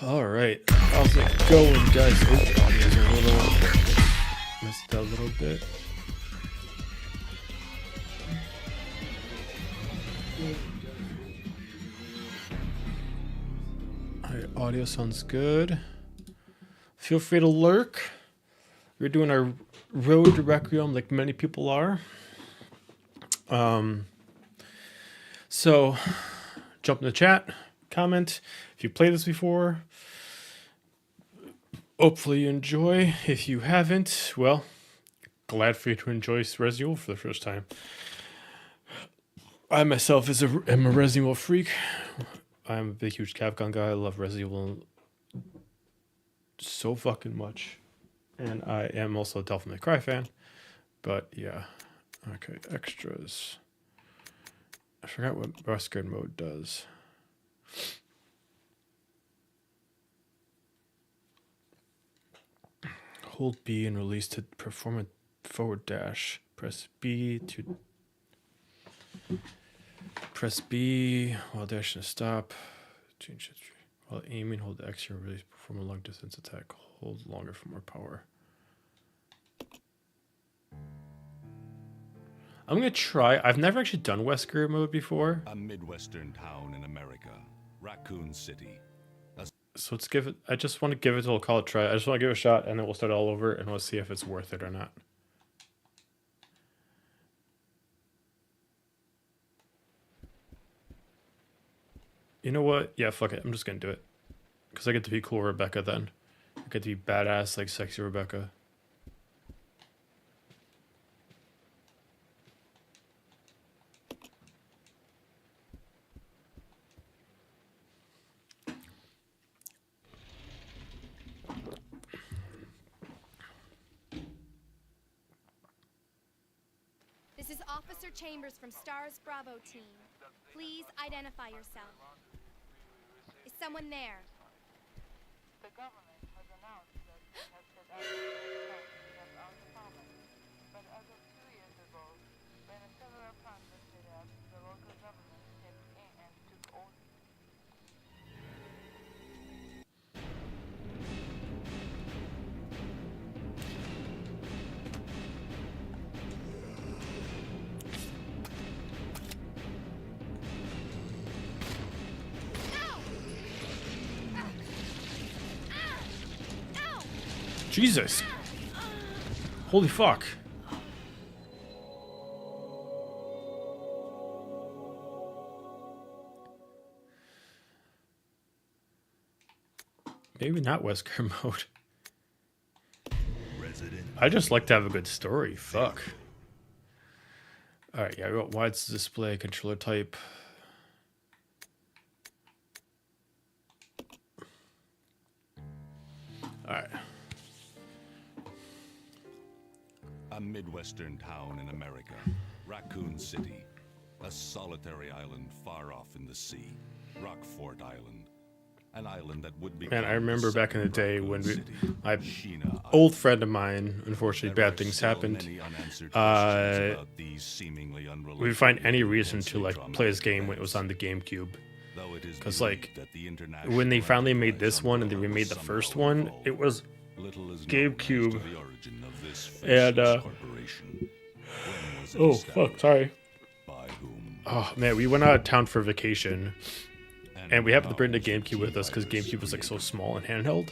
All right, how's it going, guys? Oh, audio's a little messed up a little bit. All right, audio sounds good. Feel free to lurk. We're doing our road to Requiem, like many people are. So jump in the chat, comment if you played this before. Hopefully you enjoy. If you haven't, well, glad for you to enjoy Resident Evil for the first time. I myself am a Resident Evil freak. I'm a big, huge Capcom guy. I love Resident Evil so fucking much. And I am also a Devil May Cry fan. But yeah. Okay, extras. I forgot what rescue mode does. Hold B and release to perform a forward dash. Press B while dashing to stop. Change it. While aiming, hold X and release, perform a long distance attack. Hold longer for more power. I'm gonna try. I've never actually done Wesker mode before. A Midwestern town in America, Raccoon City. So let's give it. I just want to give it. We'll call it try. I just want to give it a shot, and then we'll start all over, and we'll see if it's worth it or not. You know what? Yeah, fuck it. I'm just gonna do it. Because I get to be cool Rebecca then. I get to be badass, like sexy Rebecca. This is Officer Chambers from STARS Bravo team. Please identify yourself. Is someone there? The government has announced that it has set out to get out the problem. But as of 2 years ago, when several plants were set up, the local government stepped in and took over. Jesus. Holy fuck. Maybe not Wesker mode. I just like to have a good story. Fuck. Alright, yeah, I got wide display, controller type. Alright. A Midwestern town in America, Raccoon City. A solitary island far off in the sea, Rockfort Island. An island that would be. Man, I remember back in the day when my old friend of mine, unfortunately, bad things happened. We would find any reason to like play this game when it was on the GameCube. Because like when they finally made this one and they remade the first one, it was GameCube. And oh fuck, sorry. Oh man, we went out of town for vacation. And we happened to bring the GameCube with us because GameCube was like so small and handheld.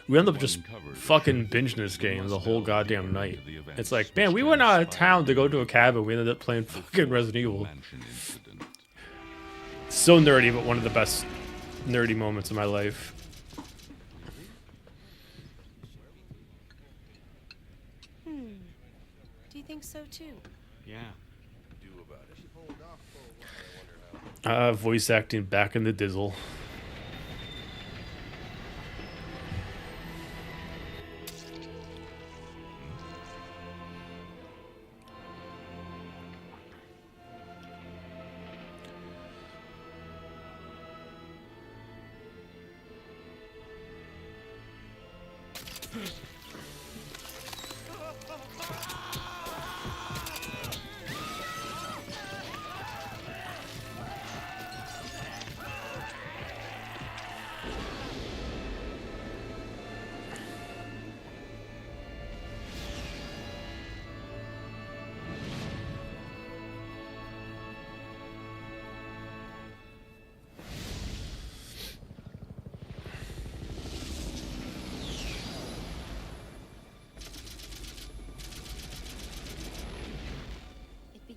We ended up just fucking binging this game the whole goddamn night. It's like, man, we went out of town to go to a cabin. We ended up playing fucking Resident Evil. So nerdy, but one of the best nerdy moments of my life. Do you think so too? Yeah. Voice acting back in the dizzle.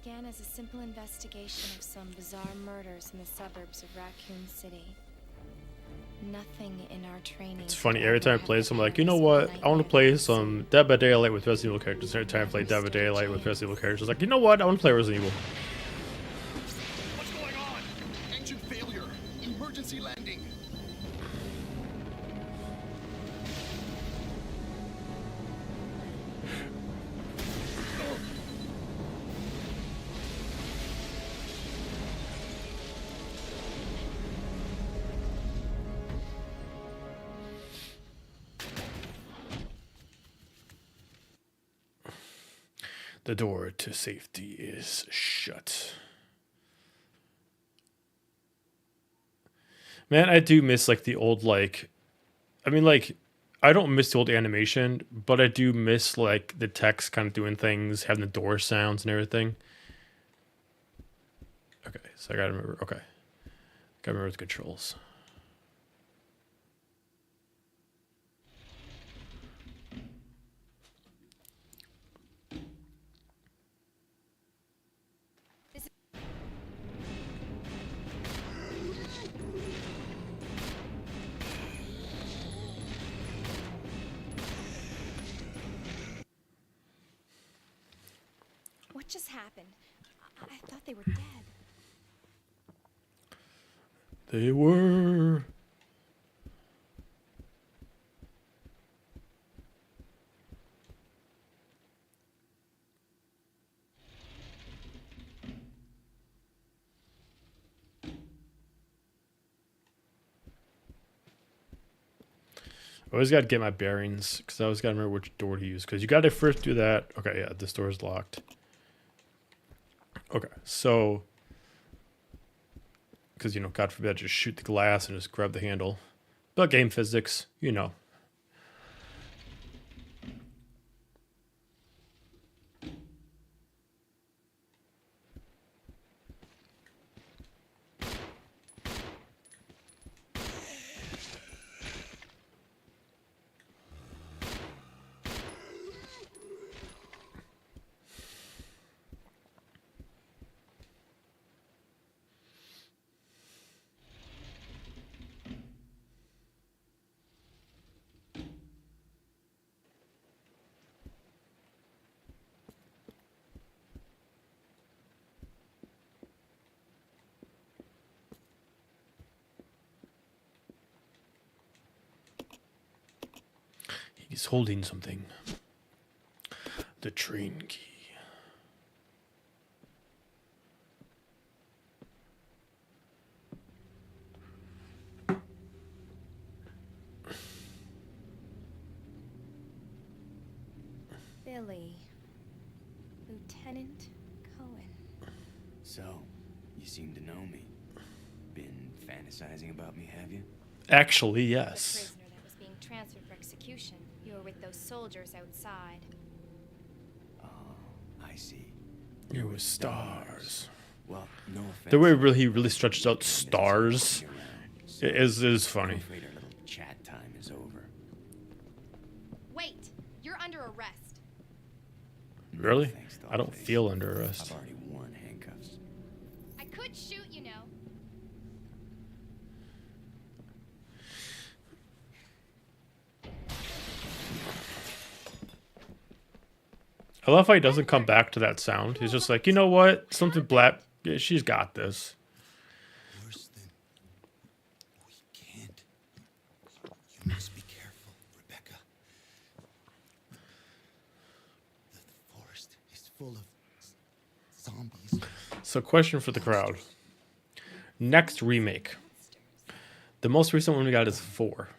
Began as a simple investigation of some bizarre murders in the suburbs of Raccoon City. Nothing in our training. It's funny, every time I play this, I'm like, you know what? I want to play some Dead by Daylight with Resident Evil characters. Every time I play Dead by Daylight with Resident Evil characters, like, you know what? I want to play Resident Evil. What's going on? Engine failure. Emergency landing. The door to safety is shut. Man, I do miss like the old like I mean like I don't miss the old animation, but I do miss like the text kind of doing things, having the door sounds and everything. Okay, so I gotta remember. Okay, gotta remember the controls. What just happened? I thought they were dead. They were. I always got to get my bearings because I always got to remember which door to use because you got to first do that. Okay, yeah, this door is locked. Okay, so because, you know, God forbid, just shoot the glass and just grab the handle. But game physics, you know. He's holding something. The train key. Billy. Lieutenant Cohen. So, you seem to know me. Been fantasizing about me, have you? Actually, The yes. prisoner that was being transferred for execution. You were with those soldiers outside. Oh, I see. It was stars. Well, no offense. The way he really stretches out stars is funny. I'm afraid our little chat time is over. Wait! You're under arrest. Really? Thanks, I don't Dollface. feel under arrest. I've already worn handcuffs. I could shoot, you know. I love how he doesn't come back to that sound. He's just like, you know what? Something black. Yeah, she's got this. Worse than... We can't. You must be careful, Rebecca. The forest is full of zombies. So, question for the crowd. Next remake. The most recent one we got is 4.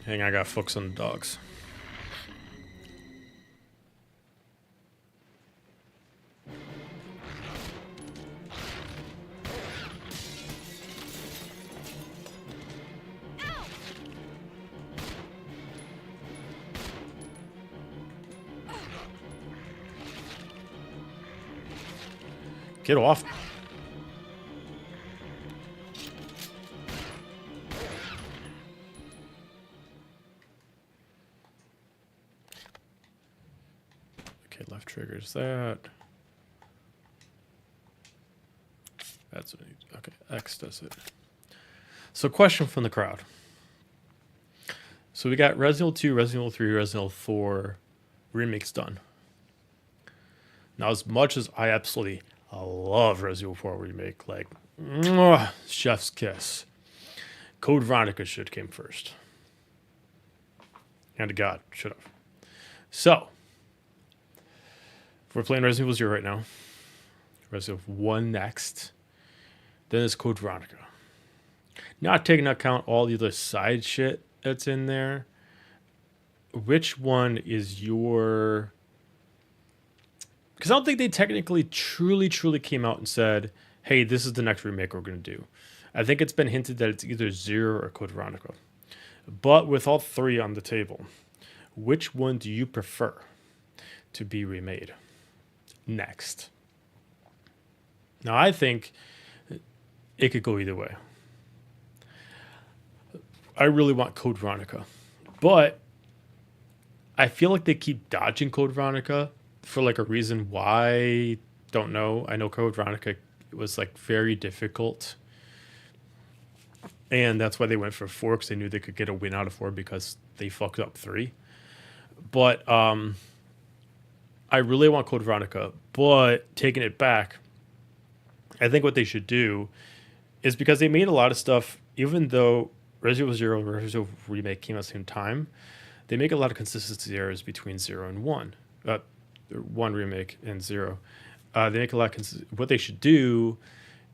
Hang on, I gotta focus on the dogs. Get off. Okay, left triggers that. That's what I need. Okay, X does it. So, question from the crowd. So we got Resident Evil 2, Resident Evil 3, Resident Evil 4 remakes done. Now, as much as I absolutely love Resident Evil 4 remake, like, mwah, chef's kiss. Code Veronica should have came first. And to God, should have. So, if we're playing Resident Evil 0 right now, Resident Evil 1 next, then it's Code Veronica. Not taking into account all the other side shit that's in there. Which one is your... Because I don't think they technically truly came out and said, hey, this is the next remake we're going to do. I think it's been hinted that it's either Zero or Code Veronica. But with all three on the table, which one do you prefer to be remade next? Now, I think it could go either way. I really want Code Veronica, but I feel like they keep dodging Code Veronica for like a reason why. Don't know. I know Code Veronica was like very difficult, and that's why they went for 4 because they knew they could get a win out of 4 because they fucked up 3. But I really want Code Veronica, but taking it back, I think what they should do is because they made a lot of stuff, even though Resident Evil 0 and Resident Evil Remake came at the same time, they make a lot of consistency errors between 0 and 1. 1 Remake and 0. They make a lot of what they should do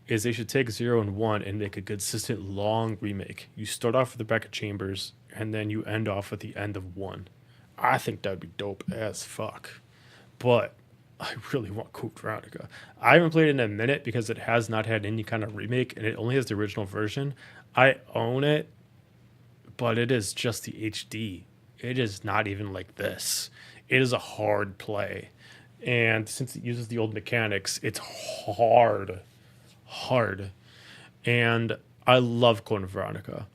is they should take 0 and 1 and make a consistent long remake. You start off with Rebecca Chambers, and then you end off at the end of 1. I think that'd be dope as fuck. But I really want Code Veronica. I haven't played it in a minute because it has not had any kind of remake, and it only has the original version. I own it, but it is just the HD. It is not even like this. It is a hard play. And since it uses the old mechanics, it's hard. And I love Code Veronica.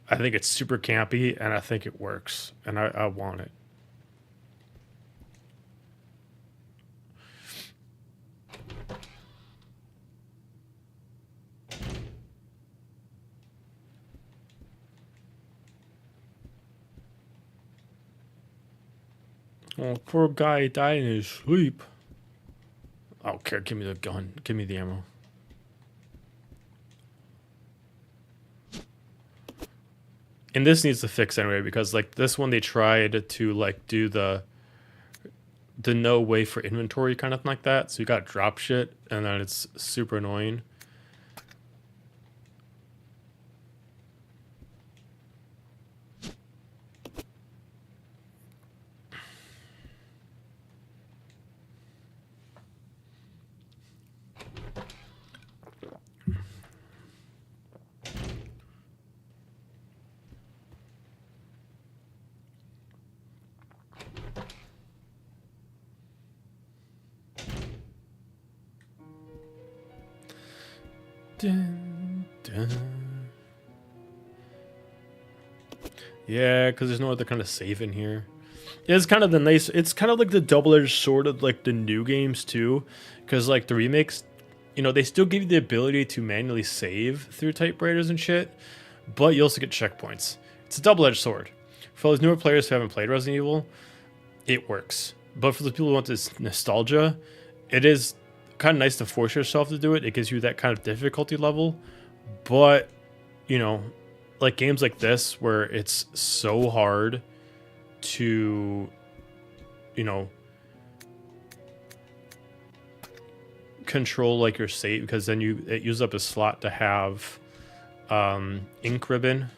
I think it's super campy, and I think it works. And I want it. Oh, poor guy died in his sleep. I don't care. Give me the gun. Give me the ammo. And this needs to fix anyway, because like this one they tried to like do the no way for inventory kind of like that. So you got drop shit, and then it's super annoying. Dun, dun. Yeah, because there's no other kind of save in here. It's kind of the nice. It's kind of like the double-edged sword of like the new games too, because like the remakes, you know, they still give you the ability to manually save through typewriters and shit, but you also get checkpoints. It's a double-edged sword. For those newer players who haven't played Resident Evil, it works. But for the people who want this nostalgia, it is kind of nice to force yourself to do it. It gives you that kind of difficulty level. But, you know, like games like this where it's so hard to, you know, control like your save, because then it uses up a slot to have ink ribbon.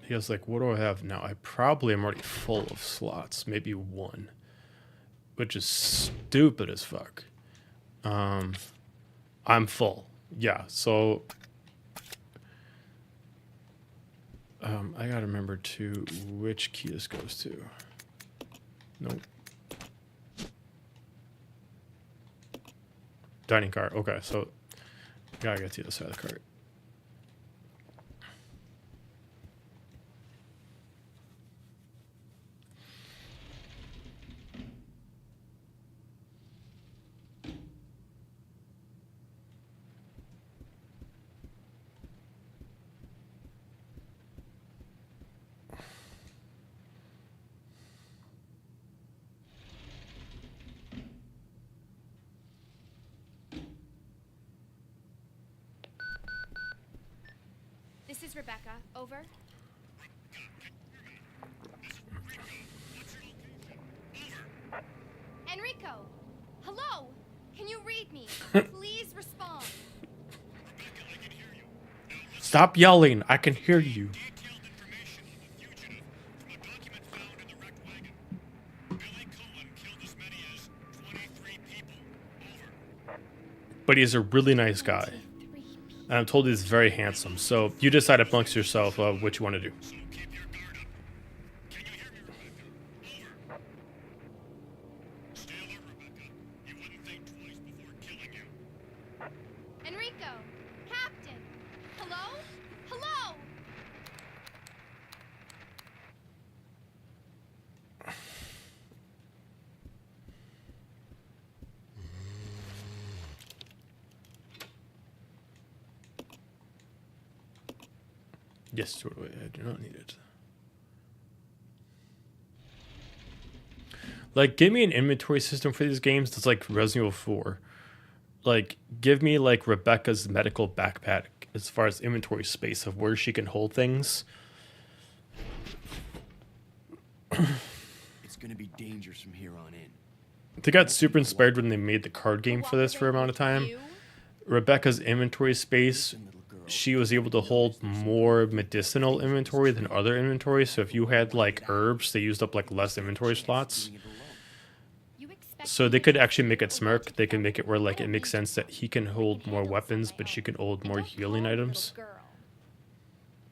He was like, what do I have now? I probably am already full of slots. Maybe 1. Which is stupid as fuck. I'm full. Yeah, so... I gotta remember to which key this goes to. Nope. Dining car. Okay, so... Gotta get to the other side of the cart. Rebecca. Over. Enrico! Hello? Can you read me? Please respond. Stop yelling. I can hear you. Detailed information on the fugitive from a document found in the wrecked wagon. Billy Cullen killed as many as 23 people. Over. But he's a really nice guy. And I'm told he's very handsome. So you decide amongst yourself what you want to do. So keep your guard up. Can you hear me, Rebecca? Over. Stay alert, Rebecca. He wouldn't think twice before killing you. Enrico! Captain! Hello? Hello? Yes, I do not need it. Like, give me an inventory system for these games that's like Resident Evil 4. Like, give me like Rebecca's medical backpack as far as inventory space of where she can hold things. It's gonna be dangerous from here on in. They got super inspired when they made the card game for this for an amount of time. Rebecca's inventory space, she was able to hold more medicinal inventory than other inventory. So if you had like herbs, they used up like less inventory slots. So they could actually make it smart. They can make it where like it makes sense that he can hold more weapons, but she can hold more healing items.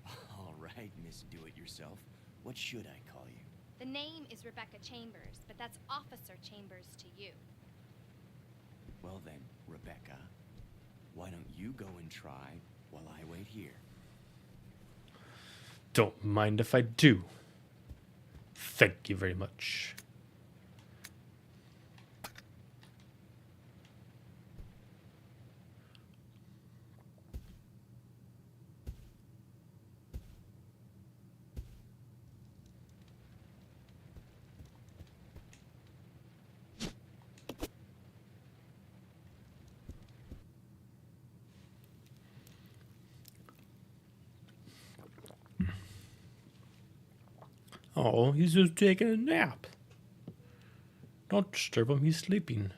All right, Miss Do-It-Yourself. What should I call you? The name is Rebecca Chambers, but that's Officer Chambers to you. Well then, Rebecca, why don't you go and try while I wait here? Don't mind if I do. Thank you very much. Oh, he's just taking a nap. Don't disturb him, he's sleeping.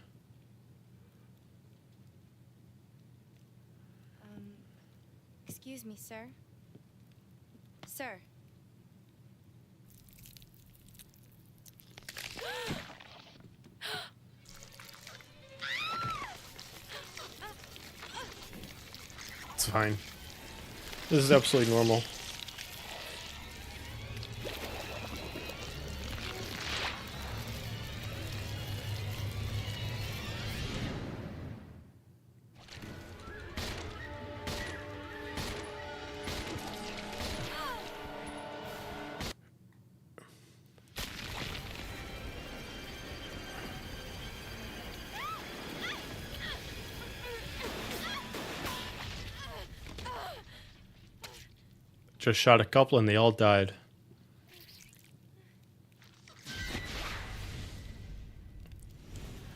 Excuse me, sir. Sir. It's fine. This is absolutely normal. Just shot a couple and they all died.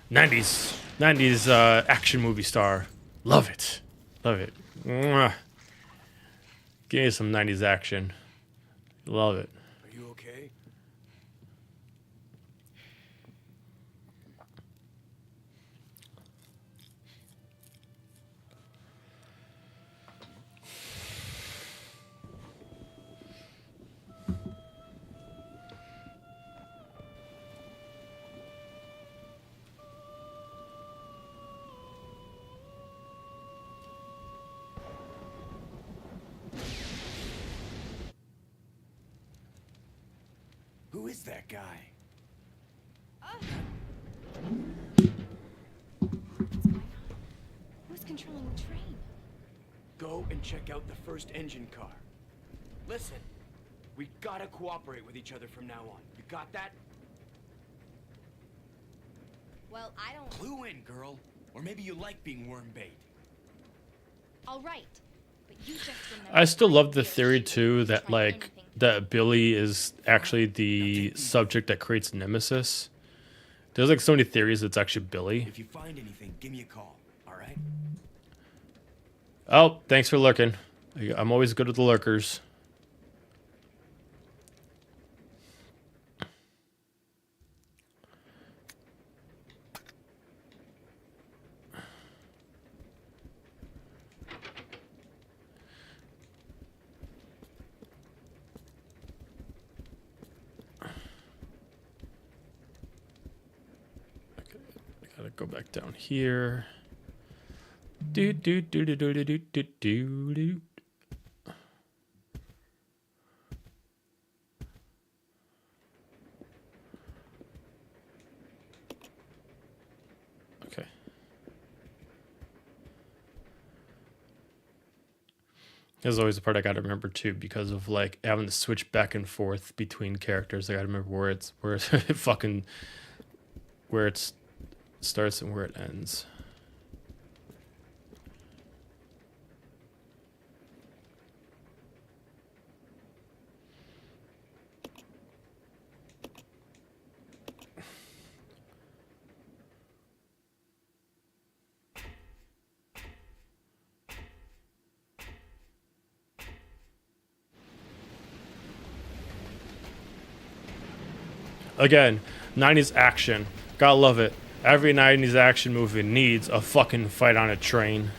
'90s action movie star. Love it. Love it. Mwah. Give me some '90s action. Love it. Are you okay? Who is that guy? Who's controlling the train? Go and check out the first engine car. Listen, we gotta cooperate with each other from now on. You got that? Well, I don't... Clue in, girl. Or maybe you like being worm bait. All right. But you just remember... I still love the theory too that like that Billy is actually the subject that creates Nemesis. There's like so many theories it's actually Billy. If you find anything, give me a call, all right? Oh, thanks for looking. I'm always good with the lurkers. Gotta go back down here. Do do do do do do do do do do. Okay. There's always the part I gotta remember too, because of like having to switch back and forth between characters. I gotta remember where it fucking where it starts and where it ends. Again, 90s action. Gotta love it. Every 90s action movie needs a fucking fight on a train.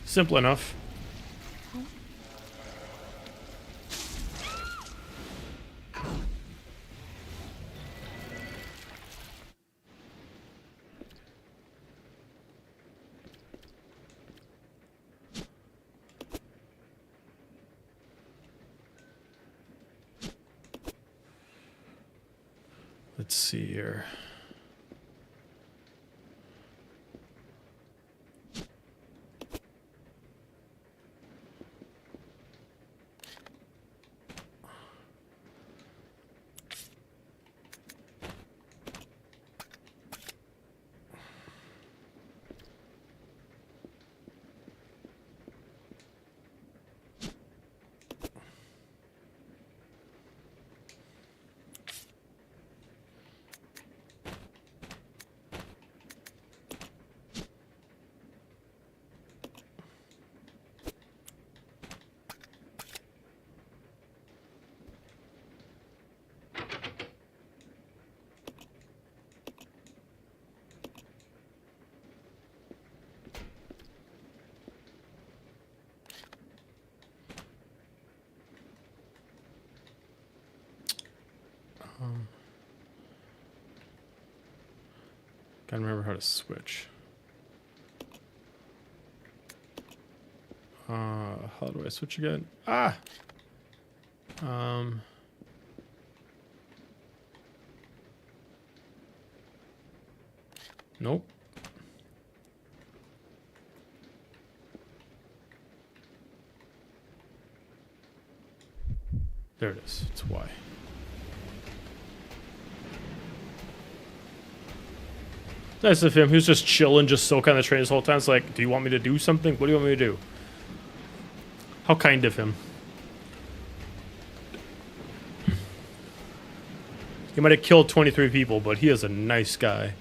Simple enough. Let's see here. Gotta remember how to switch. How do I switch again? Ah! Nope. There it is. It's Y. Nice of him. He was just chilling, just soaking on the train this whole time. It's like, do you want me to do something? What do you want me to do? How kind of him. He might have killed 23 people, but he is a nice guy.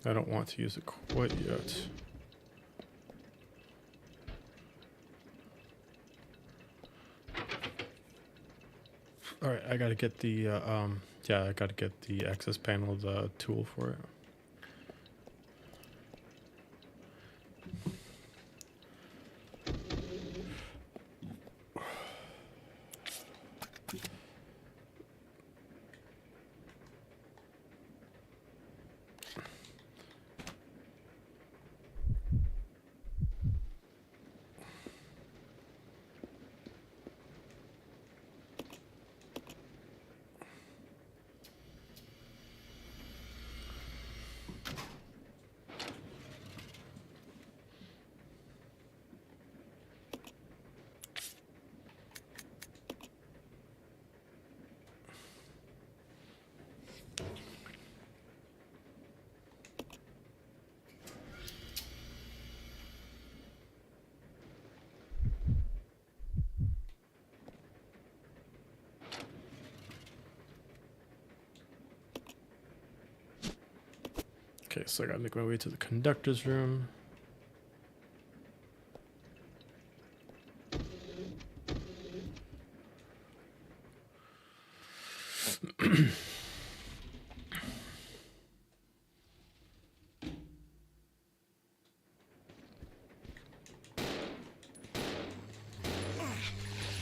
I don't want to use it quite yet. All right, I gotta get the yeah, I gotta get the access panel, the tool for it. Okay, so I gotta make my way to the conductor's room.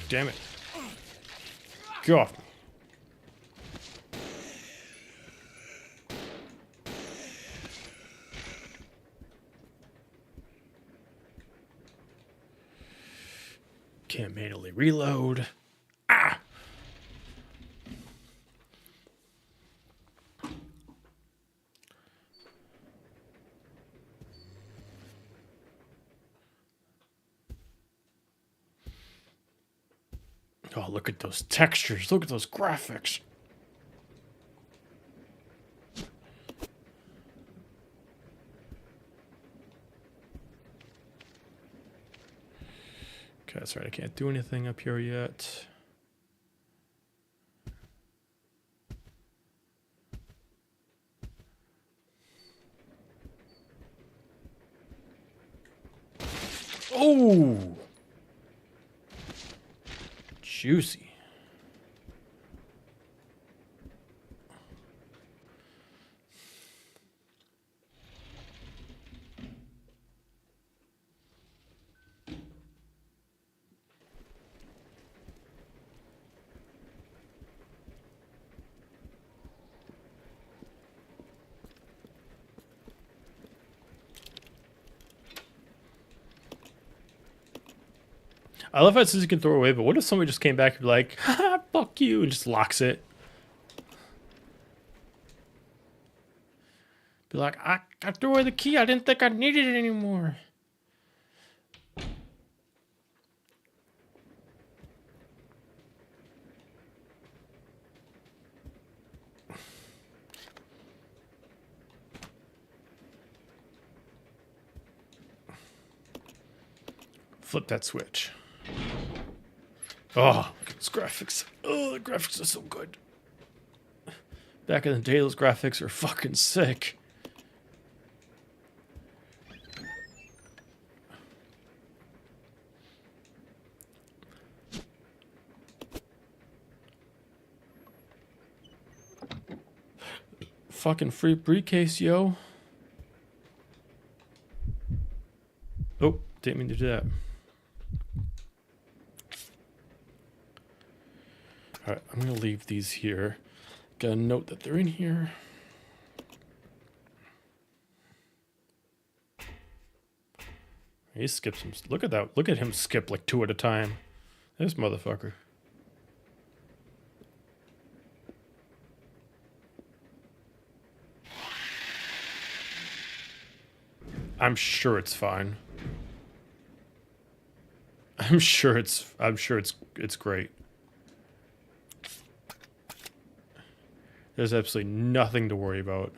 Damn it. Get off me. Can't manually reload. Ah! Oh, look at those textures. Look at those graphics. Okay, that's right. I can't do anything up here yet. Oh! Juicy. I love how it says you can throw it away, but what if somebody just came back and be like, haha, fuck you, and just locks it? Be like, I threw away the key. I didn't think I needed it anymore. Flip that switch. Oh, look at those graphics. Oh, the graphics are so good. Back in the day, those graphics are fucking sick. Fucking free briefcase, yo. Oh, didn't mean to do that. Alright, I'm gonna leave these here. Gotta note that they're in here. He skips some. Look at that. Look at him skip like 2 at a time. This motherfucker. I'm sure it's fine. I'm sure it's great. There's absolutely nothing to worry about.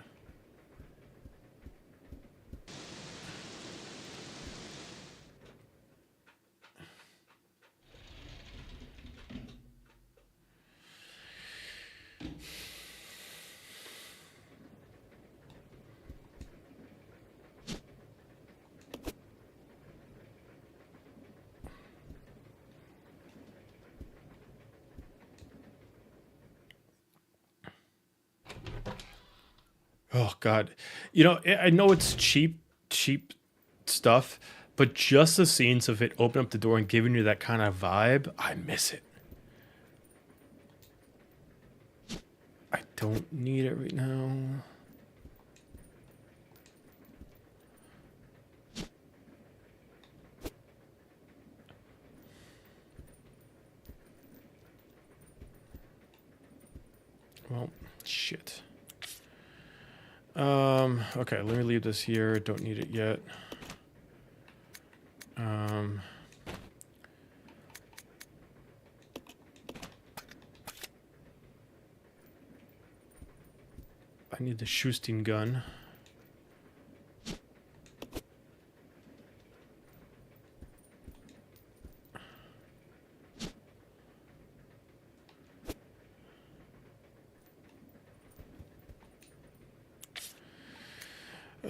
Oh God, you know, I know it's cheap stuff, but just the scenes of it opening up the door and giving you that kind of vibe, I miss it. I don't need it right now. Well, shit. Okay, let me leave this here. Don't need it yet. I need the Schustein gun.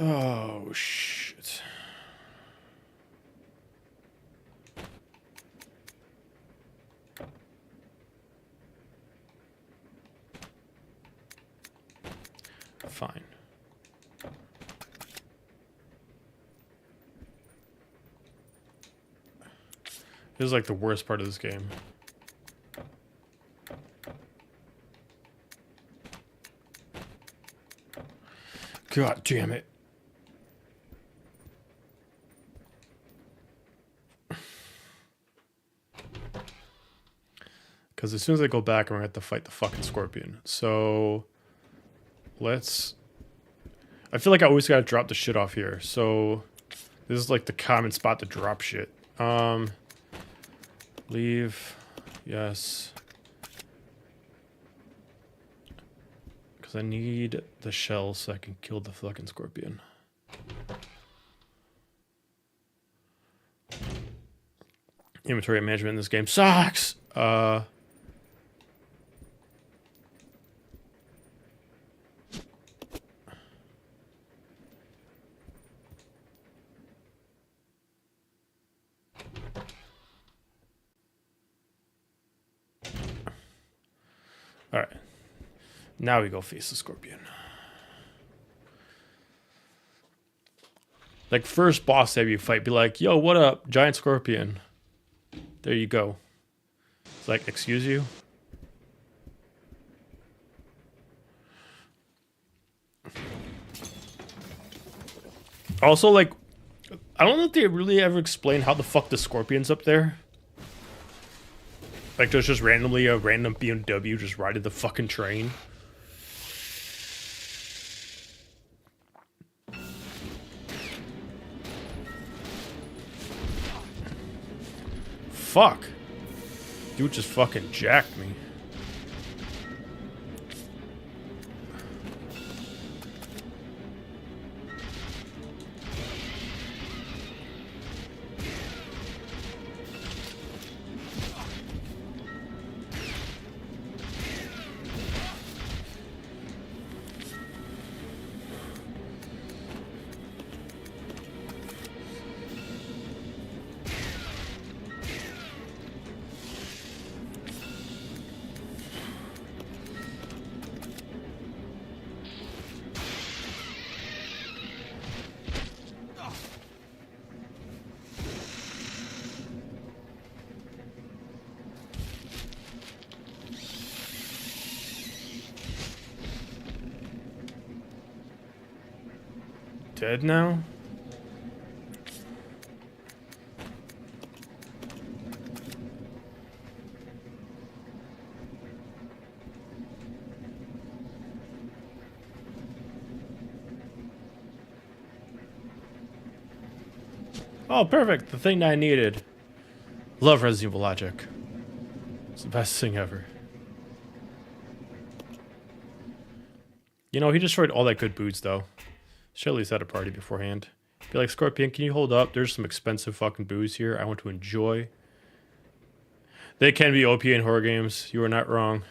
Oh, shit. Fine. This is like the worst part of this game. God damn it. Because as soon as I go back, I'm going to have to fight the fucking scorpion. So, let's... I feel like I always got to drop the shit off here. So, this is like the common spot to drop shit. Leave. Yes. Because I need the shell so I can kill the fucking scorpion. Inventory management in this game sucks! Alright. Now we go face the scorpion. Like, first boss that you fight, be like, yo, what up, giant scorpion? There you go. It's like, excuse you? Also, like, I don't know if they really ever explain how the fuck the scorpion's up there. Like, there's just randomly a random BMW just riding the fucking train. Fuck. Dude just fucking jacked me. Dead now? Oh, perfect. The thing that I needed. Love Resident Evil logic. It's the best thing ever. You know, he destroyed all that good boots, though. Should at least had a party beforehand. Be like, Scorpion, can you hold up? There's some expensive fucking booze here I want to enjoy. They can be OP in horror games. You are not wrong.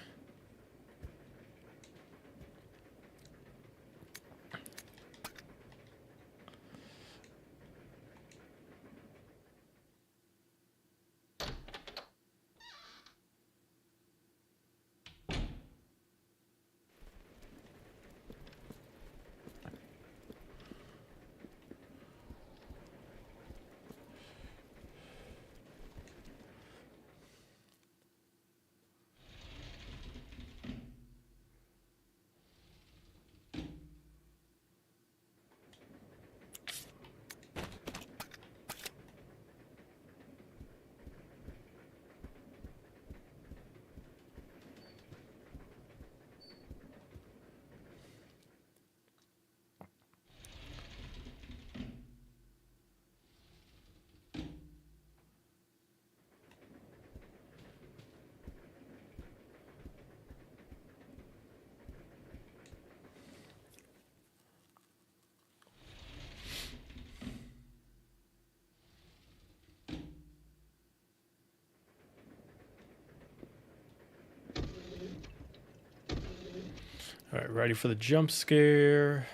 Alright, ready for the jump scare.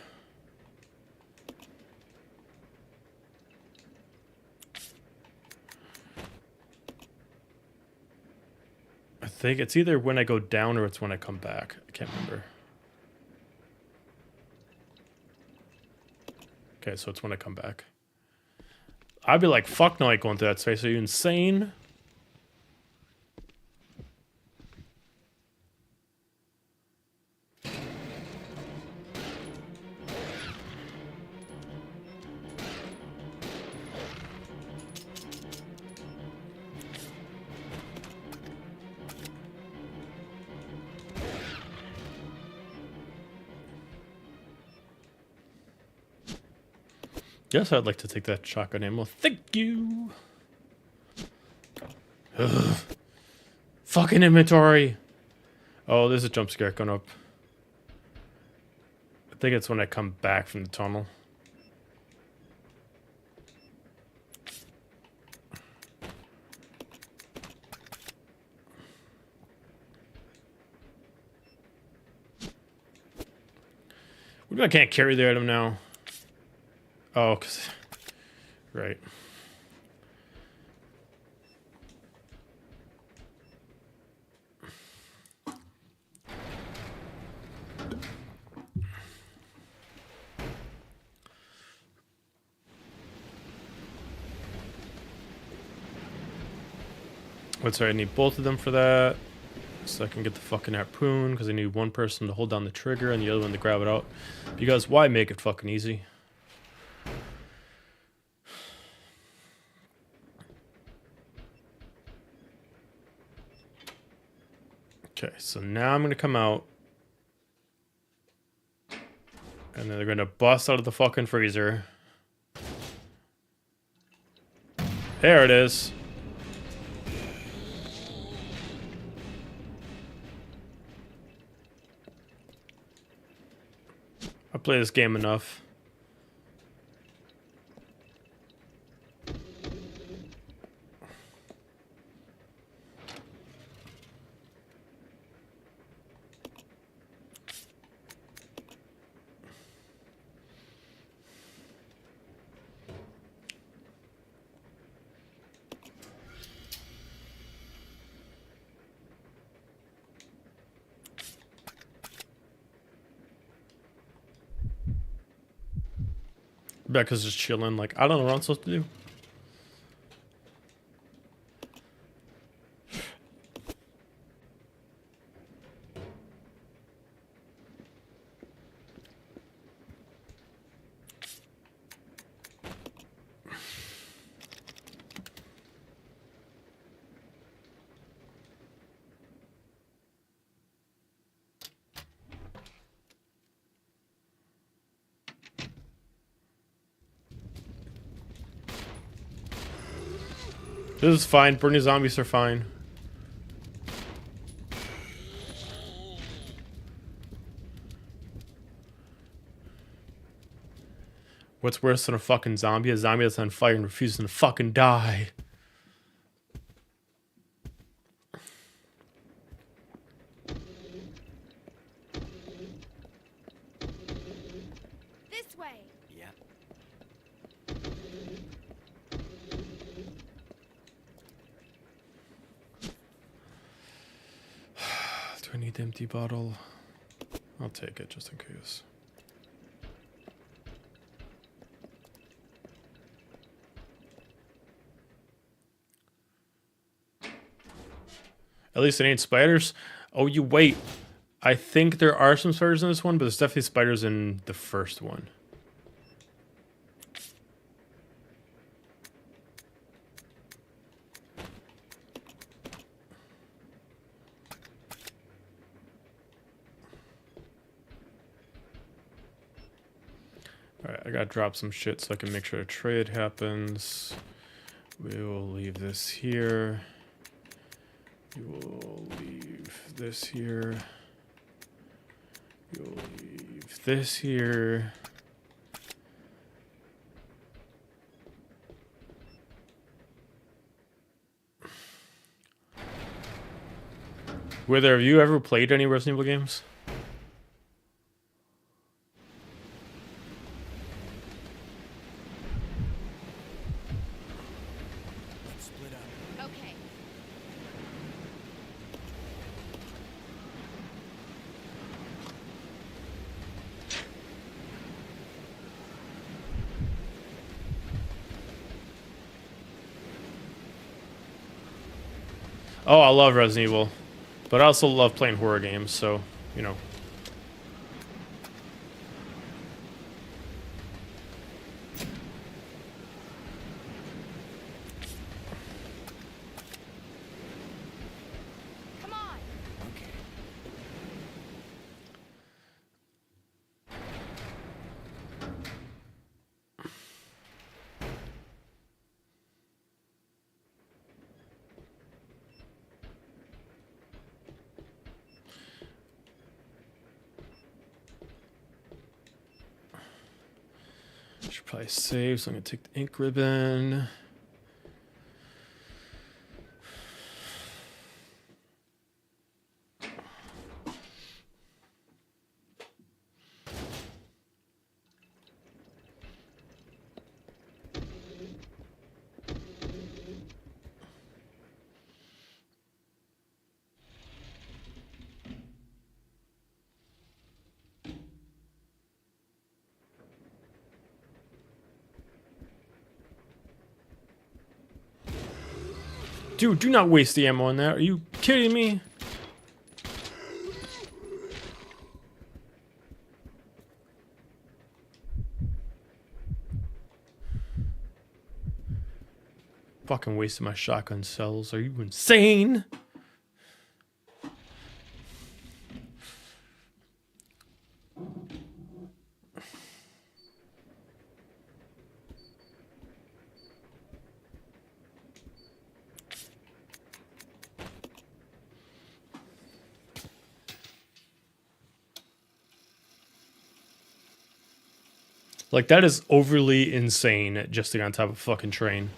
think it's either when I go down or it's when I come back. I can't remember. Okay, so it's when I come back. I'd be like, fuck no, I ain't going through that space. Are you insane? Yes, I'd like to take that shotgun ammo. Thank you. Ugh. Fucking inventory. Oh, there's a jump scare going up. I think it's when I come back from the tunnel. What do I can't carry the item now? Oh, cause right. What's right? I need both of them for that, so I can get the fucking harpoon. Because I need one person to hold down the trigger and the other one to grab it out. Because why make it fucking easy? Okay, so now I'm gonna come out, and then they're gonna bust out of the fucking freezer. There it is. I play this game enough. Becca's just chilling, like, I don't know what I'm supposed to do. This is fine. Burning zombies are fine. What's worse than a fucking zombie? A zombie that's on fire and refusing to fucking die. This way. Yeah. Do I need the empty bottle? I'll take it just in case. At least it ain't spiders. Oh, you wait. I think there are some spiders in this one, but there's definitely spiders in the first one. Alright, I gotta drop some shit so I can make sure a trade happens. We will leave this here. We will leave this here. We'll leave this here. Whether have you ever played any Resident Evil games? Let's split up. Okay. Oh, I love Resident Evil, but I also love playing horror games, so, you know. Come on. Okay. Should probably save, so I'm gonna take the ink ribbon. Dude, do not waste the ammo on that. Are you kidding me? Fucking wasted my shotgun cells. Are you insane? Like, that is overly insane just to get on top of a fucking train.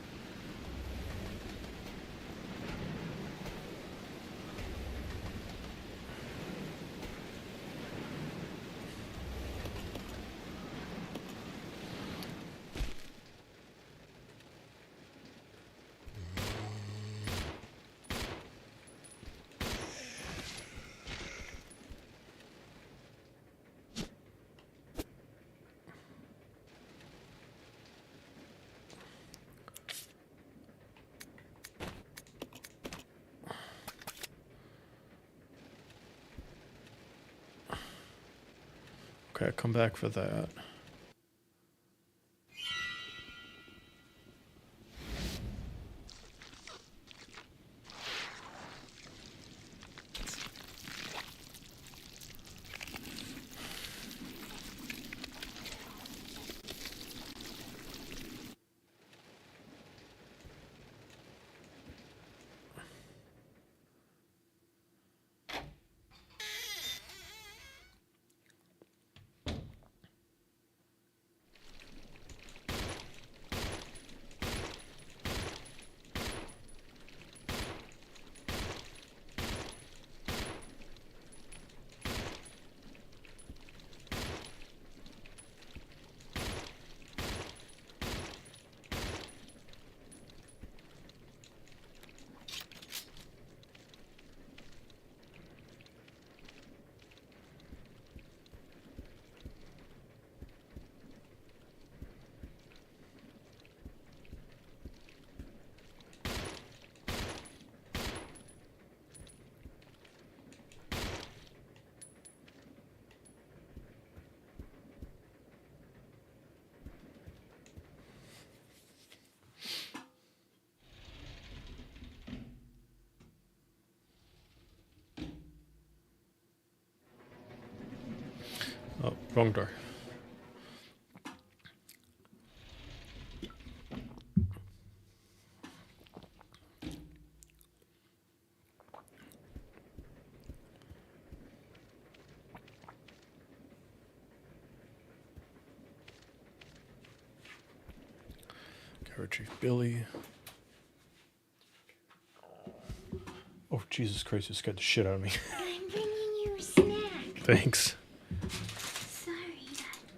Okay, come back for that. Oh, wrong door. Okay, retrieve Billy. Oh, Jesus Christ, you scared the shit out of me. I'm bringing you a snack. Thanks. Sorry.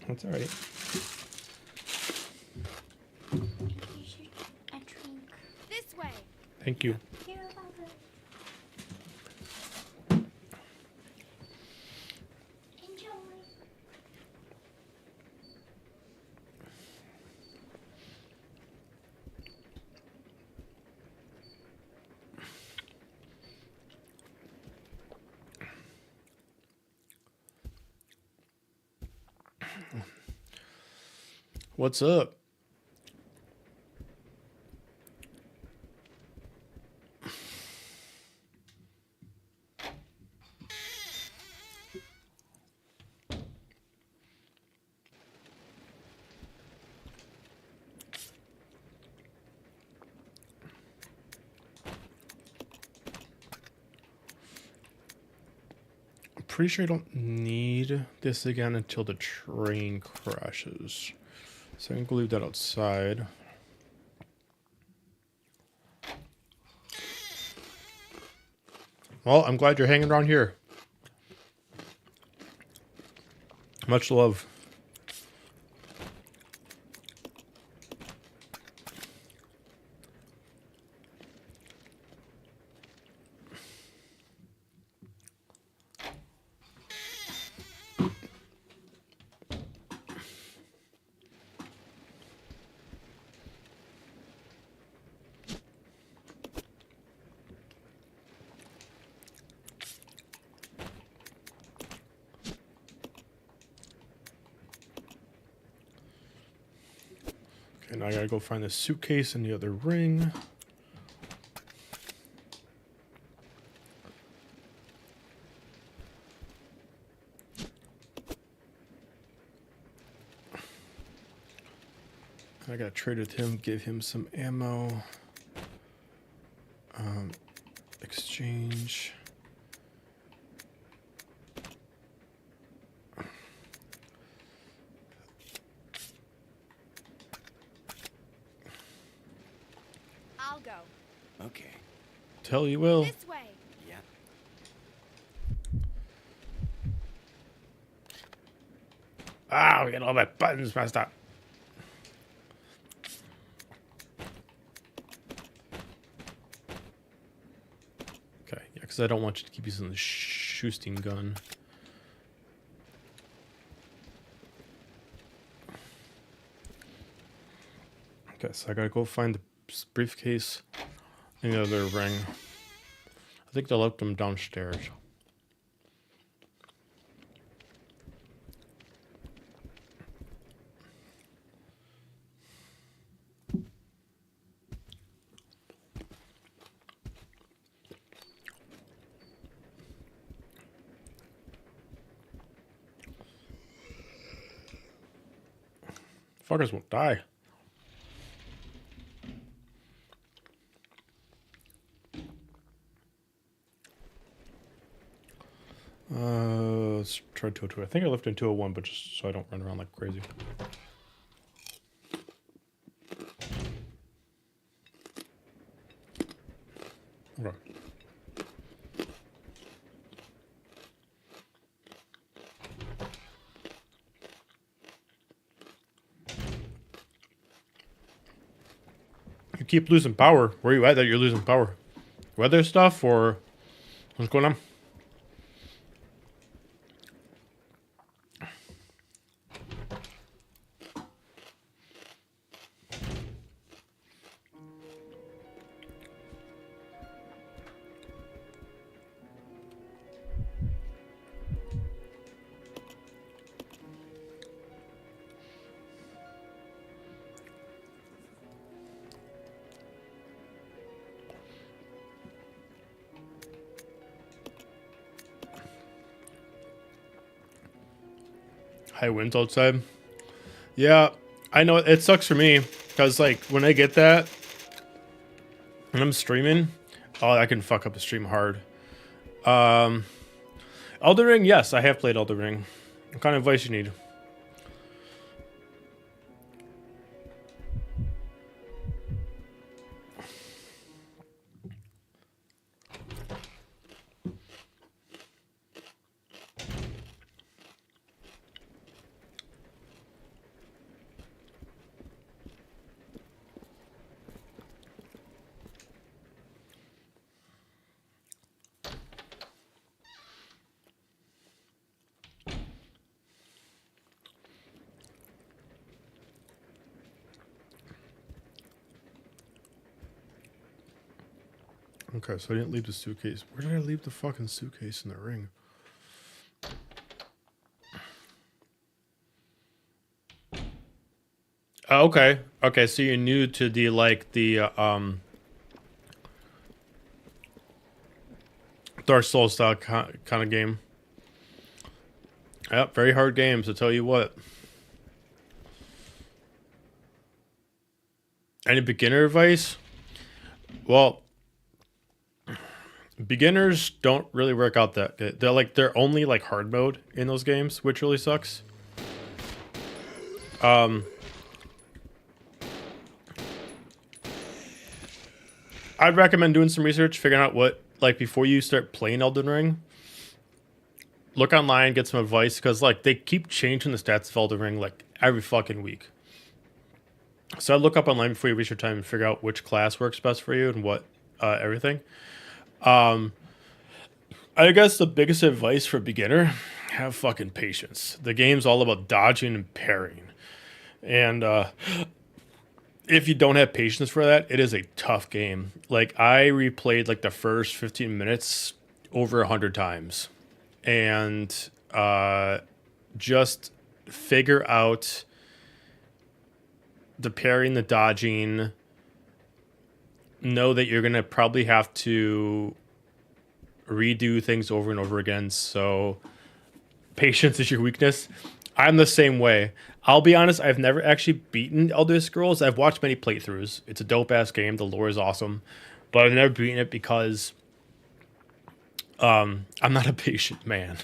That's alright. Here's a drink. This way. Thank you. You're welcome. Enjoy. What's up? Pretty sure I don't need this again until the train crashes. So I'm gonna leave that outside. Well, I'm glad you're hanging around here. Much love. Okay, now I gotta go find the suitcase and the other ring. I gotta trade with him, give him some ammo. Exchange. I'll go. Okay. Tell you will. This way. Yeah. Ah, we got all my buttons messed up. Okay, yeah, because I don't want you to keep using the shooting gun. Okay, so I gotta go find the briefcase and the other ring. I think they left them downstairs. Fuckers won't die. Let's try 202. I think I left in 201, but just so I don't run around like crazy. Okay. You keep losing power. Where are you at that you're losing power? Weather stuff or what's going on? High winds outside. Yeah, I know it sucks for me because like when I get that and I'm streaming, oh, I can fuck up the stream hard. Elden Ring, yes, I have played Elden Ring. What kind of advice you need? Okay, so I didn't leave the suitcase. Where did I leave the fucking suitcase in the ring? Okay. Okay, so you're new to the, like, the, Dark Souls style kind of game. Yep, very hard games, to tell you what. Any beginner advice? Well, beginners don't really work out that good. They're only like hard mode in those games, which really sucks. I'd recommend doing some research, figuring out what, like, before you start playing Elden Ring. Look online, get some advice, because, like, they keep changing the stats of Elden Ring, like, every fucking week. So I'd look up online before you waste your time and figure out which class works best for you and what, everything. I guess the biggest advice for a beginner, have fucking patience. The game's all about dodging and parrying. And, if you don't have patience for that, it is a tough game. Like, I replayed like the first 15 minutes over 100 times, and just figure out the parrying, the dodging. Know that you're gonna probably have to redo things over and over again. So patience is your weakness. I'm the same way. I'll be honest, I've never actually beaten Elder Scrolls. I've watched many playthroughs. It's a dope-ass game. The lore is awesome. But I've never beaten it because I'm not a patient man.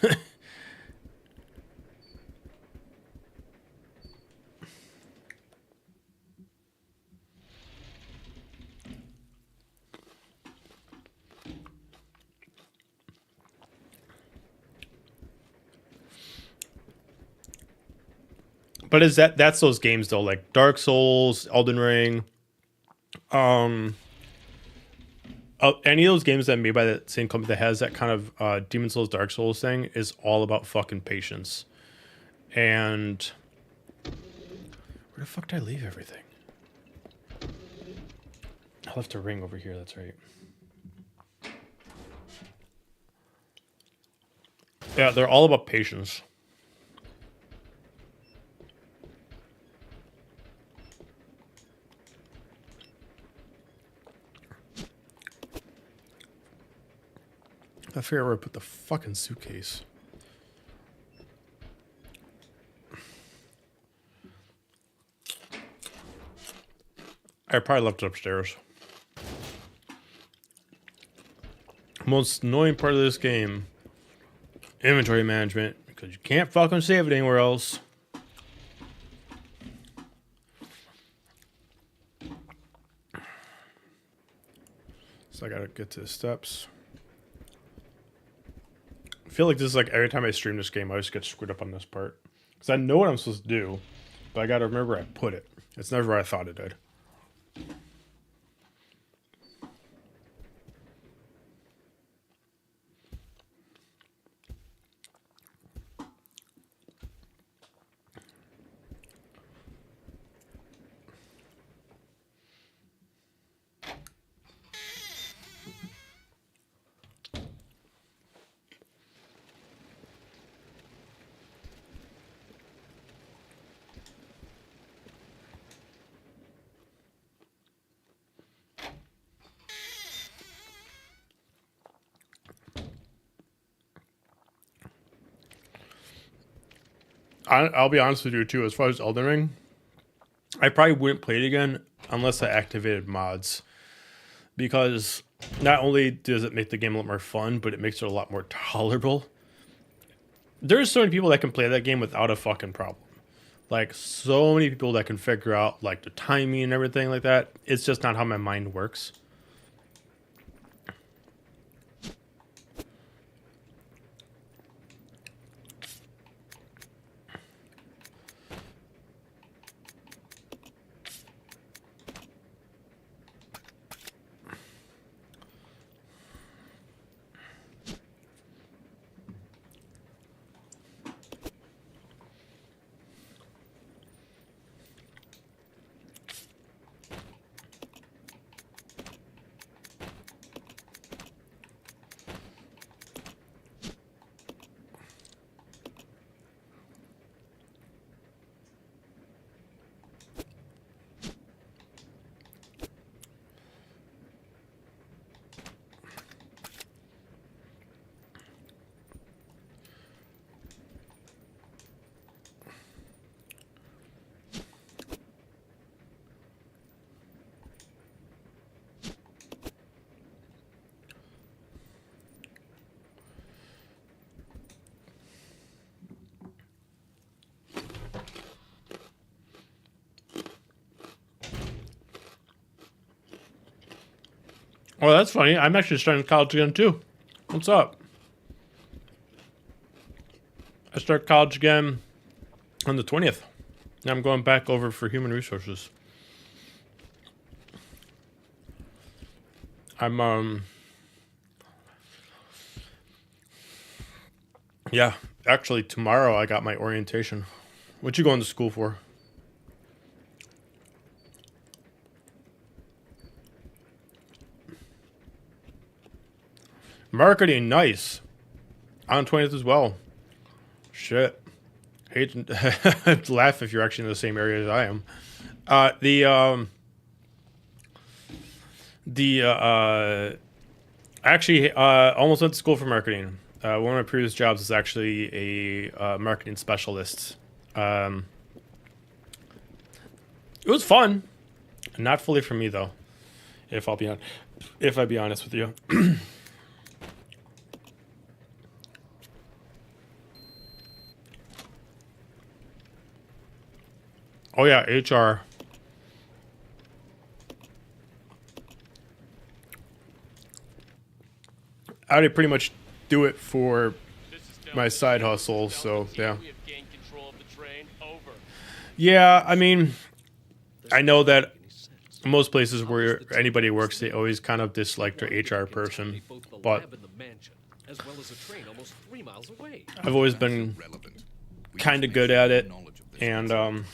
But that's those games though, like Dark Souls, Elden Ring, any of those games that are made by the same company that has that kind of Demon Souls, Dark Souls thing is all about fucking patience. And where the fuck did I leave everything? I left a ring over here, that's right. Yeah, they're all about patience. I figure out where I put the fucking suitcase. I probably left it upstairs. Most annoying part of this game, inventory management, because you can't fucking save it anywhere else. So I gotta get to the steps. I feel like this is like every time I stream this game, I always get screwed up on this part. Because I know what I'm supposed to do, but I gotta remember where I put it. It's never where I thought it did. I'll be honest with you too, as far as Elden Ring, I probably wouldn't play it again unless I activated mods. Because not only does it make the game a lot more fun, but it makes it a lot more tolerable. There's so many people that can play that game without a fucking problem. Like, so many people that can figure out, like, the timing and everything like that. It's just not how my mind works. Oh, that's funny. I'm actually starting college again too. What's up? I start college again on the 20th. Now I'm going back over for human resources. Yeah, actually tomorrow I got my orientation. What you going to school for? Marketing, nice. On 20th as well. Shit. Hate to laugh if you're actually in the same area as I am. Actually almost went to school for marketing. One of my previous jobs is actually a marketing specialist. It was fun. Not fully for me though. If I'd be honest with you. Oh yeah, HR. I already pretty much do it for my side hustle, so yeah. Yeah, I mean, I know that most places where anybody works, they always kind of dislike their HR person, but I've always been kind of good at it, and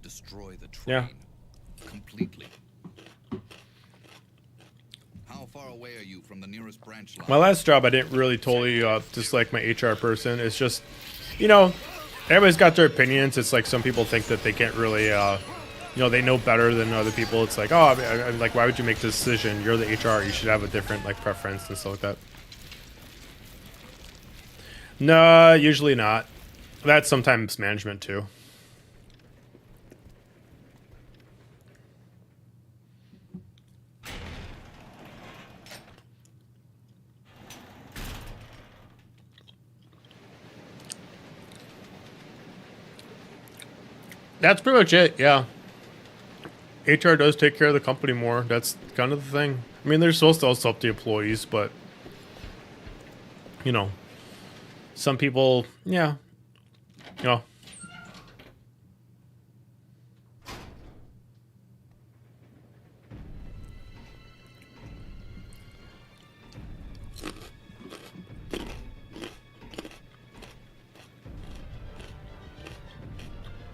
Destroy the train yeah. completely. How far away are you from the nearest branch line? My last job, I didn't really totally dislike my HR person. It's just, you know, everybody's got their opinions. It's like some people think that they can't really, you know, they know better than other people. It's like, oh, I'm like, why would you make this decision? You're the HR. You should have a different like preference and stuff like that. No, usually not. That's sometimes management too. That's pretty much it, yeah. HR does take care of the company more. That's kind of the thing. I mean, they're supposed to also help the employees, but, you know, some people, yeah. You know.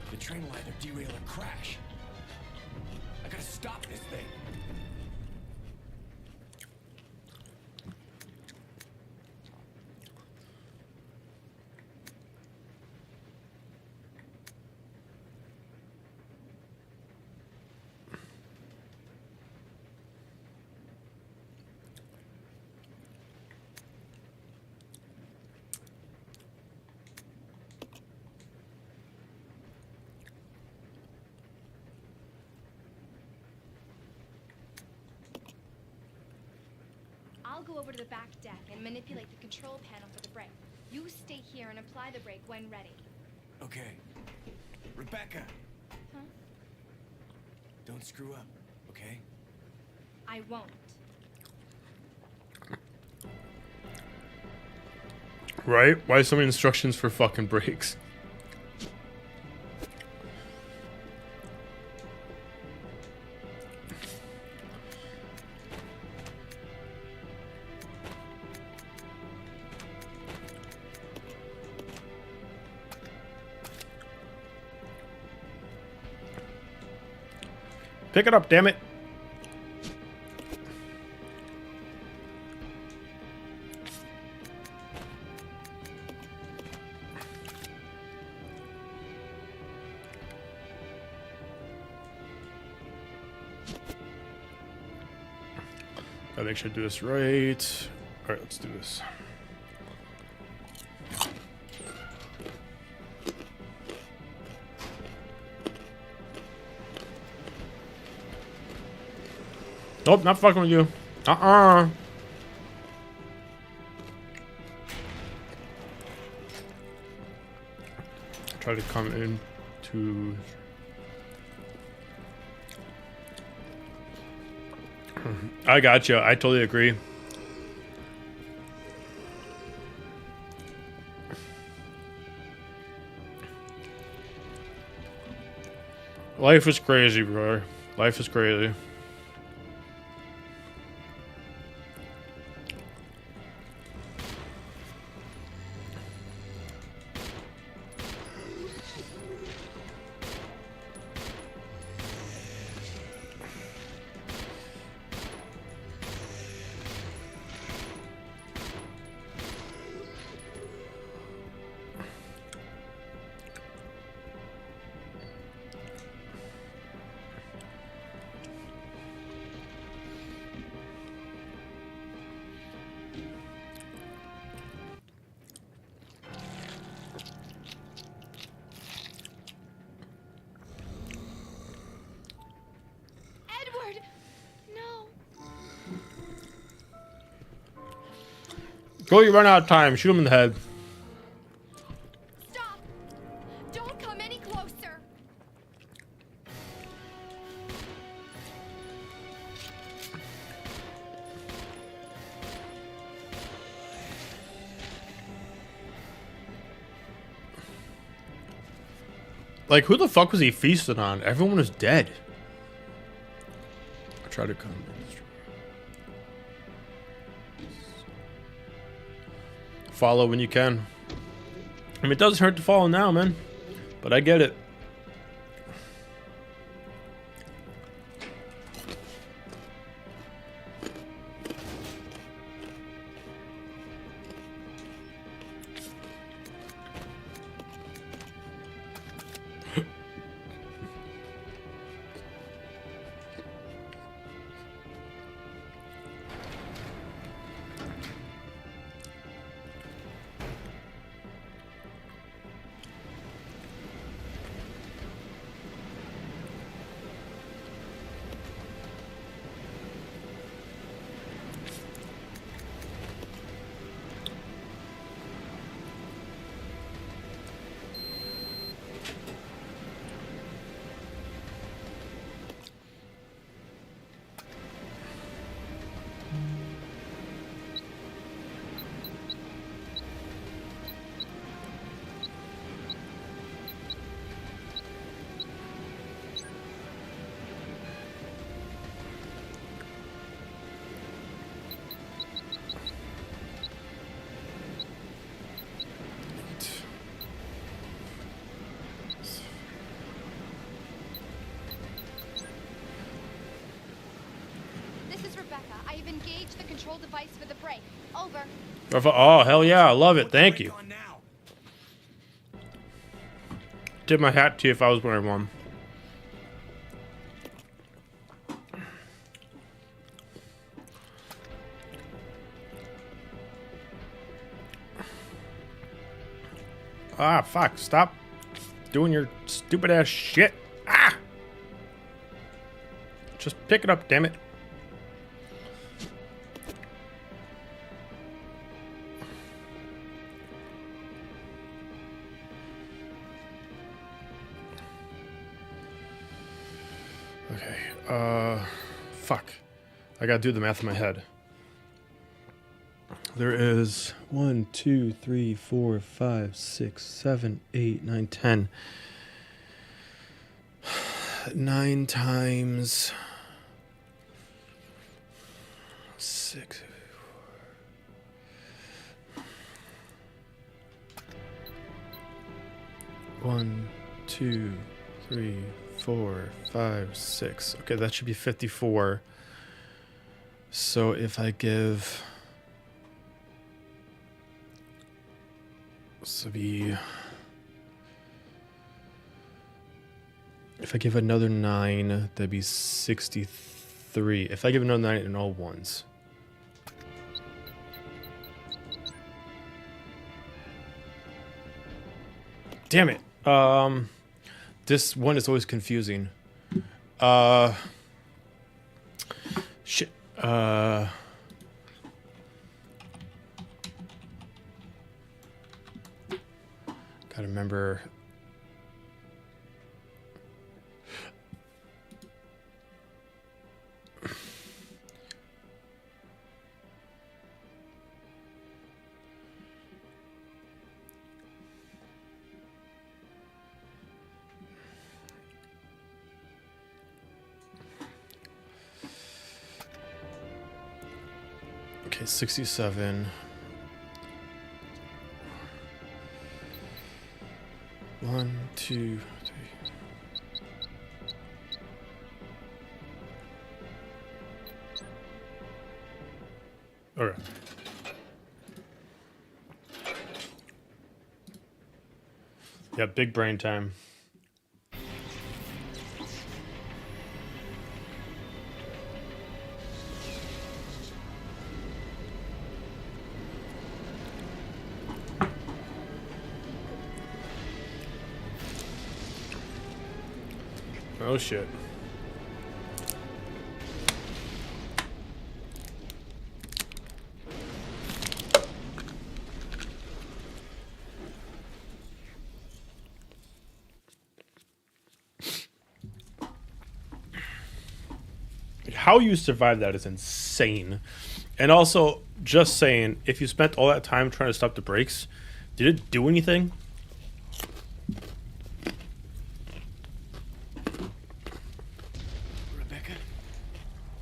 The train will either derail or crash. I gotta stop this thing. I'll go over to the back deck and manipulate the control panel for the brake. You stay here and apply the brake when ready. Okay. Rebecca, Huh? don't screw up, okay? I won't. Right? Why so many instructions for fucking brakes? Pick it up, damn it. Gotta make sure I do this right. Alright, let's do this. Nope, not fucking with you. Uh-uh. Try to come into... I got you. I totally agree. Life is crazy, bro. Life is crazy. Edward! No. Go, you run out of time. Shoot him in the head. Stop! Don't come any closer! Like, who the fuck was he feasting on? Everyone was dead. I try to come. Follow when you can. I mean, it doesn't hurt to follow now, man. But I get it. This is Rebecca. I have engaged the control device for the break. Over. Oh, hell yeah. I love it. Thank you. On now. Tip my hat to you if I was wearing one. Ah, fuck. Stop doing your stupid ass shit. Ah! Just pick it up, damn it. Okay, fuck. I gotta do the math in my head. There is 1, 2, 3, 4, 5, 6, 7, 8, 9, 10. 9 times 6. 1, 2, 3, 4, 5, 6. Okay, that should be 54. So if I give... So if I give another 9, that'd be 63. If I give another 9 in all ones. Damn it. This one is always confusing. Shit. Gotta remember. Okay, 67. 1, 2, 3. Okay. Yeah, big brain time. Oh shit. How you survived that is insane. And also, just saying, if you spent all that time trying to stop the brakes, did it do anything? Rebecca?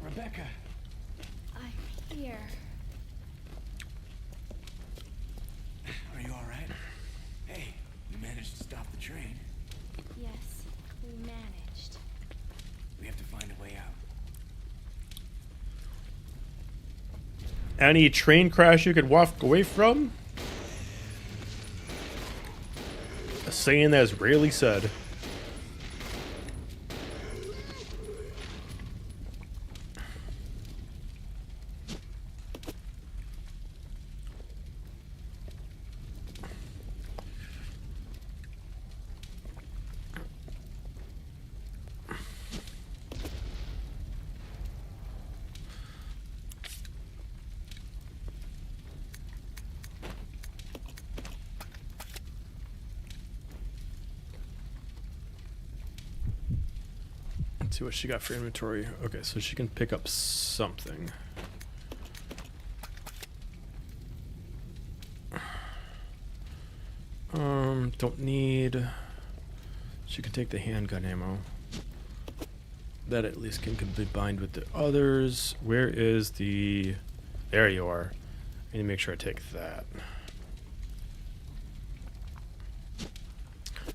Rebecca! I'm here. Are you alright? Hey, you managed to stop the train. Yes, we managed. We have to find a way out. Any train crash you could walk away from? A saying that is rarely said. Let's see what she got for inventory. Okay, so she can pick up something. Don't need. She can take the handgun ammo. That at least can be combined with the others. Where is the? There you are. I need to make sure I take that.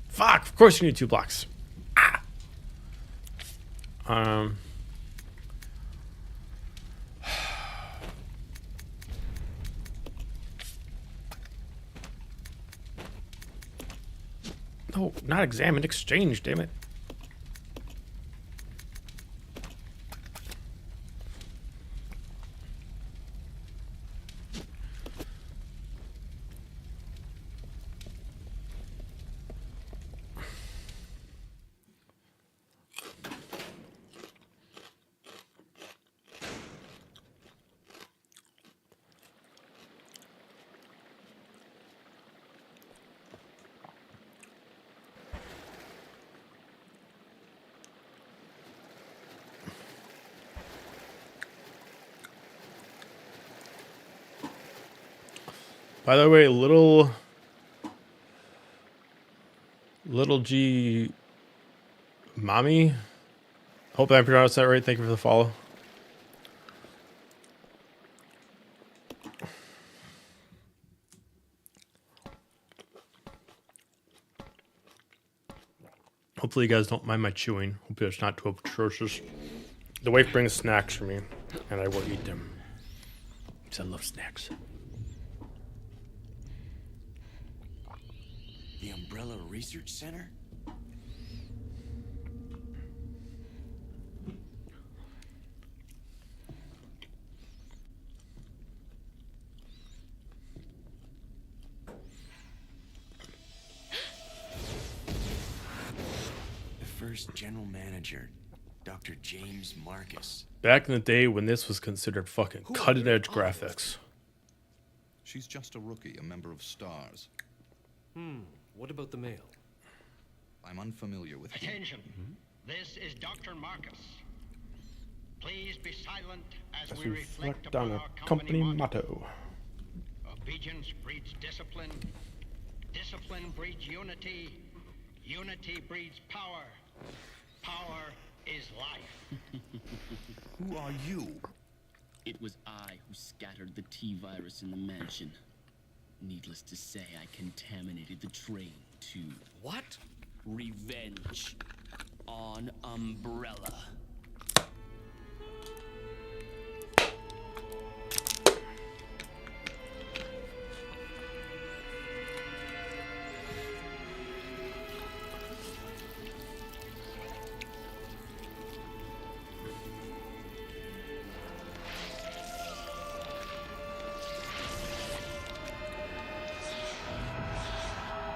Fuck! Of course you need 2 blocks. Ah. No, not examine, exchange, damn it. By the way, little G Mommy. Hope I pronounced that right. Thank you for the follow. Hopefully you guys don't mind my chewing. Hopefully it's not too atrocious. The wife brings snacks for me, and I will eat them. Because I love snacks. The Umbrella Research Center? The first general manager, Dr. James Marcus. Back in the day when this was considered fucking cutting edge graphics. She's just a rookie, a member of STARS. What about the mail? I'm unfamiliar with him. Attention. This is Dr. Marcus. Please be silent as we reflect upon on our a company company motto. motto. Obedience breeds discipline. Discipline breeds unity. Unity breeds power. Power is life. Who are you? It was I who scattered the T-virus in the mansion. Needless to say, I contaminated the train, too. What? Revenge on Umbrella.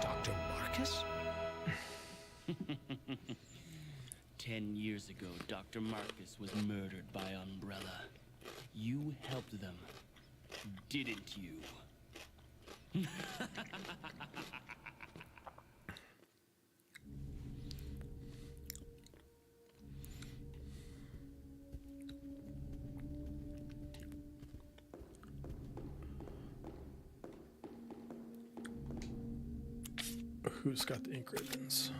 Dr. Marcus? 10 years ago, Dr. Marcus was murdered by Umbrella. You helped them, didn't you? Who's got the ink ribbons?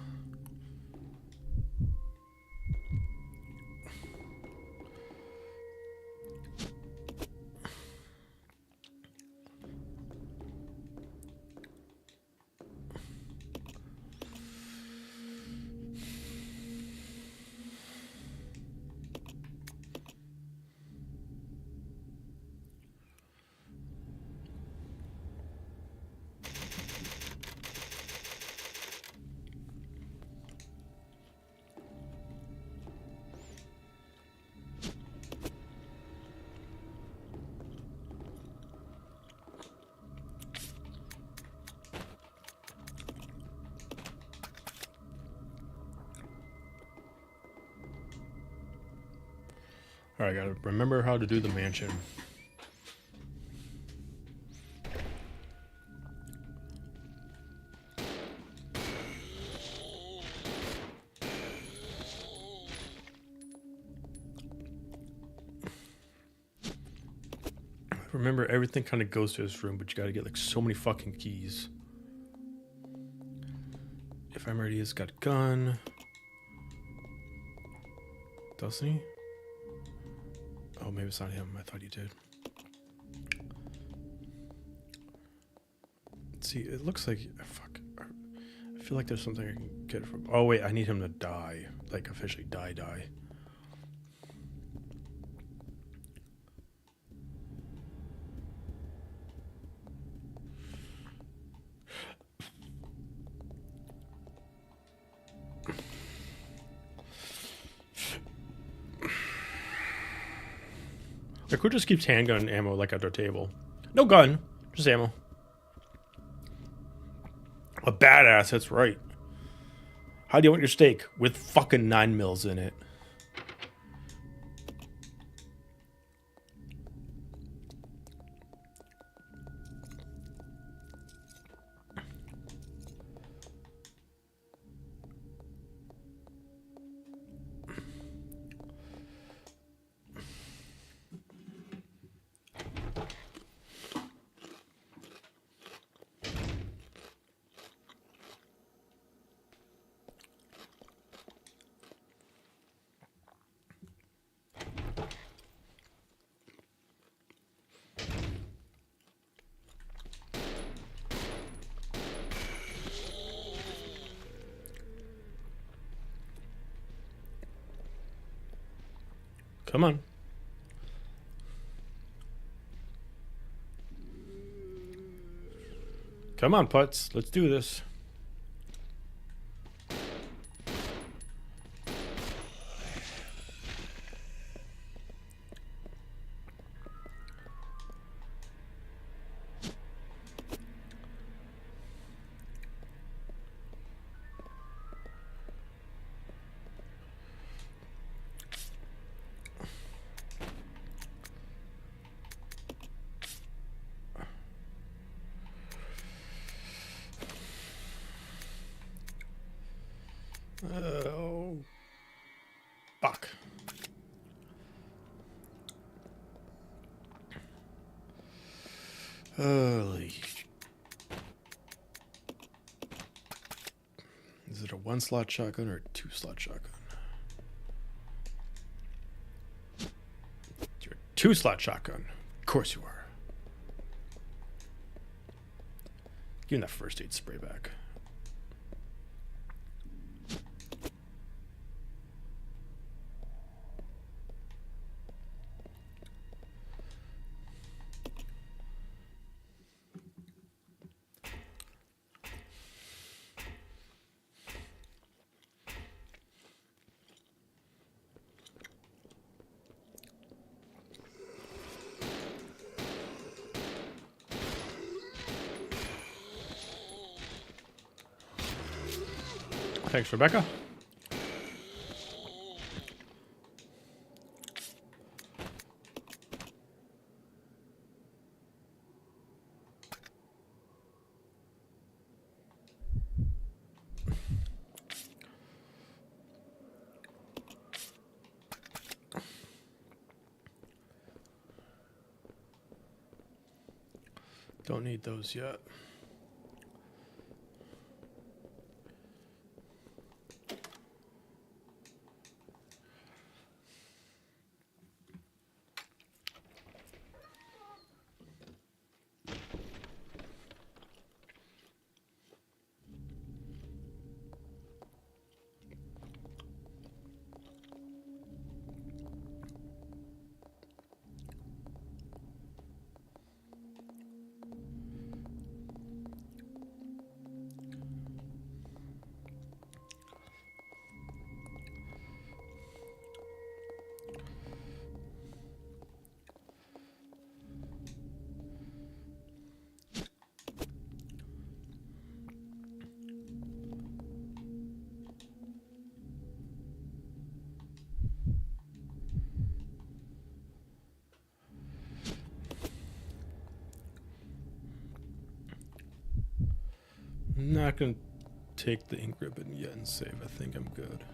All right, I gotta remember how to do the mansion. Remember, everything kind of goes to this room, but you gotta get like so many fucking keys. If I'm ready, he's got a gun. Doesn't he? Oh, maybe it's not him. I thought he did. Let's see, it looks like... Fuck. I feel like there's something I can get from... Oh, wait, I need him to die. Like, officially die. Like, who just keeps handgun ammo like at their table? No gun, just ammo. A badass, that's right. How do you want your steak? With fucking 9 mils in it. Come on. Come on, putz. Let's do this. Oh, fuck. Holy. Is it a 1-slot shotgun or a 2-slot shotgun? You're a 2-slot shotgun. Of course you are. Give me that first aid spray back. Thanks, Rebecca. Don't need those yet. I'm not gonna take the ink ribbon yet and save. I think I'm good.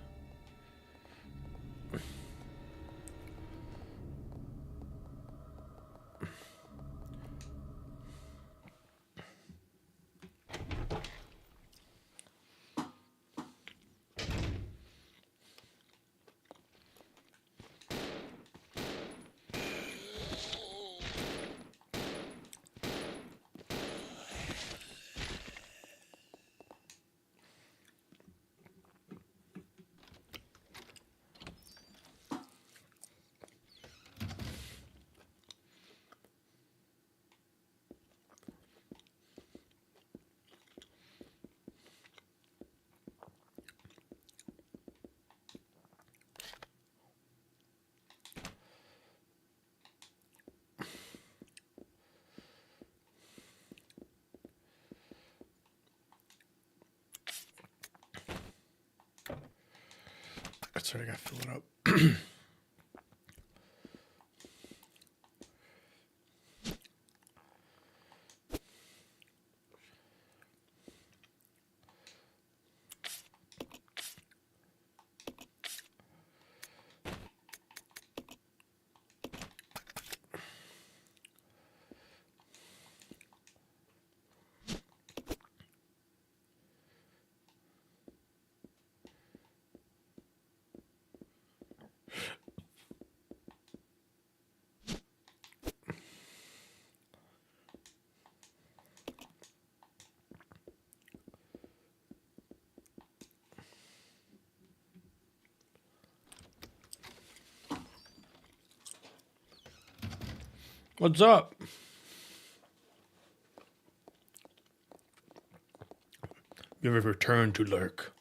That's right, I gotta fill it up. What's up? You have returned to lurk.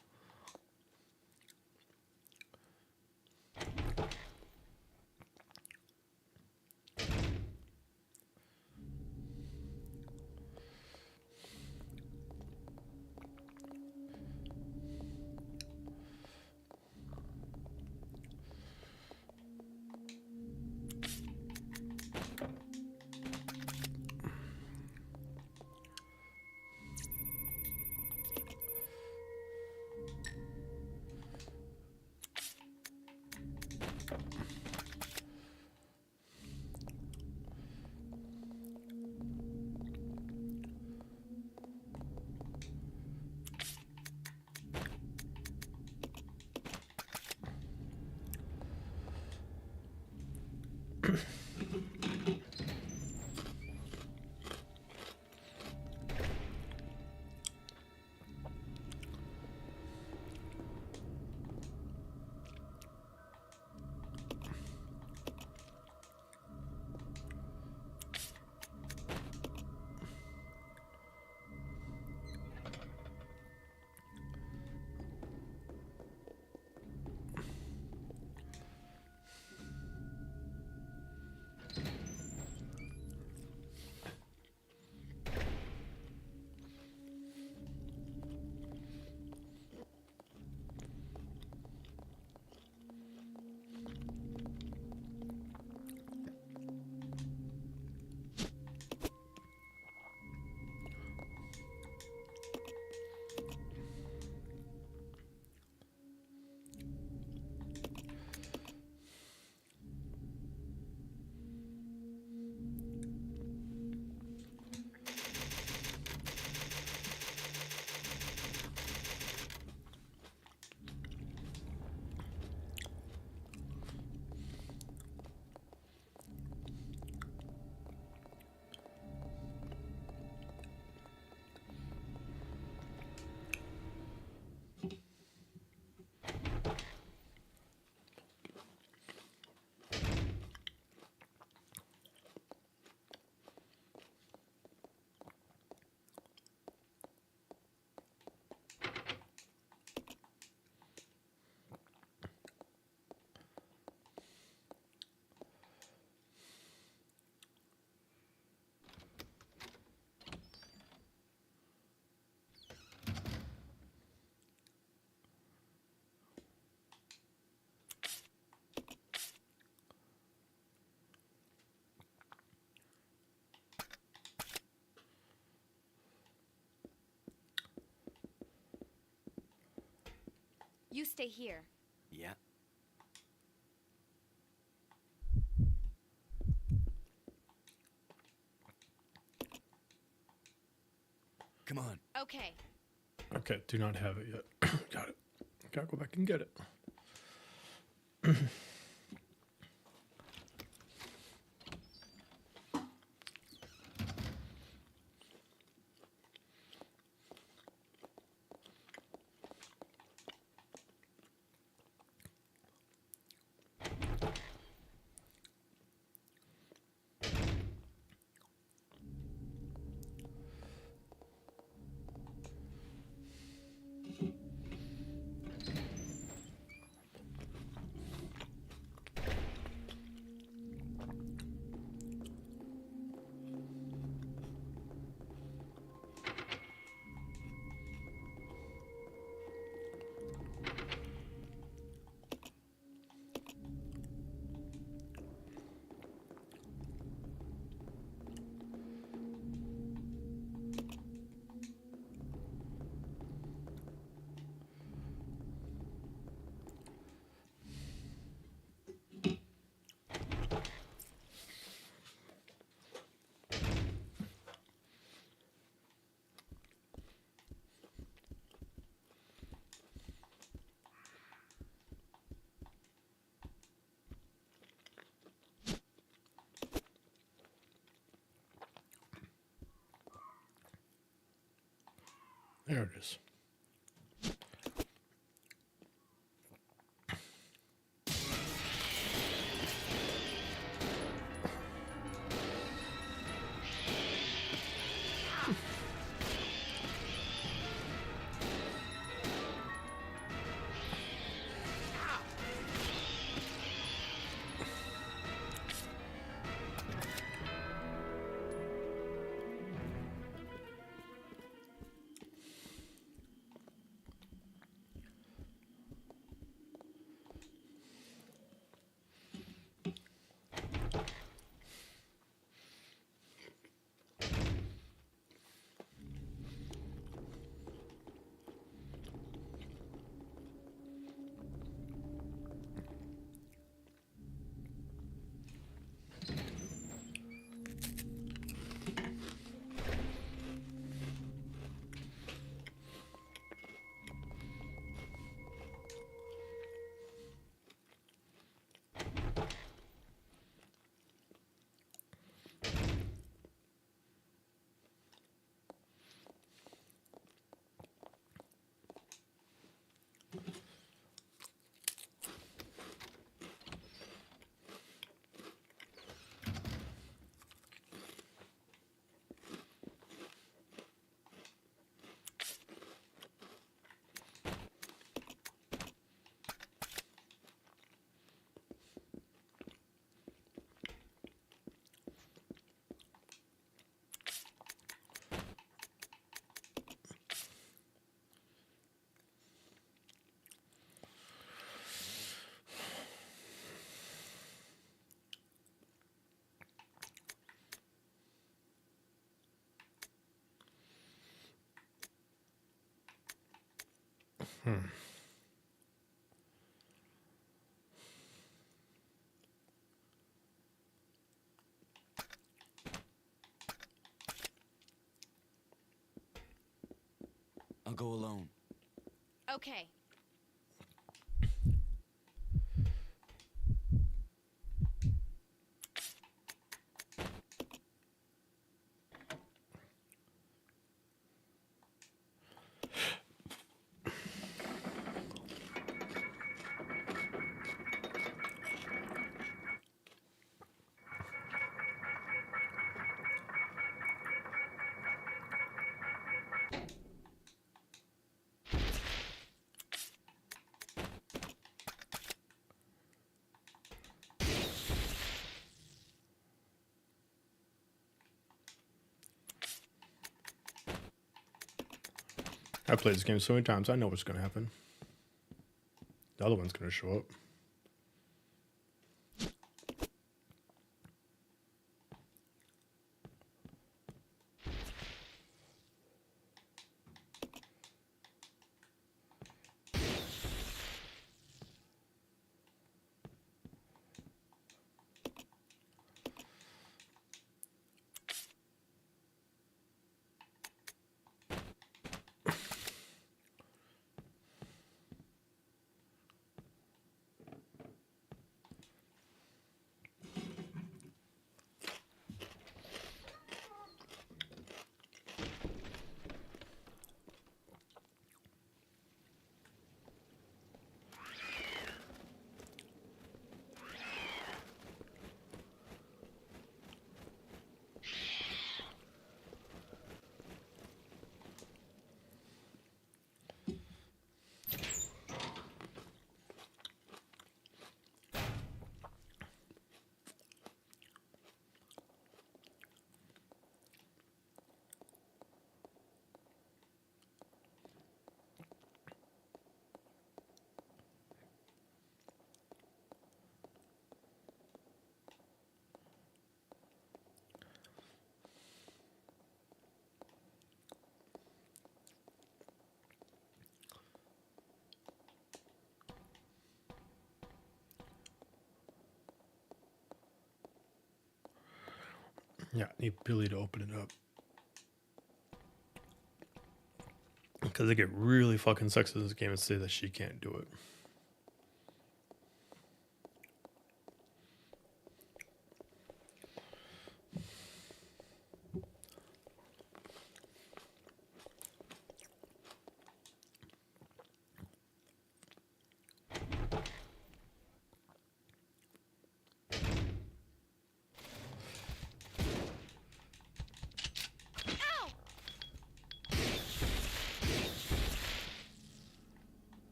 You stay here. Yeah. Come on. Okay. Okay, do not have it yet. Got it. Gotta go back and get it. There it is. I'll go alone. Okay. I played this game so many times, I know what's going to happen. The other one's going to show up. Yeah, I need Billy to open it up. Because they get really fucking sexist in this game and say that she can't do it.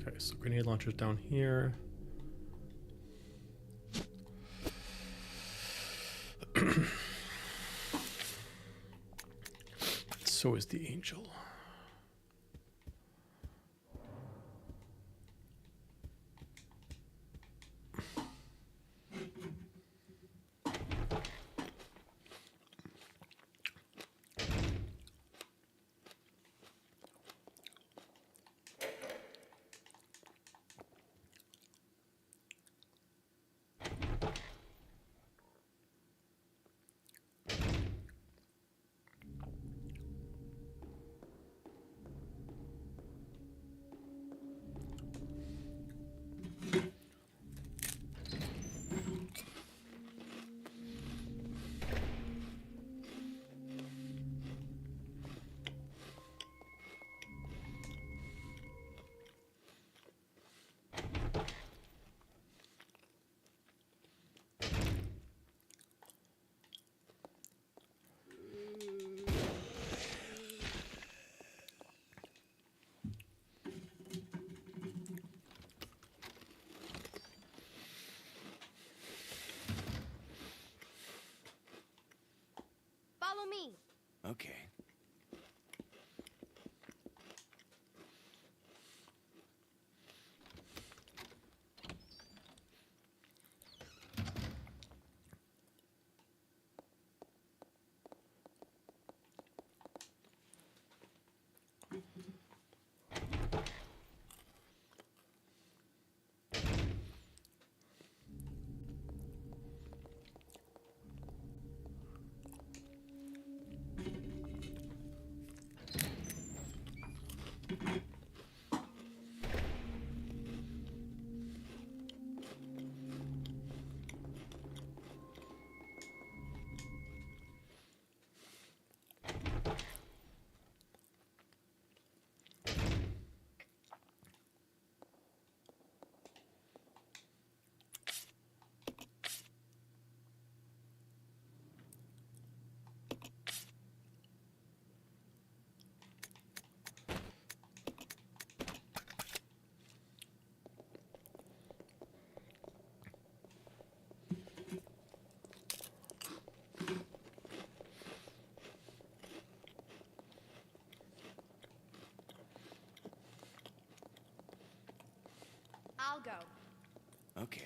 Okay, so grenade launcher's down here. So is the angel. Follow me. Okay. I'll go. Okay.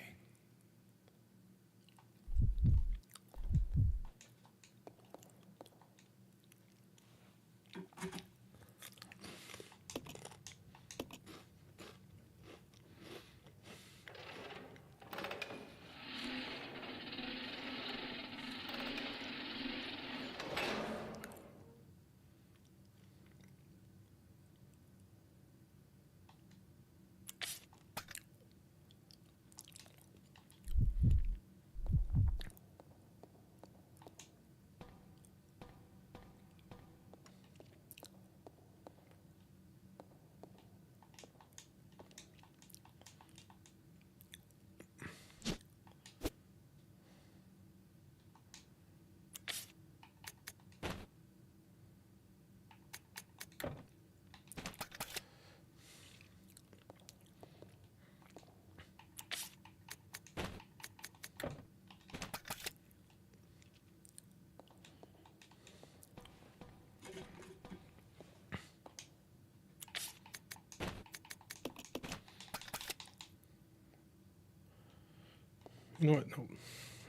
You know what? No.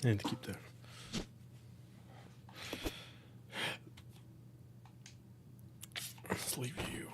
I need to keep that. Let's leave you.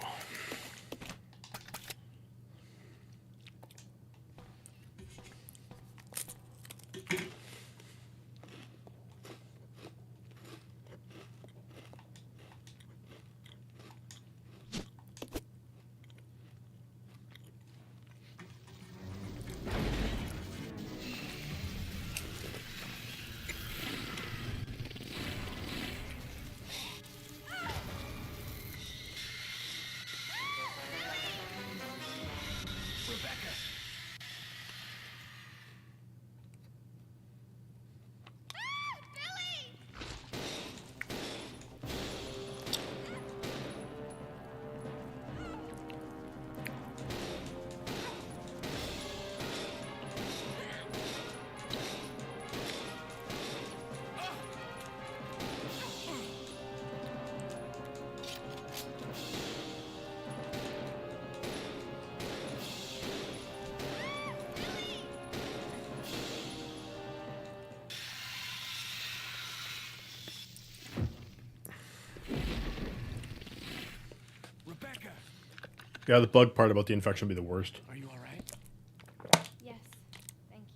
Yeah, the bug part about the infection would be the worst. Are you all right? Yes, thank you.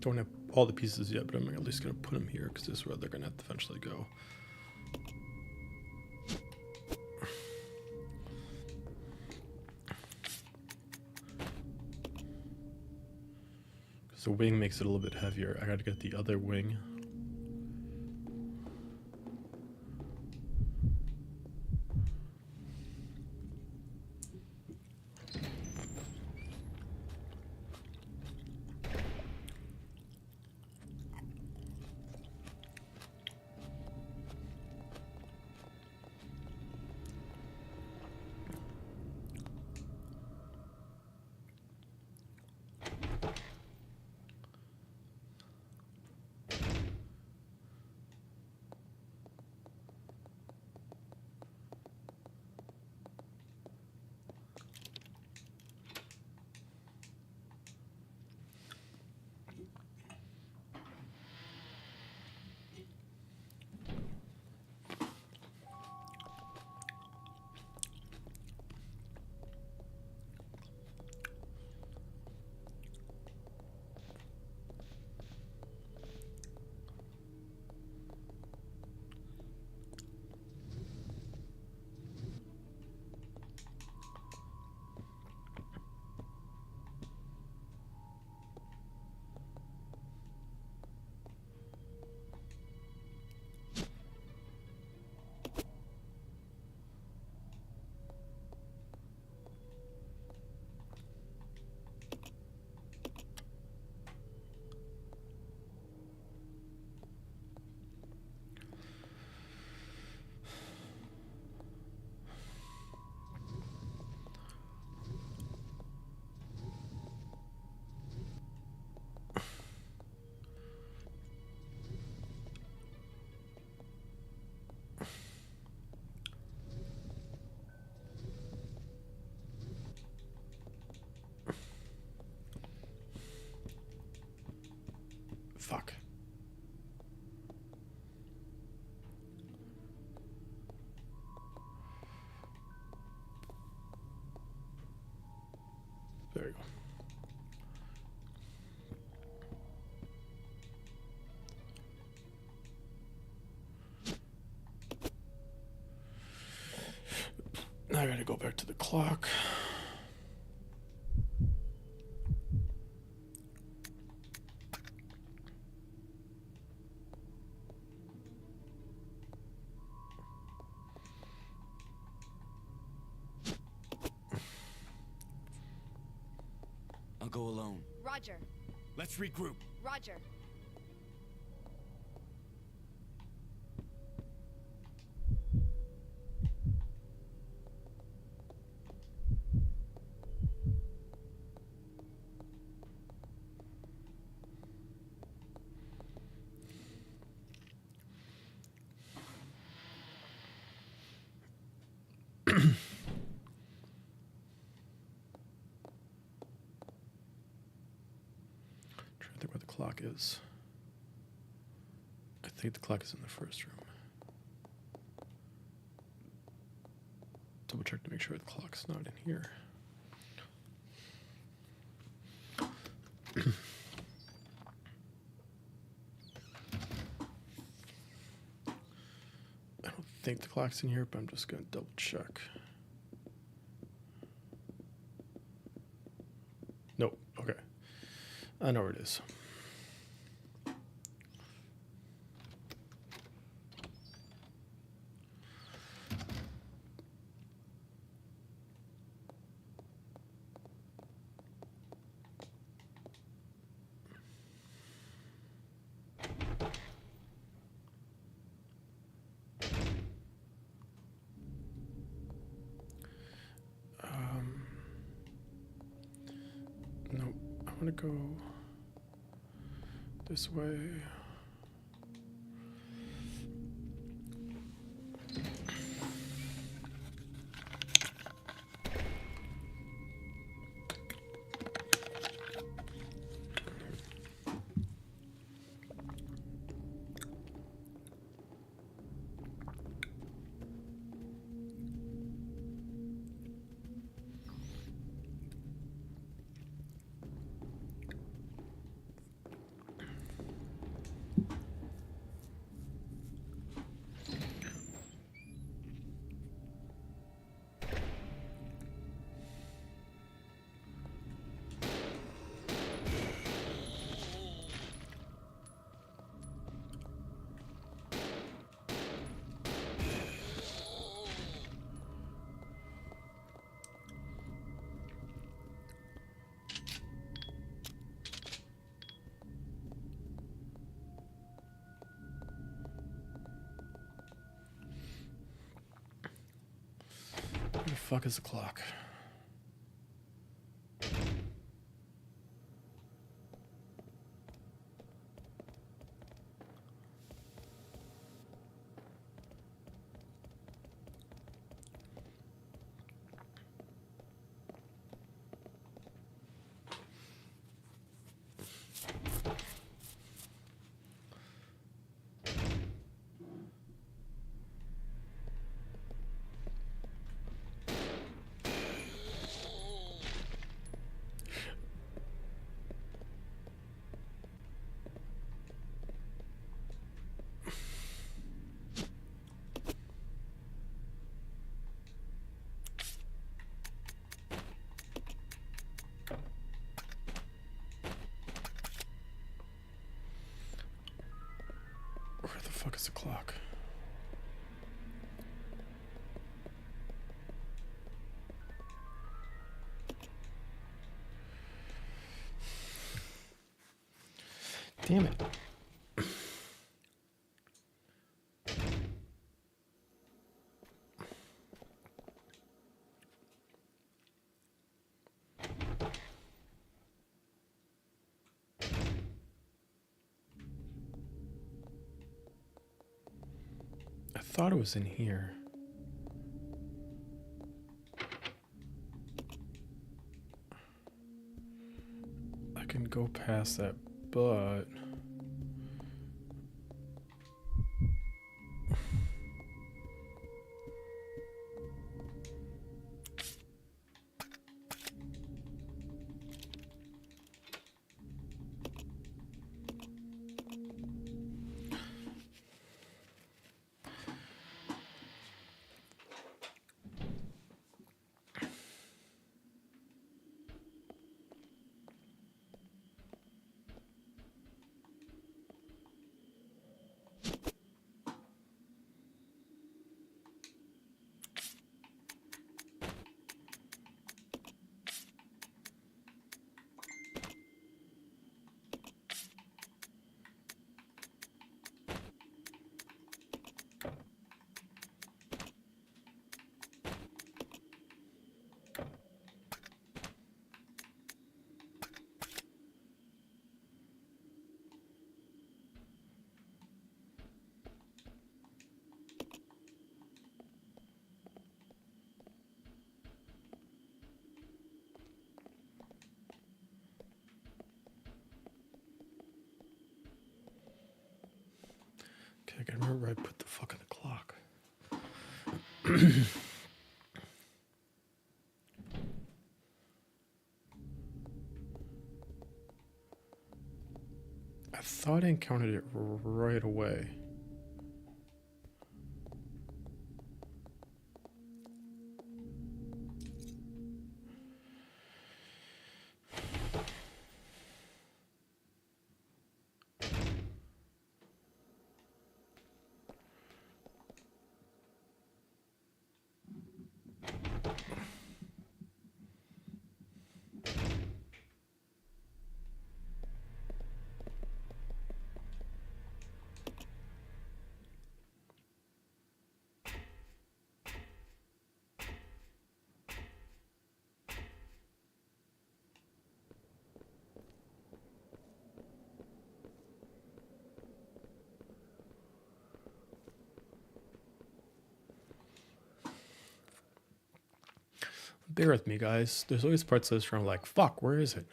Don't have all the pieces yet, but I'm at least going to put them here because this is where they're going to have to eventually go. Because the wing makes it a little bit heavier. I got to get the other wing. Fuck. There you go. Now I gotta go back to the clock. I'll go alone. Roger. Let's regroup. Roger. Trying to think where the clock is. I think the clock is in the first room. Double check to make sure the clock's not in here. I don't think the clock's in here, but I'm just going to double check. Nope. Okay. I know where it is. Nope. I want to go this way. fuck is the clock? Where the fuck is the clock? Damn it. I thought it was in here. I can go past that, but okay, I can remember where I put the fuck in the clock. I thought I encountered it right away. Bear with me, guys. There's always parts of this where I'm like, fuck, where is it?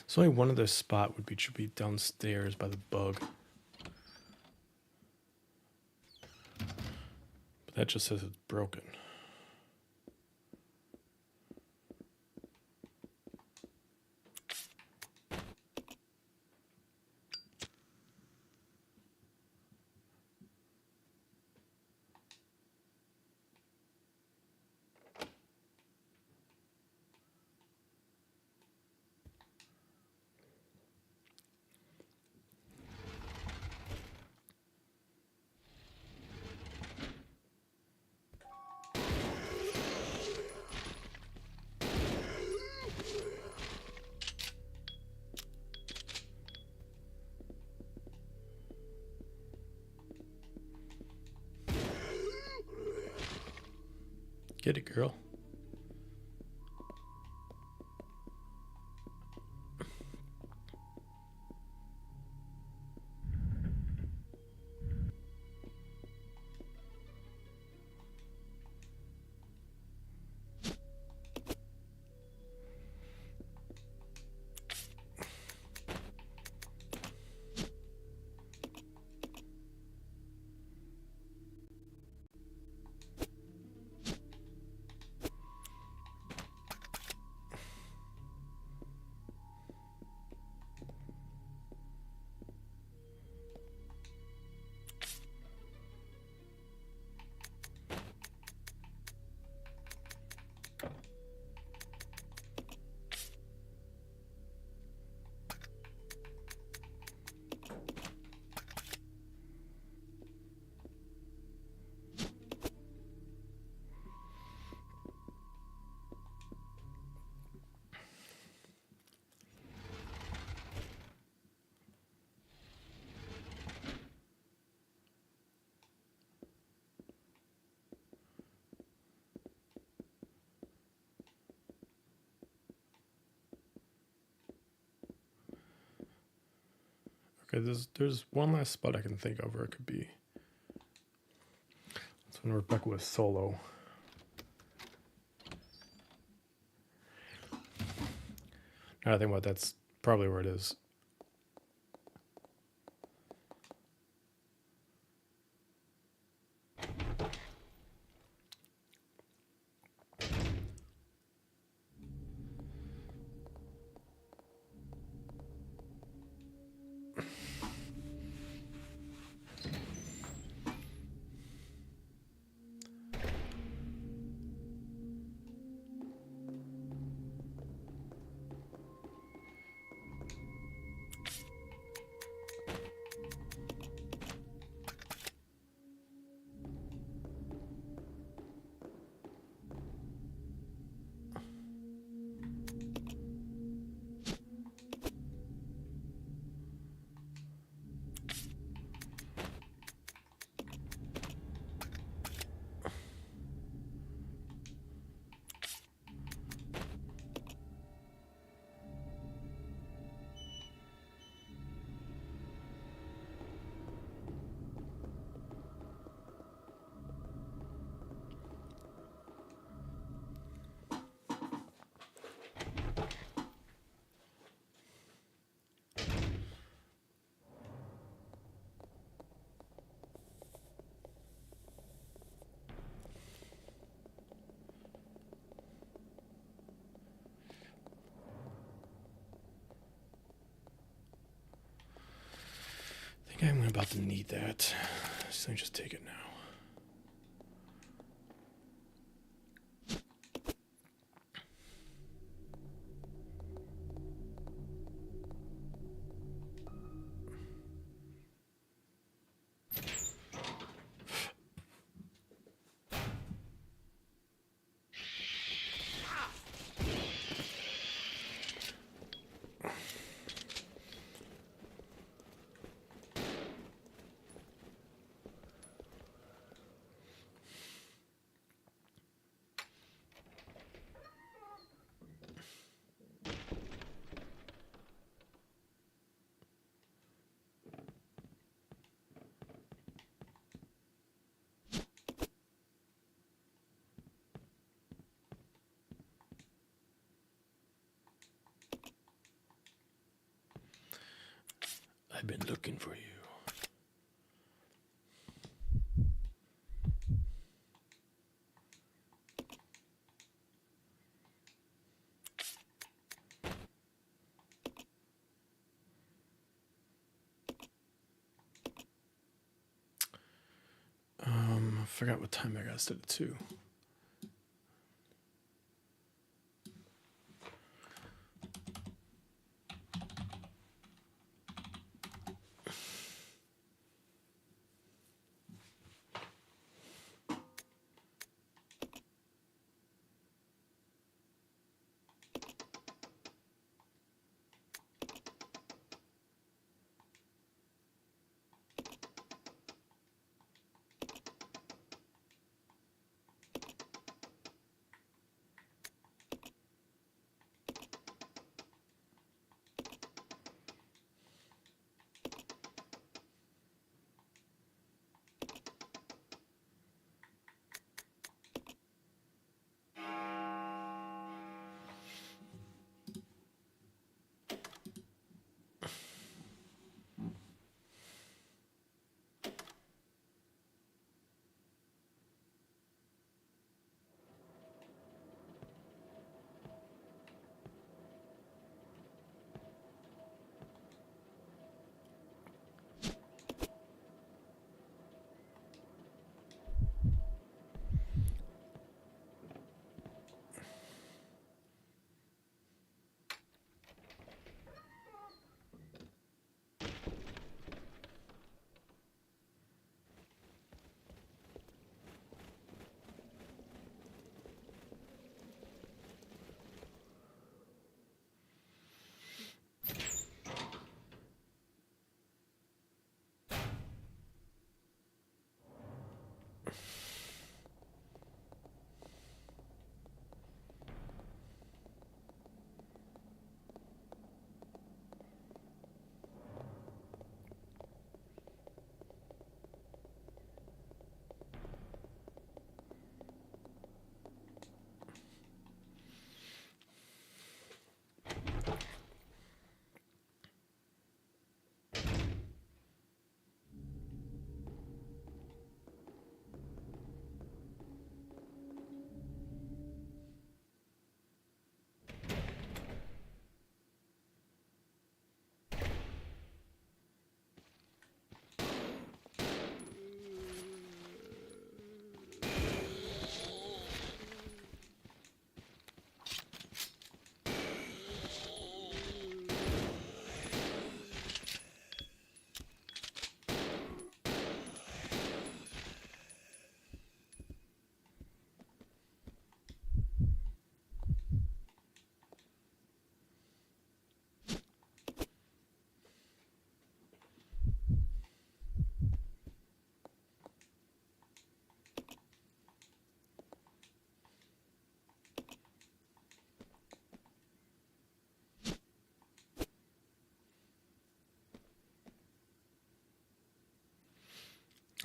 So only one of this spot should be downstairs by the bug. But that just says it's broken. Get it, girl. Okay, there's one last spot I can think of where it could be. That's when Rebecca was solo. Now I think about it, that's probably where it is. I think I'm about to need that. So I just take it now. I've been looking for you. I forgot what time I got set it to.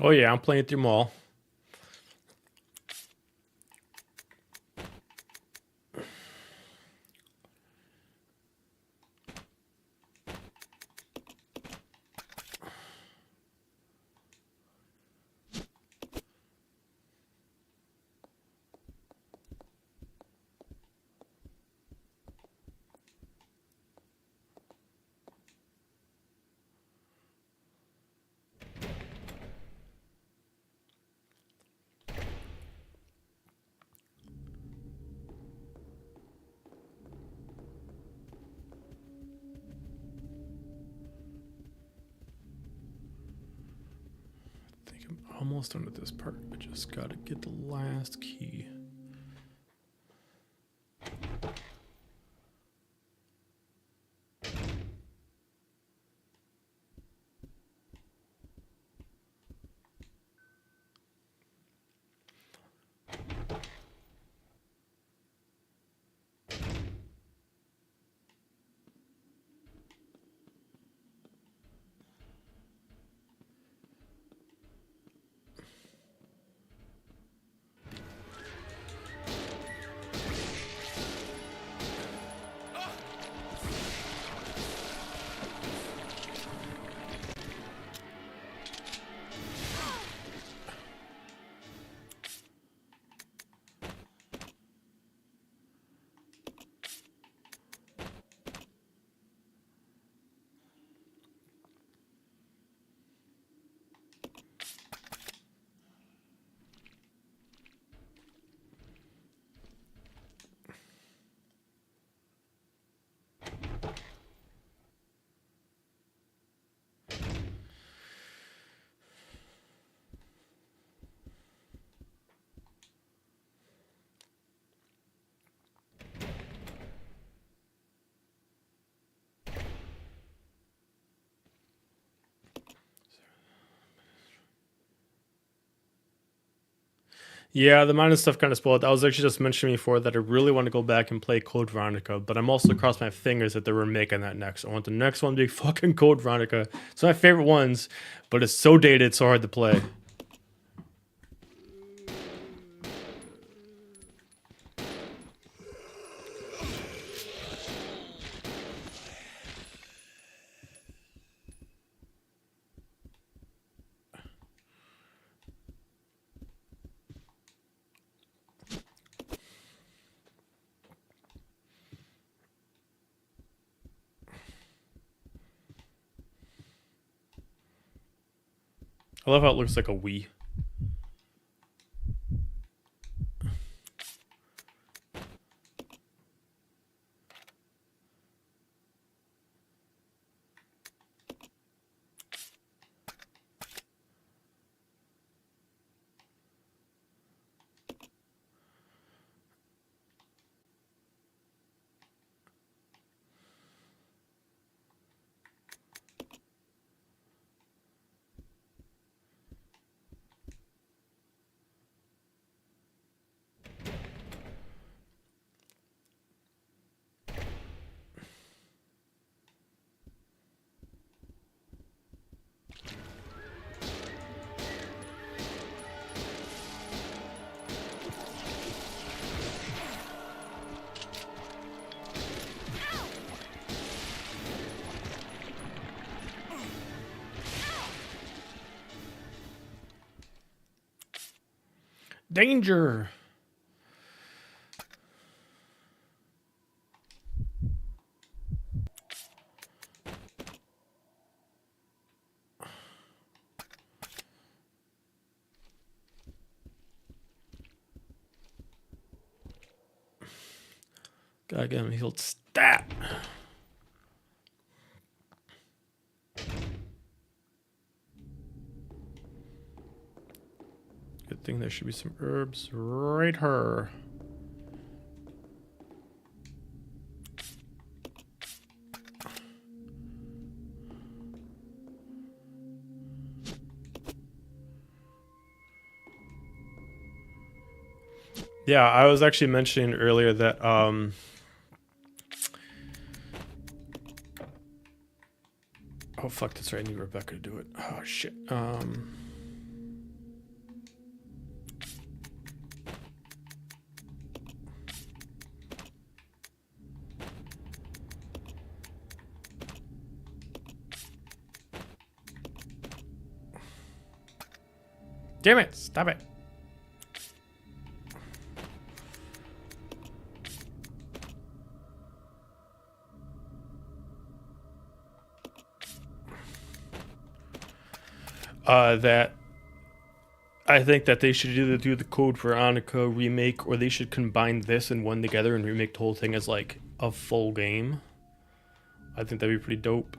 Oh yeah, I'm playing through them all. I think I'm almost done with this part. I just gotta get the last key. Yeah, the minus stuff kind of spoiled. I was actually just mentioning before that I really want to go back and play Code Veronica, but I'm also crossing my fingers that they're remaking that next. I want the next one to be fucking Code Veronica. It's my favorite ones, but it's so dated, so hard to play. I love how it looks like a Wii. Danger! Gotta get him healed stat. Good thing there should be some herbs right here. Yeah, I was actually mentioning earlier that oh fuck, that's right, I need Rebecca to do it. Oh shit. Damn it! Stop it. That I think that they should either do the Code Veronica remake or they should combine this and one together and remake the whole thing as like a full game. I think that'd be pretty dope.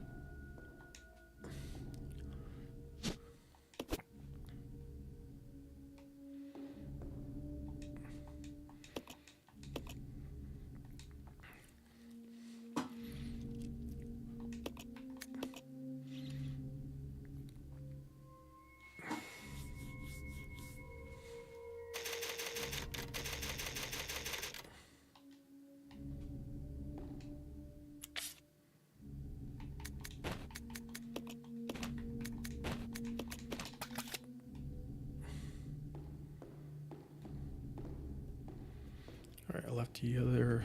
Alright, I left the other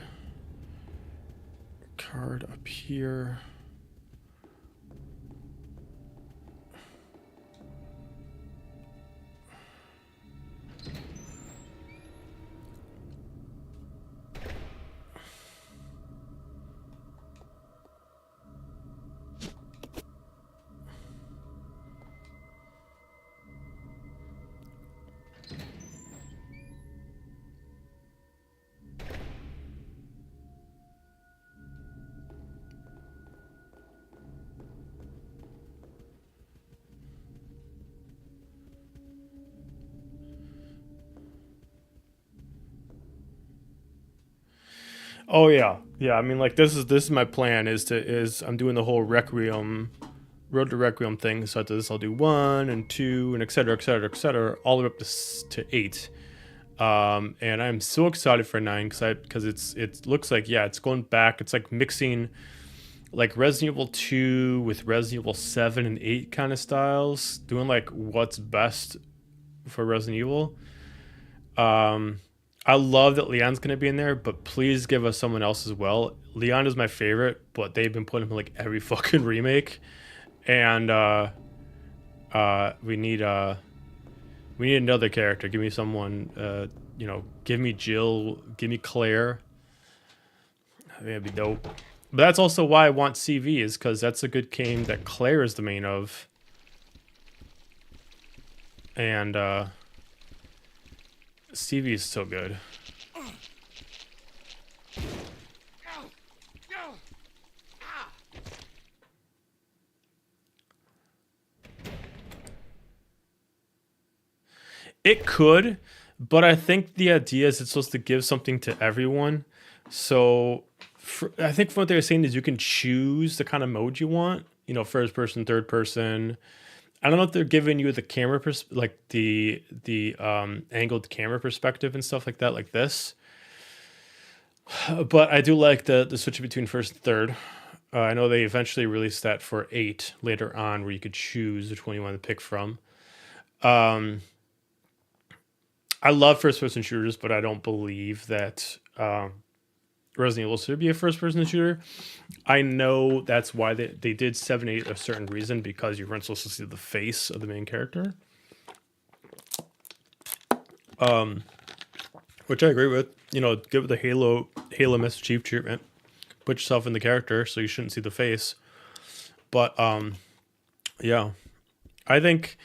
card up here. Oh yeah, yeah. I mean, like this is my plan. Is I'm doing the whole Requiem, Road to Requiem thing. So after this, I'll do 1 and 2 and et cetera, all the way up to 8. And I'm so excited for 9 because it looks like it's going back. It's like mixing like Resident Evil 2 with Resident Evil 7 and 8 kind of styles, doing like what's best for Resident Evil. I love that Leon's going to be in there, but please give us someone else as well. Leon is my favorite, but they've been putting him in like every fucking remake. And we need another character. Give me someone, give me Jill, give me Claire. I think that'd be dope. But that's also why I want CV, is because that's a good game that Claire is the main of. And CV is so good. It could, but I think the idea is it's supposed to give something to everyone. So I think from what they were saying is you can choose the kind of mode you want. First person, third person. I don't know if they're giving you the camera like the angled camera perspective and stuff like that, like this. But I do like the switch between first and third. I know they eventually released that for 8 later on, where you could choose which one you want to pick from. I love first-person shooters, but I don't believe that Resident Evil should be a first-person shooter. I know that's why they did 7, 8 a certain reason, because you weren't supposed to see the face of the main character. Which I agree with. Give it the Halo Master Chief treatment. Put yourself in the character, so you shouldn't see the face. But yeah, I think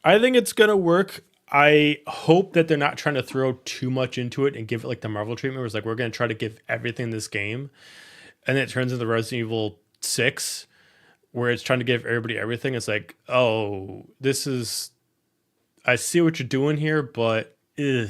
it's gonna work. I hope that they're not trying to throw too much into it and give it like the Marvel treatment, where it's like, we're going to try to give everything in this game. And then it turns into Resident Evil 6, where it's trying to give everybody everything. It's like, oh, I see what you're doing here, but ugh.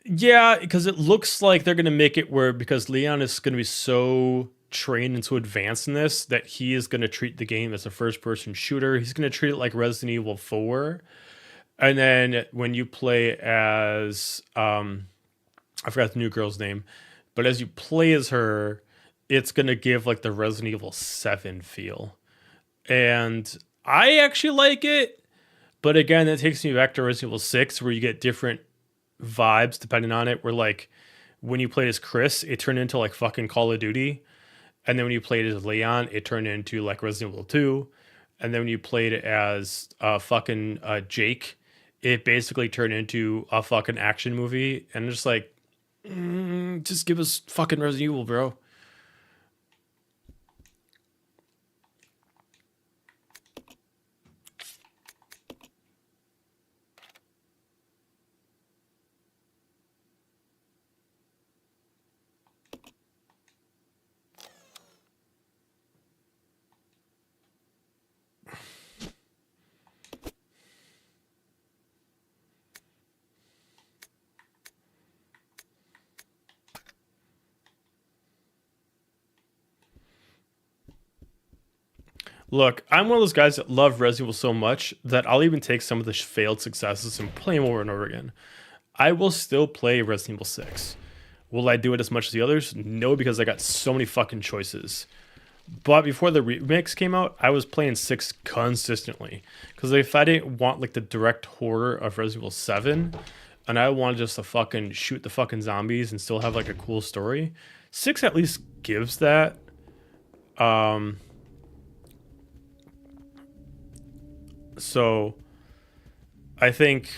Yeah, because it looks like they're going to make it where, because Leon is going to be so trained and so advanced in this, that he is going to treat the game as a first-person shooter. He's going to treat it like Resident Evil 4. And then when you play as, I forgot the new girl's name, but as you play as her, it's going to give like the Resident Evil 7 feel. And I actually like it. But again, that takes me back to Resident Evil 6, where you get different vibes depending on it, where like when you played as Chris, it turned into like fucking Call of Duty. And then when you played as Leon, it turned into like Resident Evil 2. And then when you played as fucking Jake, it basically turned into a fucking action movie. And I'm just like, just give us fucking Resident Evil, bro. Look, I'm one of those guys that love Resident Evil so much that I'll even take some of the failed successes and play them over and over again. I will still play Resident Evil 6. Will I do it as much as the others? No, because I got so many fucking choices. But before the remix came out, I was playing 6 consistently. Because if I didn't want like the direct horror of Resident Evil 7, and I wanted just to fucking shoot the fucking zombies and still have like a cool story, 6 at least gives that. So I think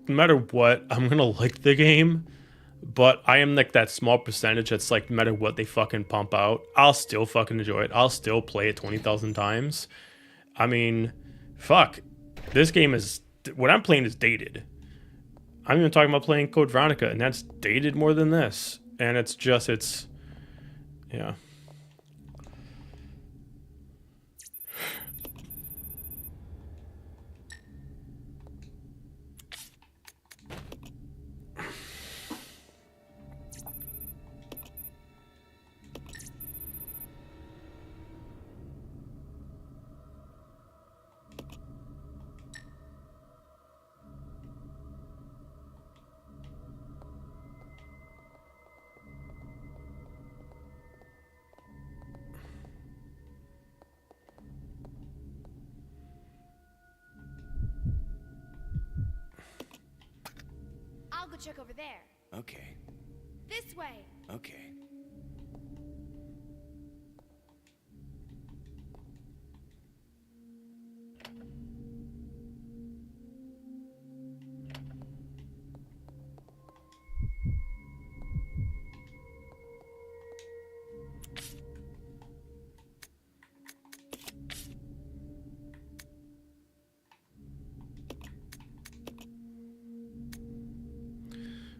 no matter what, I'm gonna like the game, but I am like that small percentage that's like no matter what they fucking pump out, I'll still fucking enjoy it. I'll still play it 20,000 times. I mean, fuck. This game is, what I'm playing is dated. I'm even talking about playing Code Veronica, and that's dated more than this. And it's just, yeah. I'll go check over there. Okay. This way. Okay.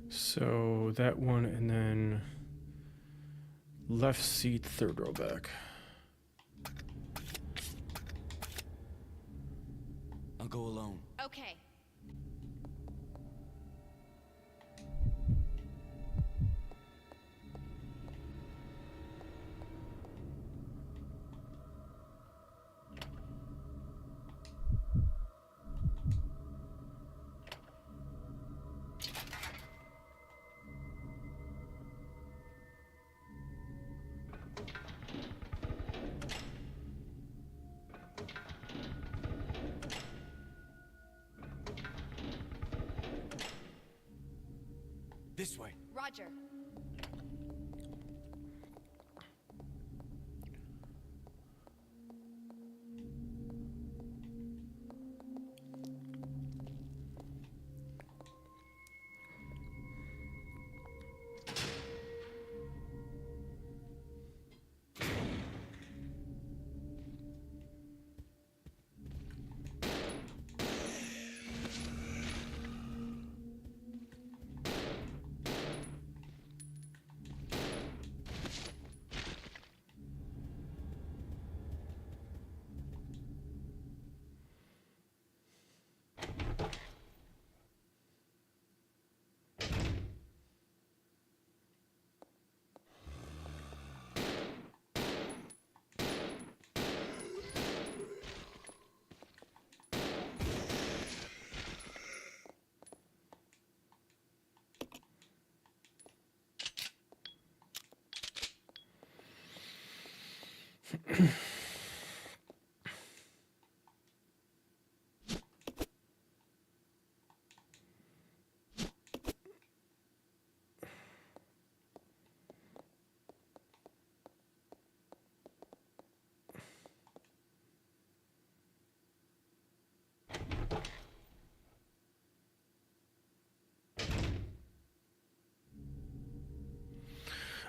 So that one, and then left seat, third row back. I'll go alone. Okay. This way. Roger.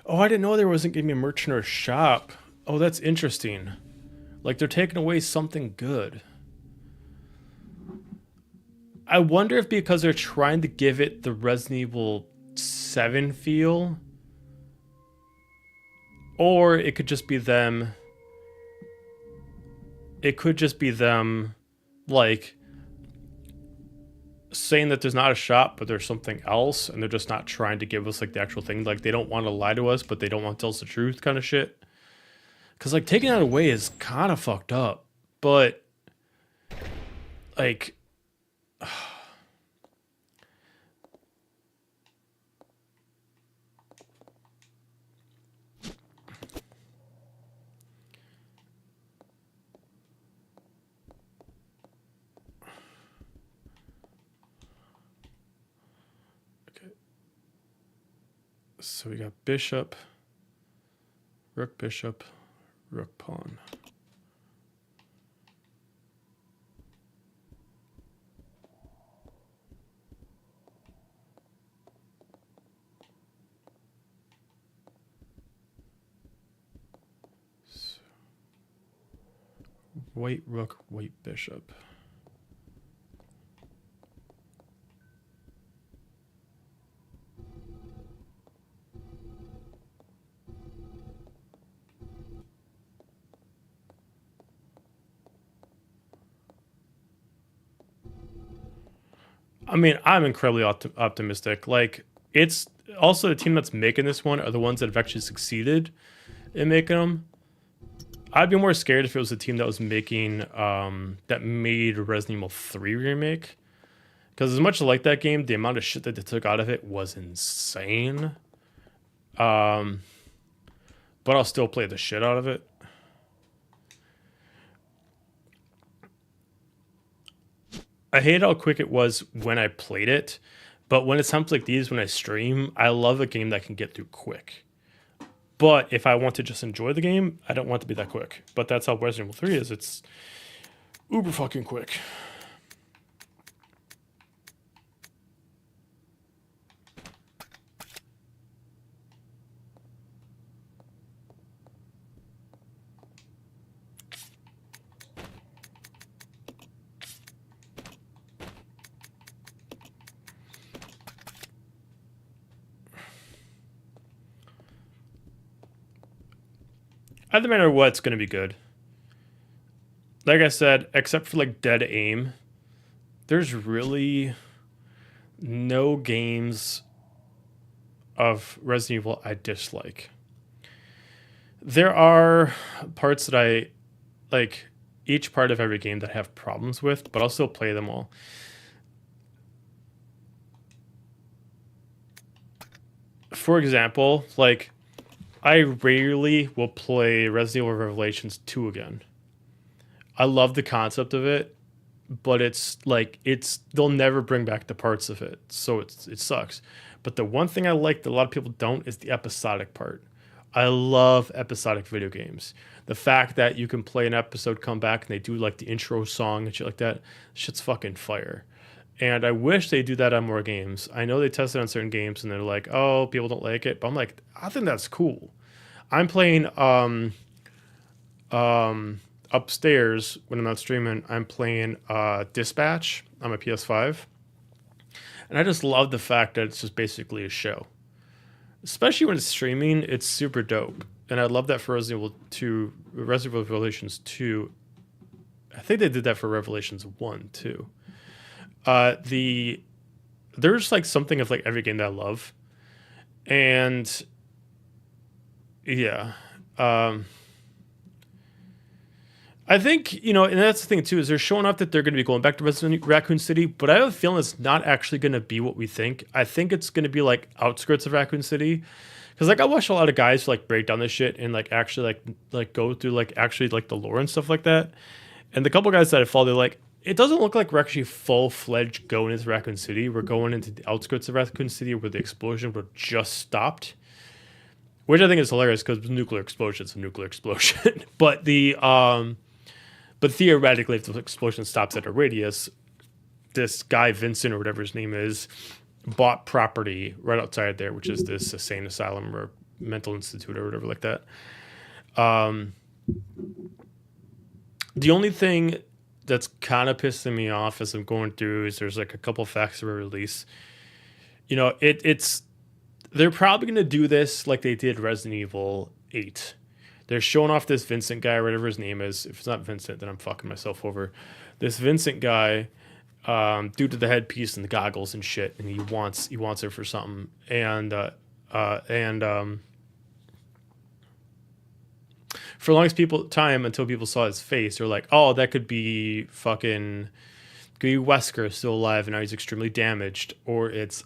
Oh, I didn't know there wasn't gonna be a merchant or a shop. Oh, that's interesting. Like they're taking away something good. I wonder if because they're trying to give it the Resident Evil 7 feel, or it could just be them. It could just be them, like, saying that there's not a shop, but there's something else, and they're just not trying to give us, like, the actual thing. Like, they don't want to lie to us, but they don't want to tell us the truth kind of shit. Because, like, taking that away is kind of fucked up. But, like... So we got bishop, rook, bishop, rook, pawn. So, white rook, white bishop. I mean, I'm incredibly optimistic. Like, it's also the team that's making this one are the ones that have actually succeeded in making them. I'd be more scared if it was the team that was making, that made Resident Evil 3 remake. Because as much as I like that game, the amount of shit that they took out of it was insane. But I'll still play the shit out of it. I hate how quick it was when I played it, but when it's times like these, when I stream, I love a game that can get through quick. But if I want to just enjoy the game, I don't want it to be that quick. But that's how Resident Evil 3 is. It's uber fucking quick. I think no matter what, it's going to be good. Like I said, except for like dead aim, there's really no games of Resident Evil I dislike. There are parts that I like, each part of every game that I have problems with, but I'll still play them all. For example, like, I rarely will play Resident Evil Revelations 2 again. I love the concept of it, but it's like, they'll never bring back the parts of it, so it sucks. But the one thing I like that a lot of people don't is the episodic part. I love episodic video games. The fact that you can play an episode, come back, and they do like the intro song and shit like that, shit's fucking fire. And I wish they do that on more games. I know they tested on certain games and they're like, oh, people don't like it, but I'm like, I think that's cool. I'm playing upstairs when I'm not streaming. I'm playing Dispatch on my PS5, and I just love the fact that it's just basically a show. Especially when it's streaming, it's super dope. And I love that for Resident Evil 2, Resident Evil Revelations 2. I think they did that for Revelations 1 too. There's like something of like every game that I love, and yeah, I think, you know, and that's the thing too, is they're showing off that they're going to be going back to Raccoon City, but I have a feeling it's not actually going to be what we think. I think it's going to be like outskirts of Raccoon City, because like I watch a lot of guys like break down this shit and like actually like go through like actually like the lore and stuff like that. And the couple guys that I follow, they're like, it doesn't look like we're actually full-fledged going into Raccoon City. We're going into the outskirts of Raccoon City where the explosion would just stopped. Which I think is hilarious because nuclear explosion is a nuclear explosion. But but theoretically, if the explosion stops at a radius, this guy Vincent or whatever his name is bought property right outside there, which is this insane asylum or mental institute or whatever like that. The only thing that's kind of pissing me off as I'm going through is there's like a couple facts of a release. You know, it's they're probably going to do this like they did Resident Evil 8. They're showing off this Vincent guy, whatever his name is. If it's not Vincent, then I'm fucking myself over. This Vincent guy, due to the headpiece and the goggles and shit, and he wants it for something. And for the longest time until people saw his face, they're like, oh, that could be fucking Wesker still alive and now he's extremely damaged, or it's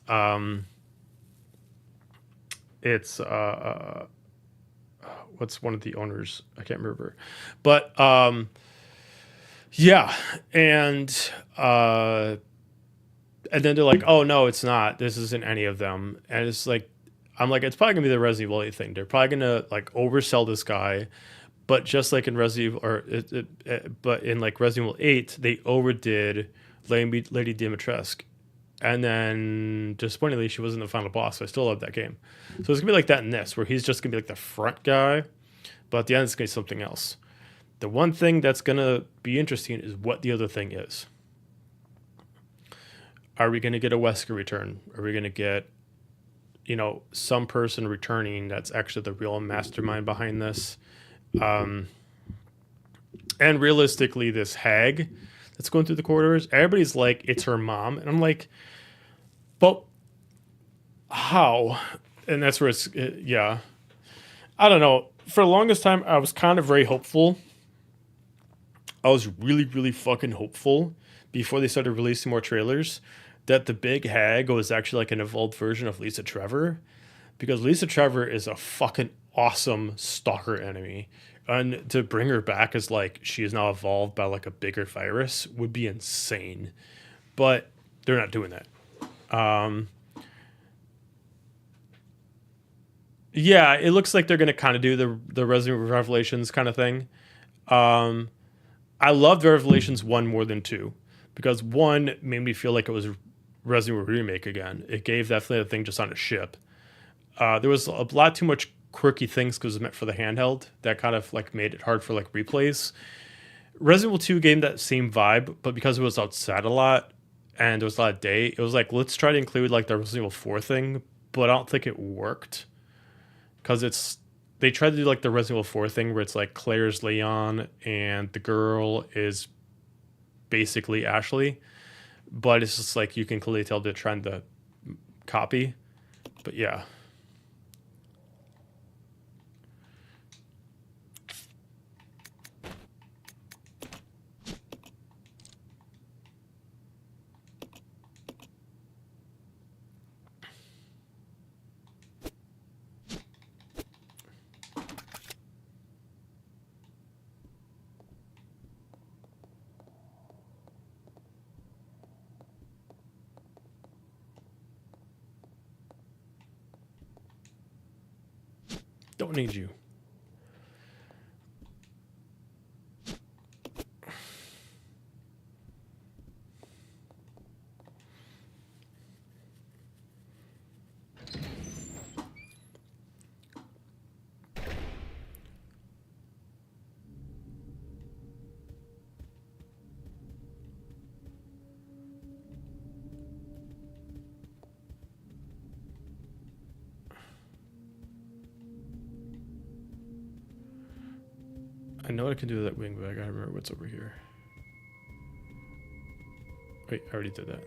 what's one of the owners? I can't remember, but yeah, and then they're like, oh no, it's not. This isn't any of them, and it's like, I'm like, it's probably gonna be the Resident Evil 8 thing. They're probably gonna like oversell this guy, but just like in Resident Evil, but in like Resident Evil 8, they overdid Lady Dimitrescu. And then, disappointingly, she wasn't the final boss, so I still love that game. So it's going to be like that in this, where he's just going to be like the front guy, but at the end it's going to be something else. The one thing that's going to be interesting is what the other thing is. Are we going to get a Wesker return? Are we going to get, you know, some person returning that's actually the real mastermind behind this? And realistically, this hag that's going through the corridors, everybody's like, it's her mom. And I'm like, but how? And that's where it's, yeah. I don't know. For the longest time, I was kind of very hopeful. I was really, really fucking hopeful before they started releasing more trailers that the big hag was actually like an evolved version of Lisa Trevor. Because Lisa Trevor is a fucking awesome stalker enemy. And to bring her back as like she is now evolved by like a bigger virus would be insane. But they're not doing that. Yeah, it looks like they're going to kind of do the Resident Evil Revelations kind of thing. I loved Revelations 1 more than 2 because 1 made me feel like it was Resident Evil Remake again. It gave definitely a thing just on a ship. There was a lot too much quirky things because it was meant for the handheld that kind of like made it hard for like replays. Resident Evil 2 gave that same vibe, but because it was outside a lot and there was a lot of day, it was like, let's try to include like the Resident Evil 4 thing, but I don't think it worked because they tried to do like the Resident Evil 4 thing where it's like Claire's Leon and the girl is basically Ashley, but it's just like you can clearly tell they're trying to copy. But yeah. Don't need you. I know I can do that wing, but I gotta remember what's over here. Wait, I already did that.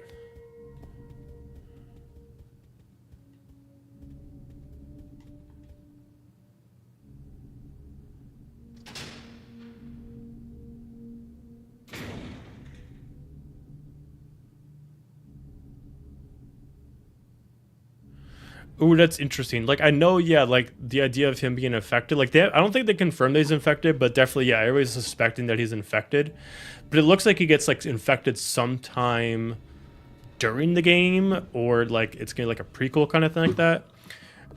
Ooh, that's interesting. Like, I know, yeah, like, the idea of him being infected, like, I don't think they confirmed that he's infected, but definitely, yeah, everybody's suspecting that he's infected. But it looks like he gets, like, infected sometime during the game, or, like, it's gonna be, like, a prequel kind of thing like that.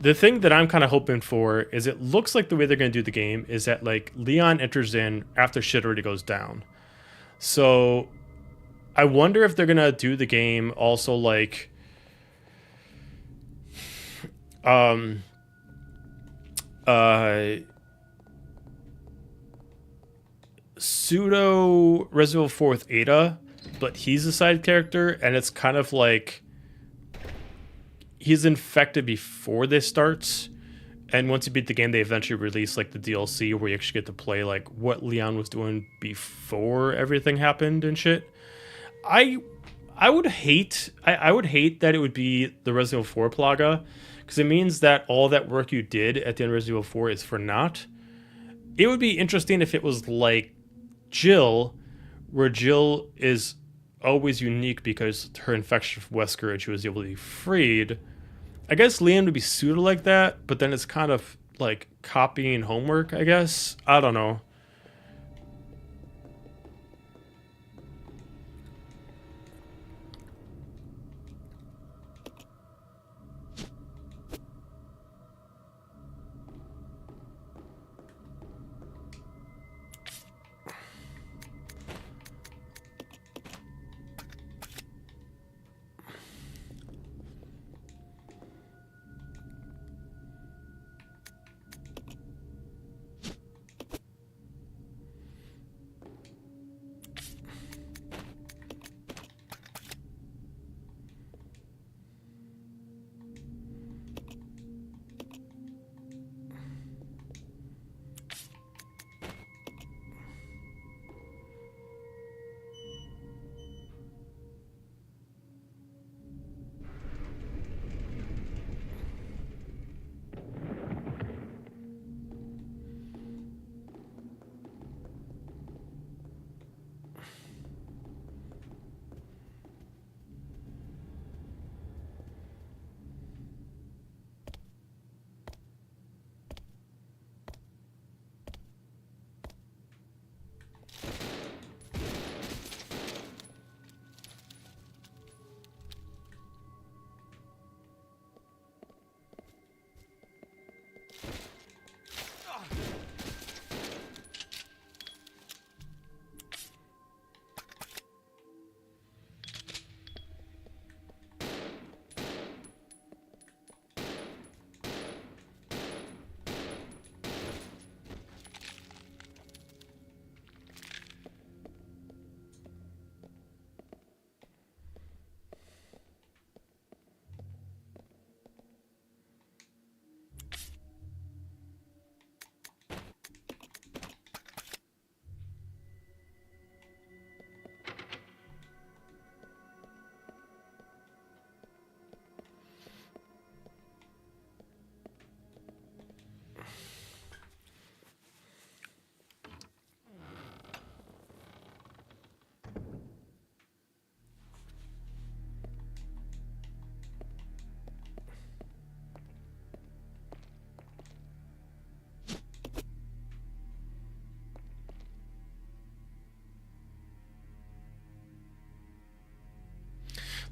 The thing that I'm kind of hoping for is it looks like the way they're gonna do the game is that, like, Leon enters in after shit already goes down. So, I wonder if they're gonna do the game also, like... pseudo Resident Evil 4 with Ada, but he's a side character, and it's kind of like he's infected before this starts, and once you beat the game, they eventually release like the DLC where you actually get to play like what Leon was doing before everything happened and shit. I would hate that it would be the Resident Evil 4 plaga, because it means that all that work you did at the end of Resident Evil 4 is for naught. It would be interesting if it was like Jill, where Jill is always unique because her infection from Wesker and she was able to be freed. I guess Leon would be suited like that, but then it's kind of like copying homework, I guess. I don't know.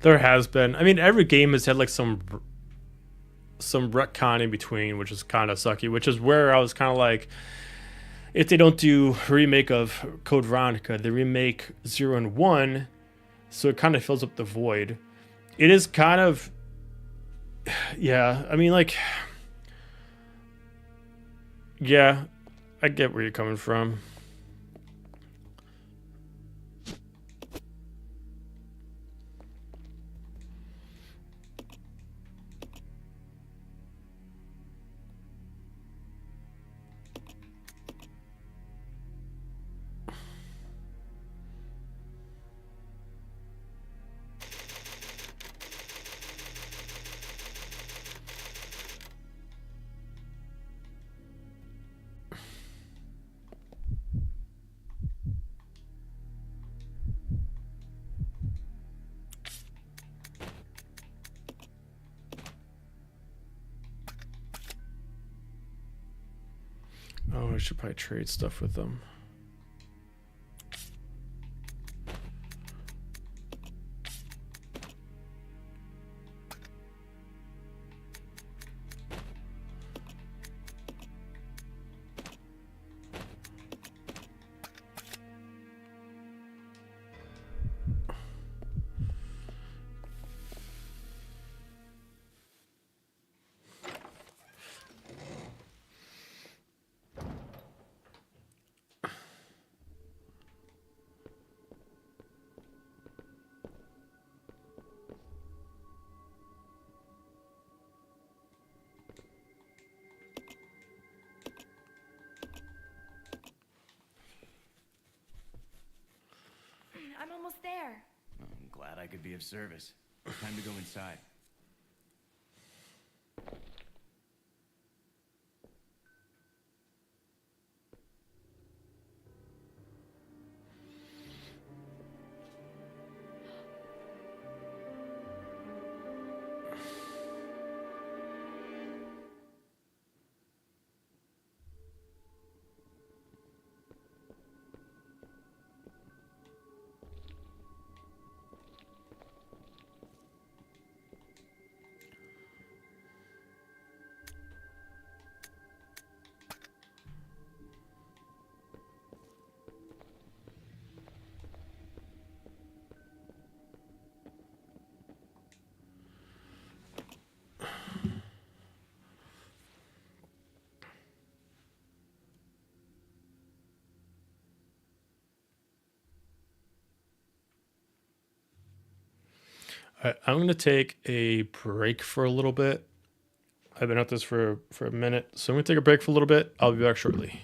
There has been. I mean, every game has had like some retcon in between, which is kind of sucky. Which is where I was kind of like, if they don't do a remake of Code Veronica, they remake 0 and 1, so it kind of fills up the void. It is kind of, yeah. I mean, like, yeah, I get where you're coming from. Oh, I should probably trade stuff with them. I'm almost there. I'm glad I could be of service. Time to go inside. I'm going to take a break for a little bit. I've been at this for a minute, so I'm going to take a break for a little bit. I'll be back shortly.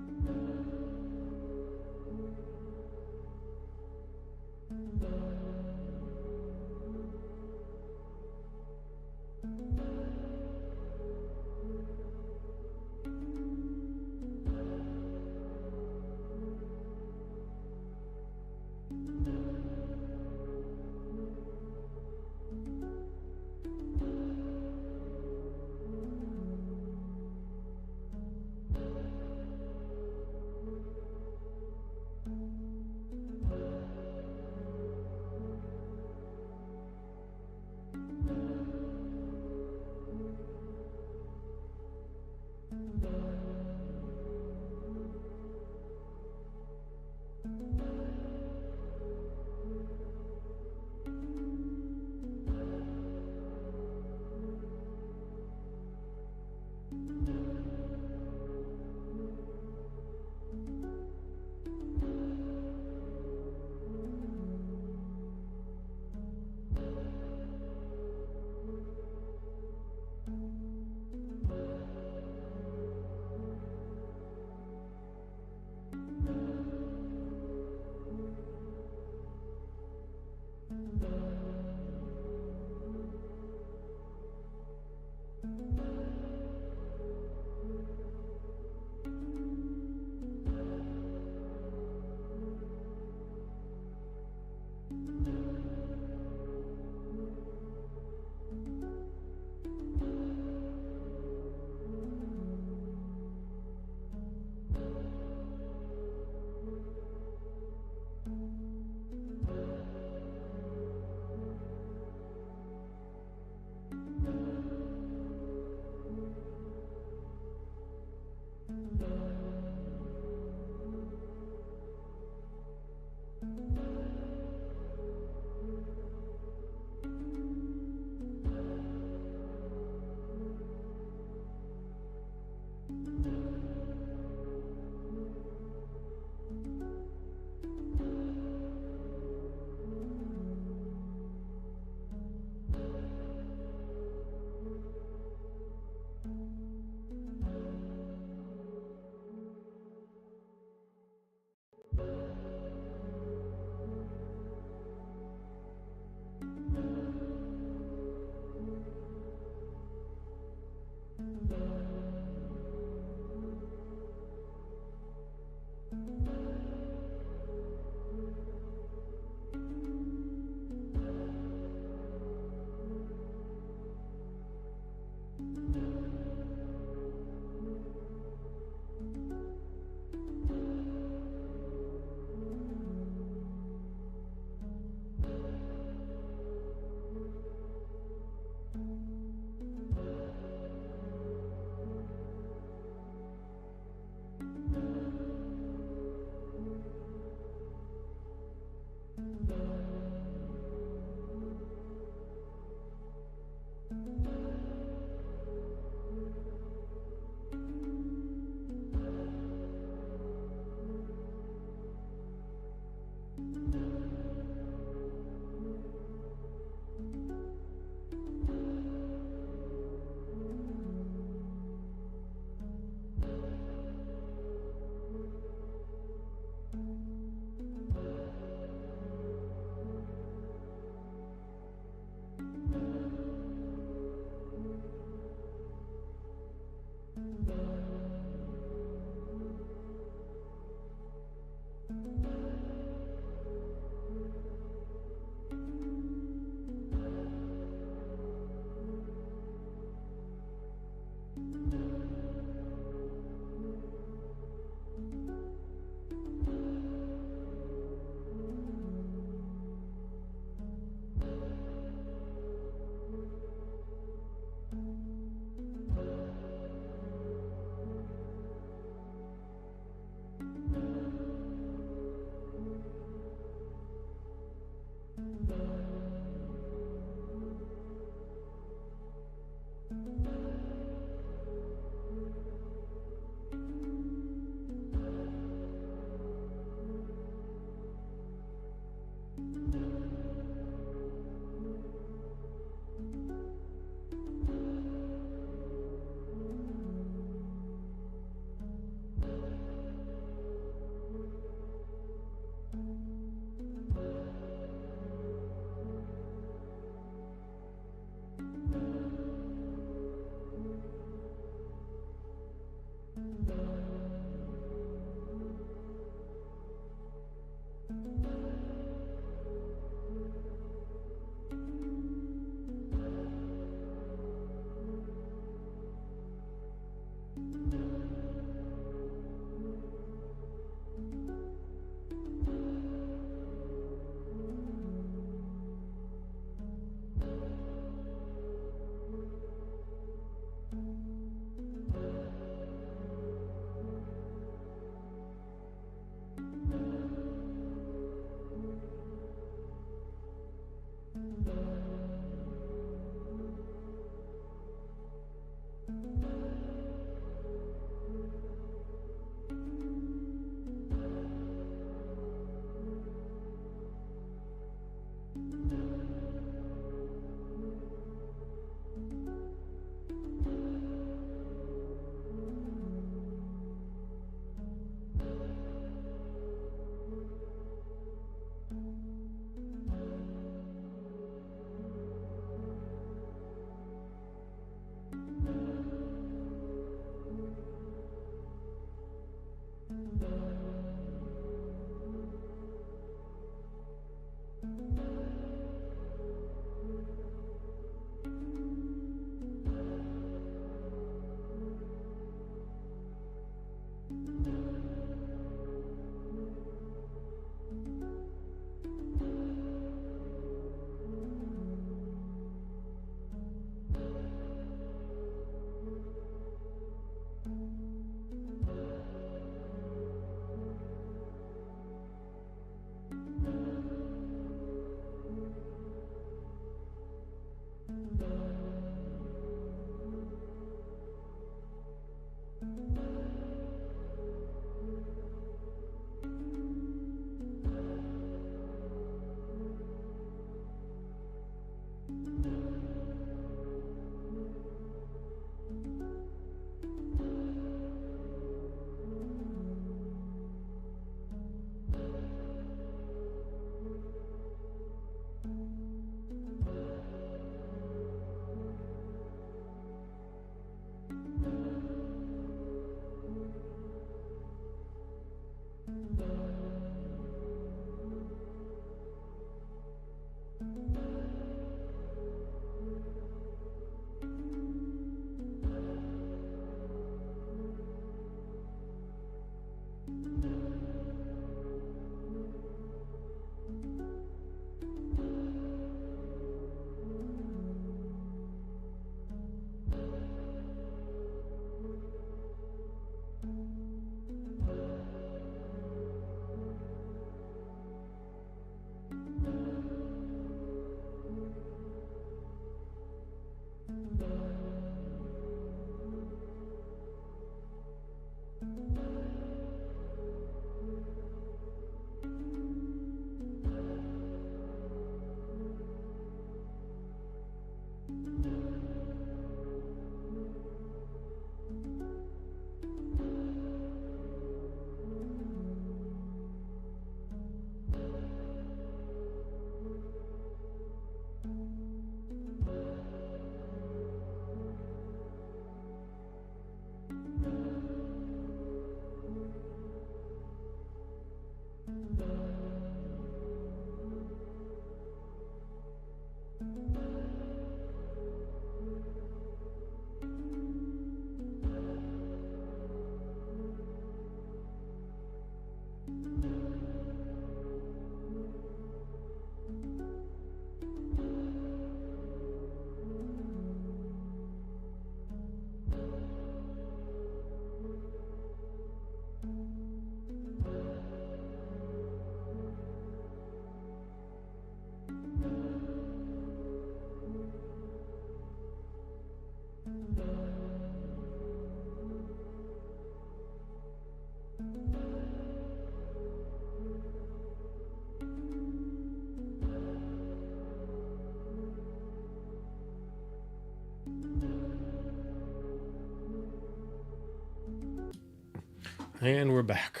And we're back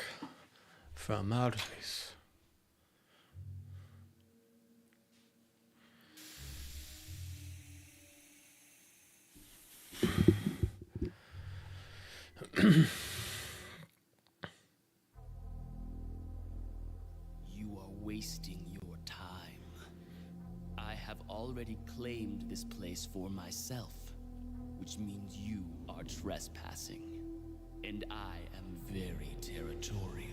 from outer space. You are wasting your time. I have already claimed this place for myself, which means you are trespassing. And I am very territorial.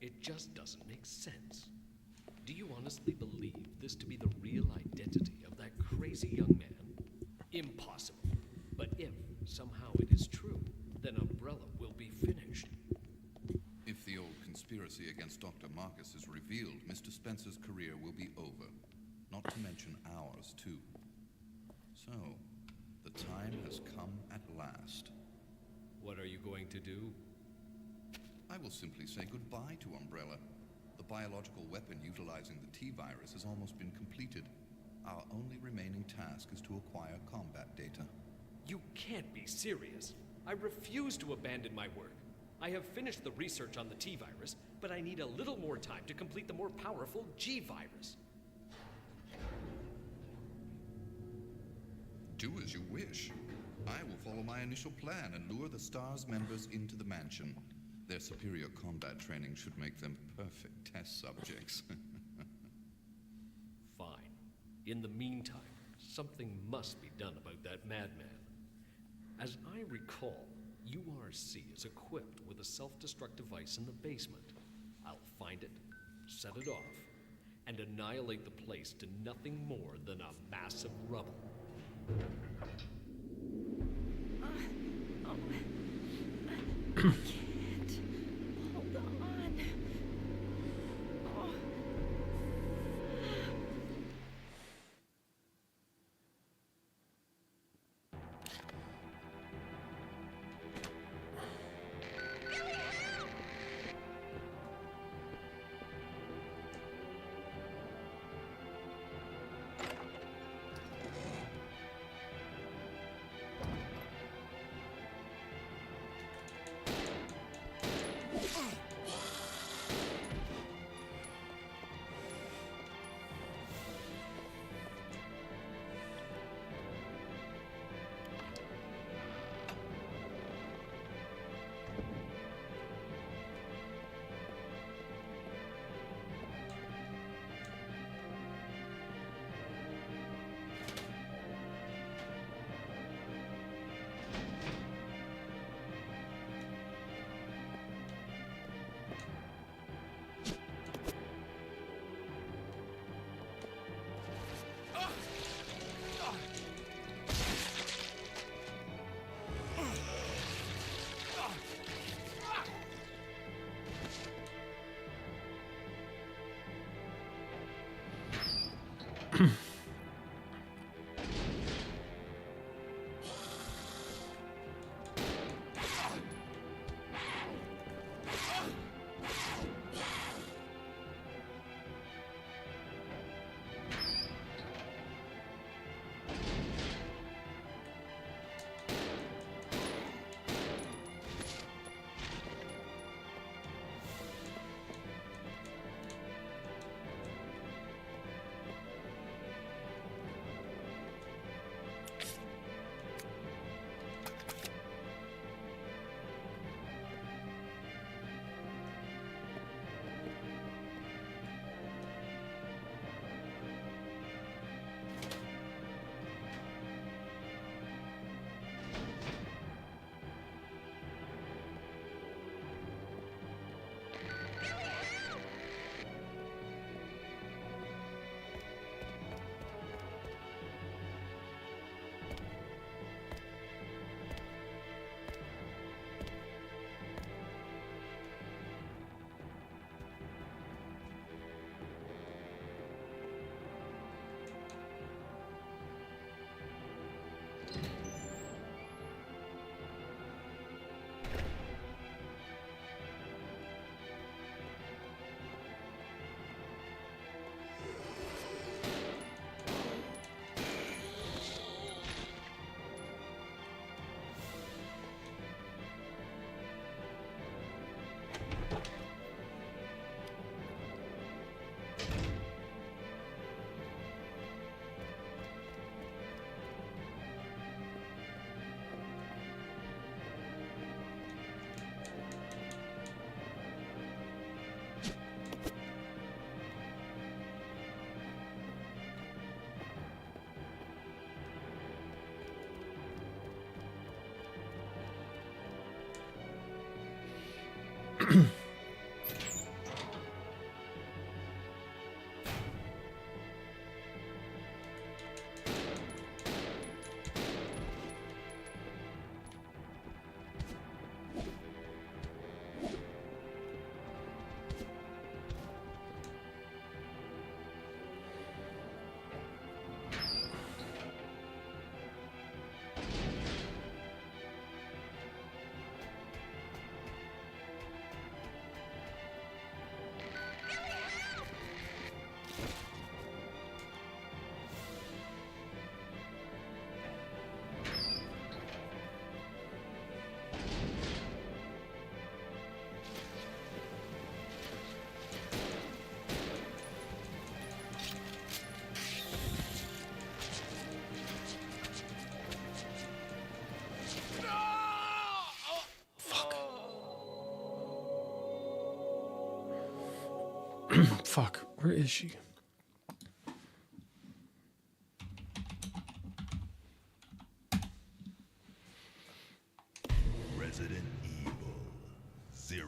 It just doesn't make sense. Do you honestly believe this to be the real identity of that crazy young man? Impossible. But if somehow it is true, then Umbrella will be finished. If the old conspiracy against Dr. Marcus is revealed, Mr. Spencer's career will be over. Not to mention ours, too. So, the time has come at last. What are you going to do? I will simply say goodbye to Umbrella. The biological weapon utilizing the T-virus has almost been completed. Our only remaining task is to acquire combat data. You can't be serious. I refuse to abandon my work. I have finished the research on the T-virus, but I need a little more time to complete the more powerful G-virus. Do as you wish. I will follow my initial plan and lure the STARS members into the mansion. Their superior combat training should make them perfect test subjects. Fine. In the meantime, something must be done about that madman. As I recall, URC is equipped with a self-destruct device in the basement. I'll find it, set it off, and annihilate the place to nothing more than a mass of rubble. Hold on. Oh. Fuck, where is she? Resident Evil 0.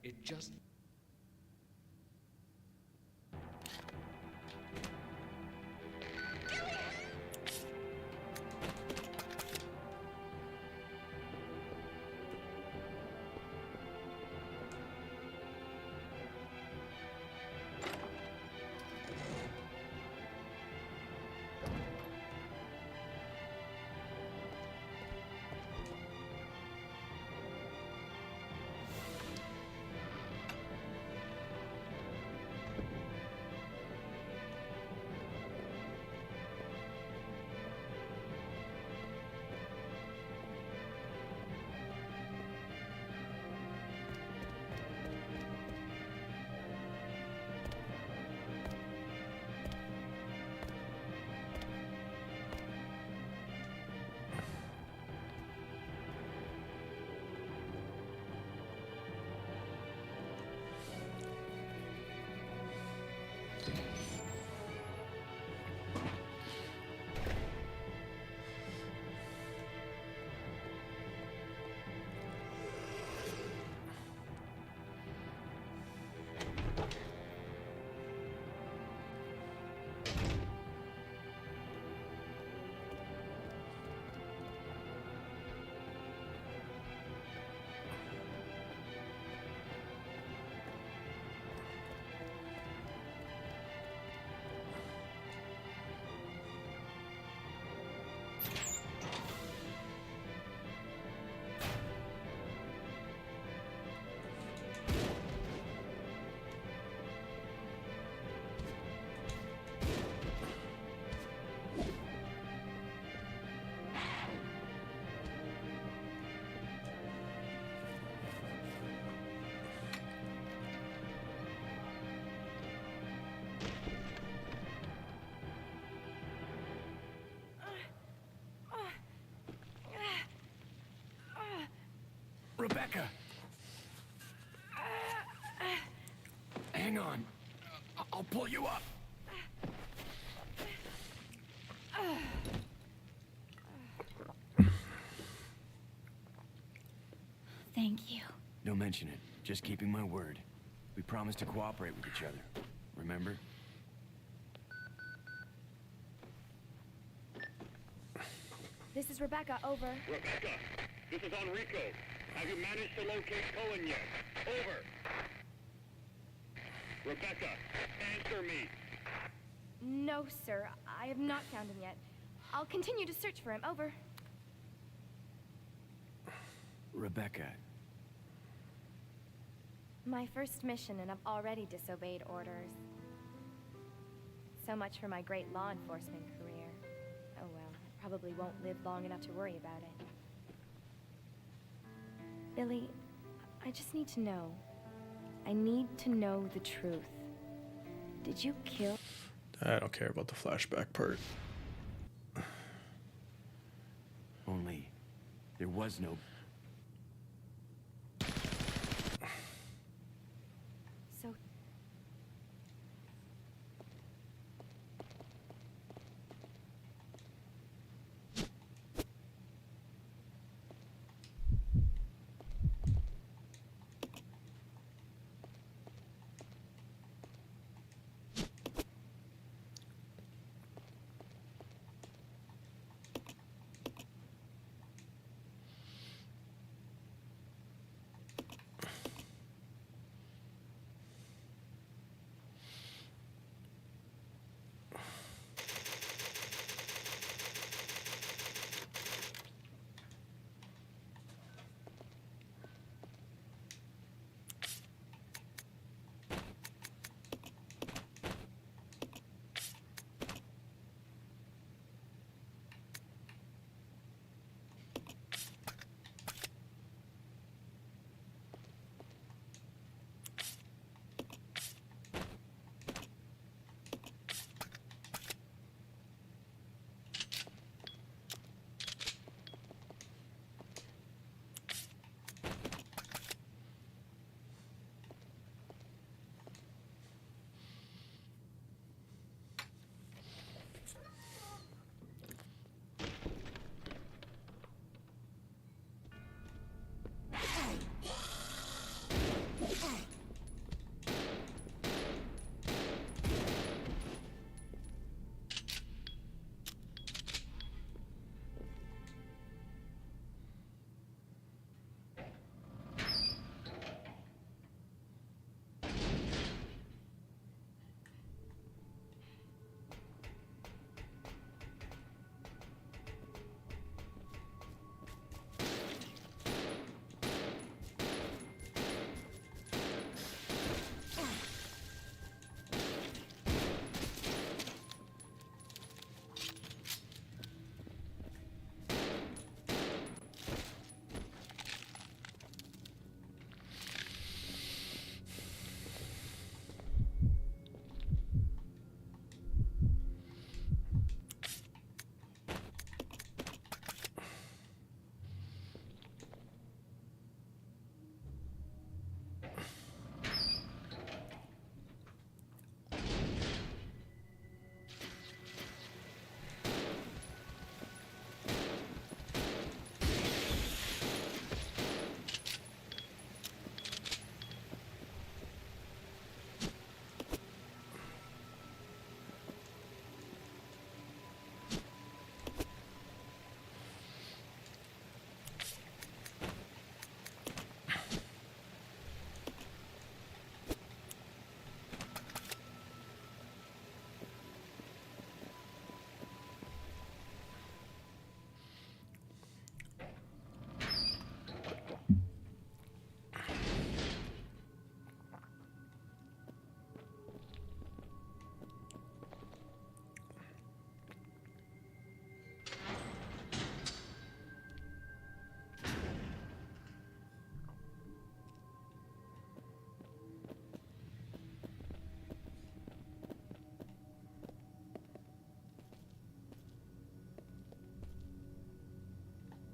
It just... Rebecca! Hang on. I'll pull you up. Thank you. Don't mention it. Just keeping my word. We promised to cooperate with each other. Remember? This is Rebecca, over. Rebecca, this is Enrico. Have you managed to locate Cohen yet? Over. Rebecca, answer me. No, sir. I have not found him yet. I'll continue to search for him, over. Rebecca. My first mission, and I've already disobeyed orders. So much for my great law enforcement career. Oh well, I probably won't live long enough to worry about it. Billy, I just need to know. I need to know the truth. Did you kill? I don't care about the flashback part. Only there was no... So...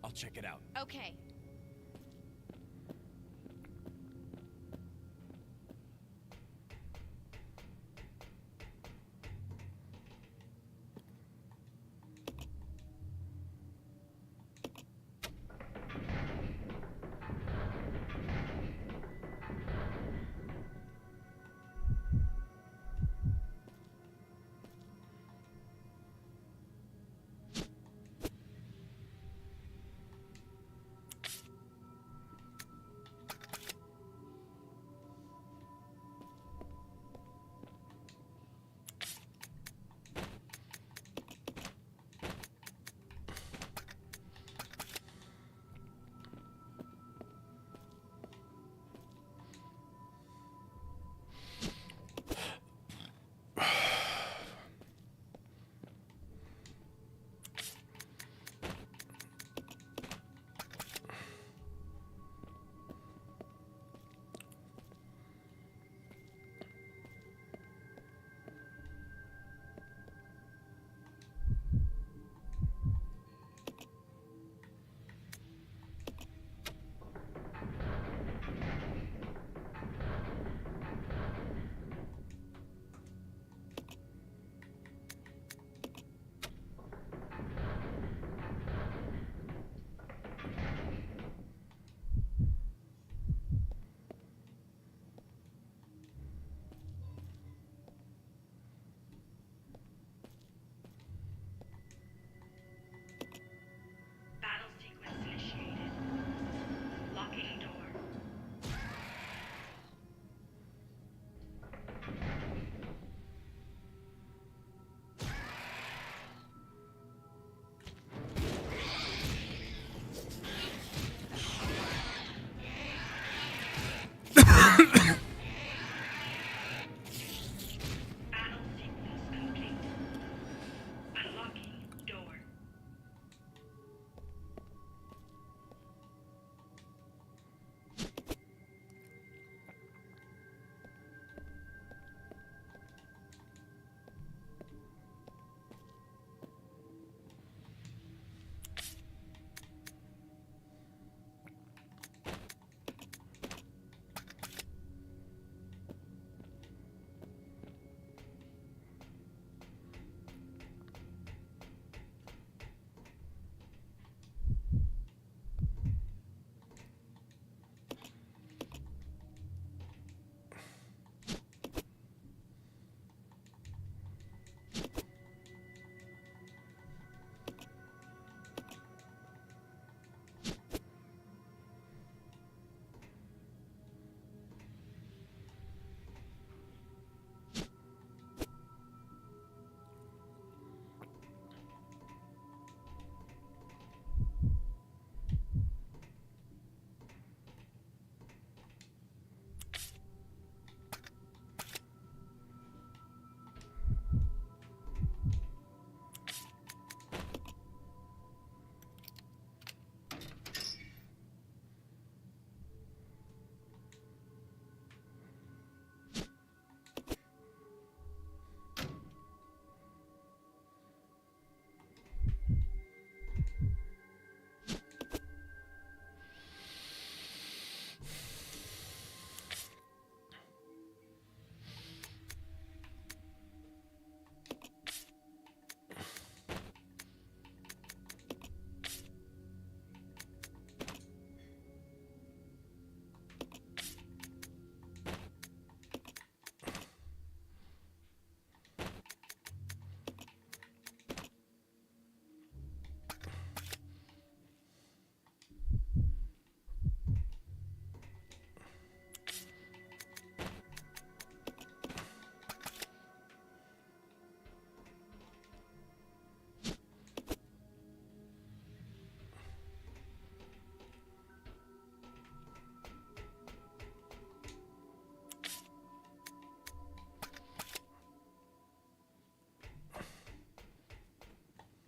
I'll check it out. Okay.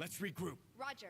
Let's regroup. Roger.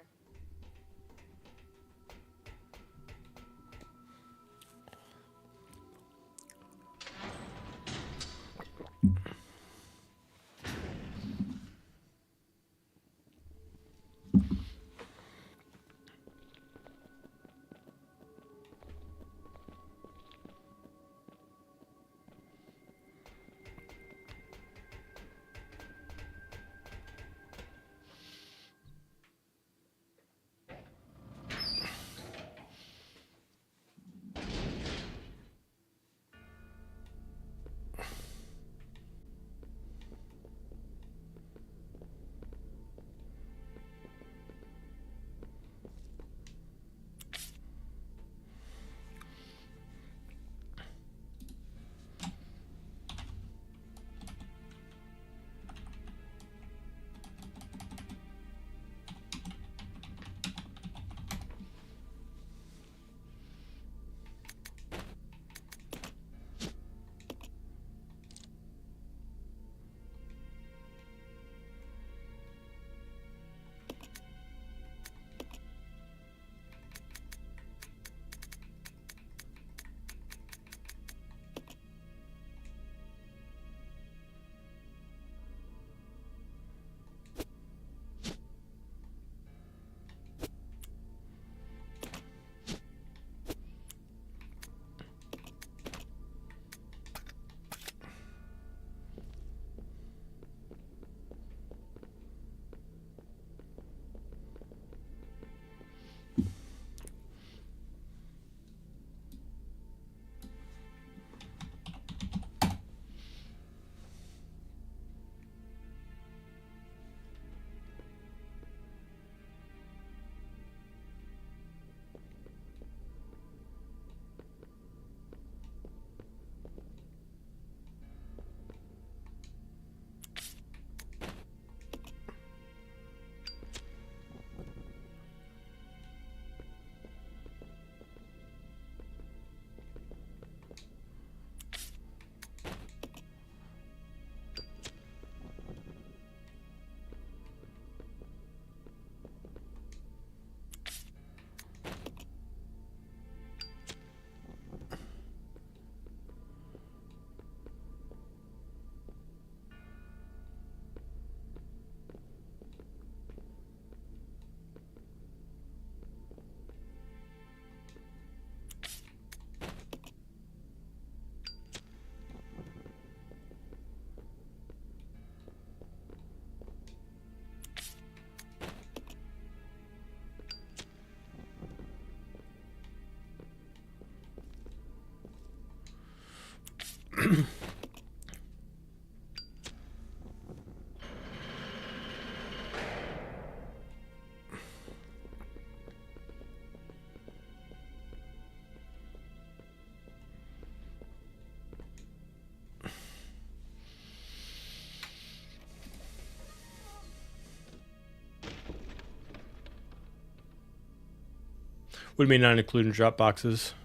What do you mean not including drop boxes?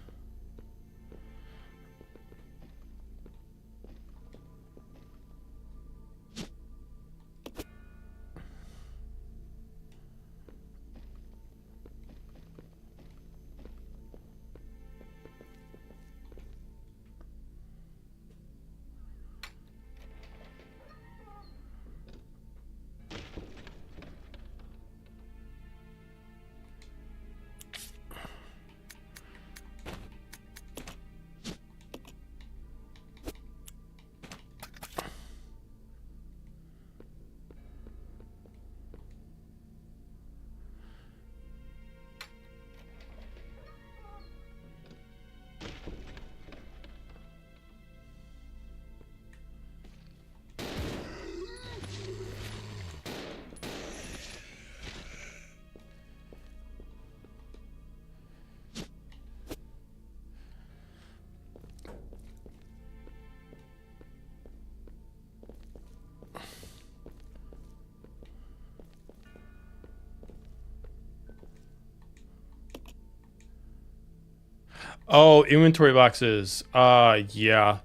Oh, inventory boxes. Yeah.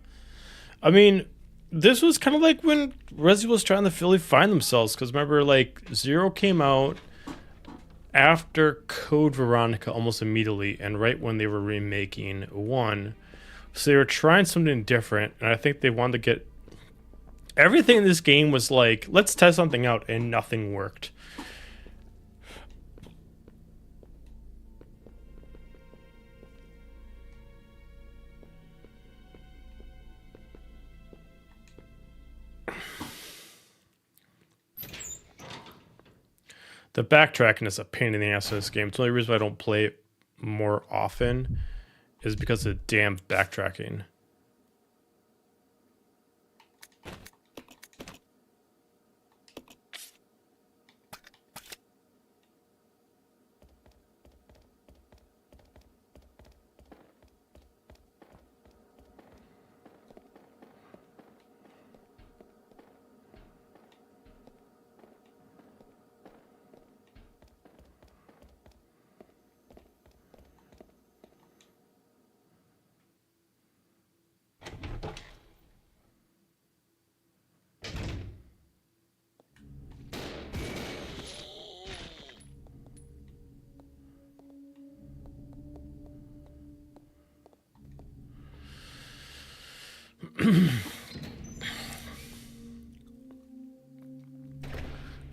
I mean, this was kind of like when Resi was trying to fully find themselves, because remember, like, Zero came out, after Code Veronica almost immediately, and right when they were remaking 1. So they were trying something different, and I think they wanted to get... Everything in this game was like, let's test something out, and nothing worked. The backtracking is a pain in the ass in this game. It's the only reason why I don't play it more often is because of the damn backtracking.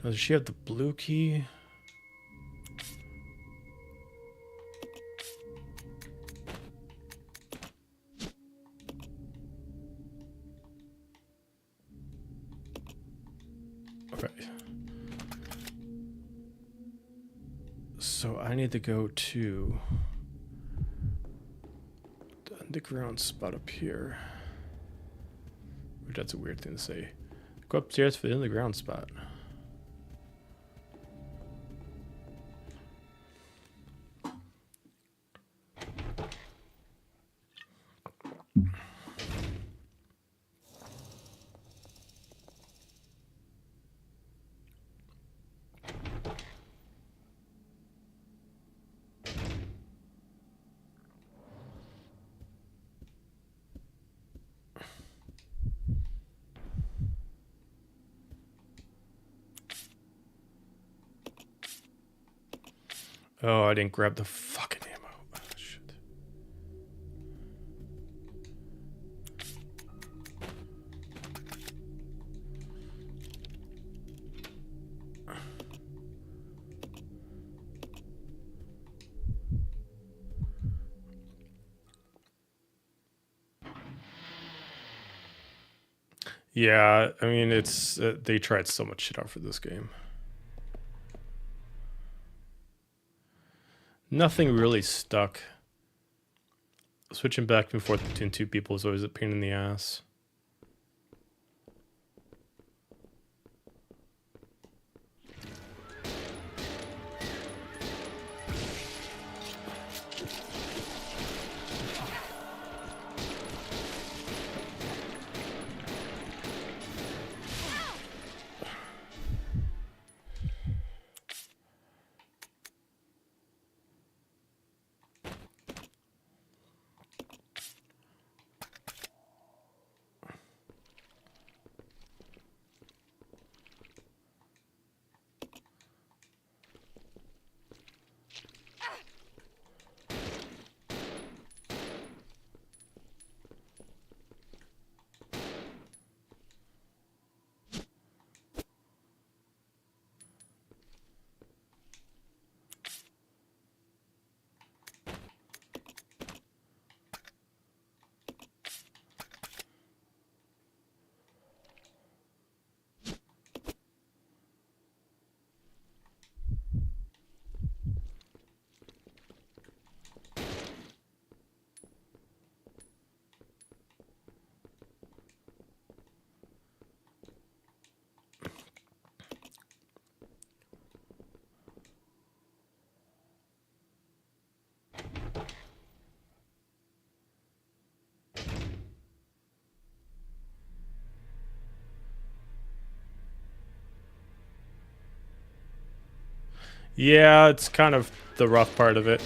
Does she have the blue key? Okay. So I need to go to the underground spot up here. Which that's a weird thing to say. Go upstairs for the underground spot. Oh, I didn't grab the fucking ammo. Oh, shit. Yeah, I mean, it's they tried so much shit out for this game. Nothing really stuck. Switching back and forth between two people is always a pain in the ass. Yeah, it's kind of the rough part of it.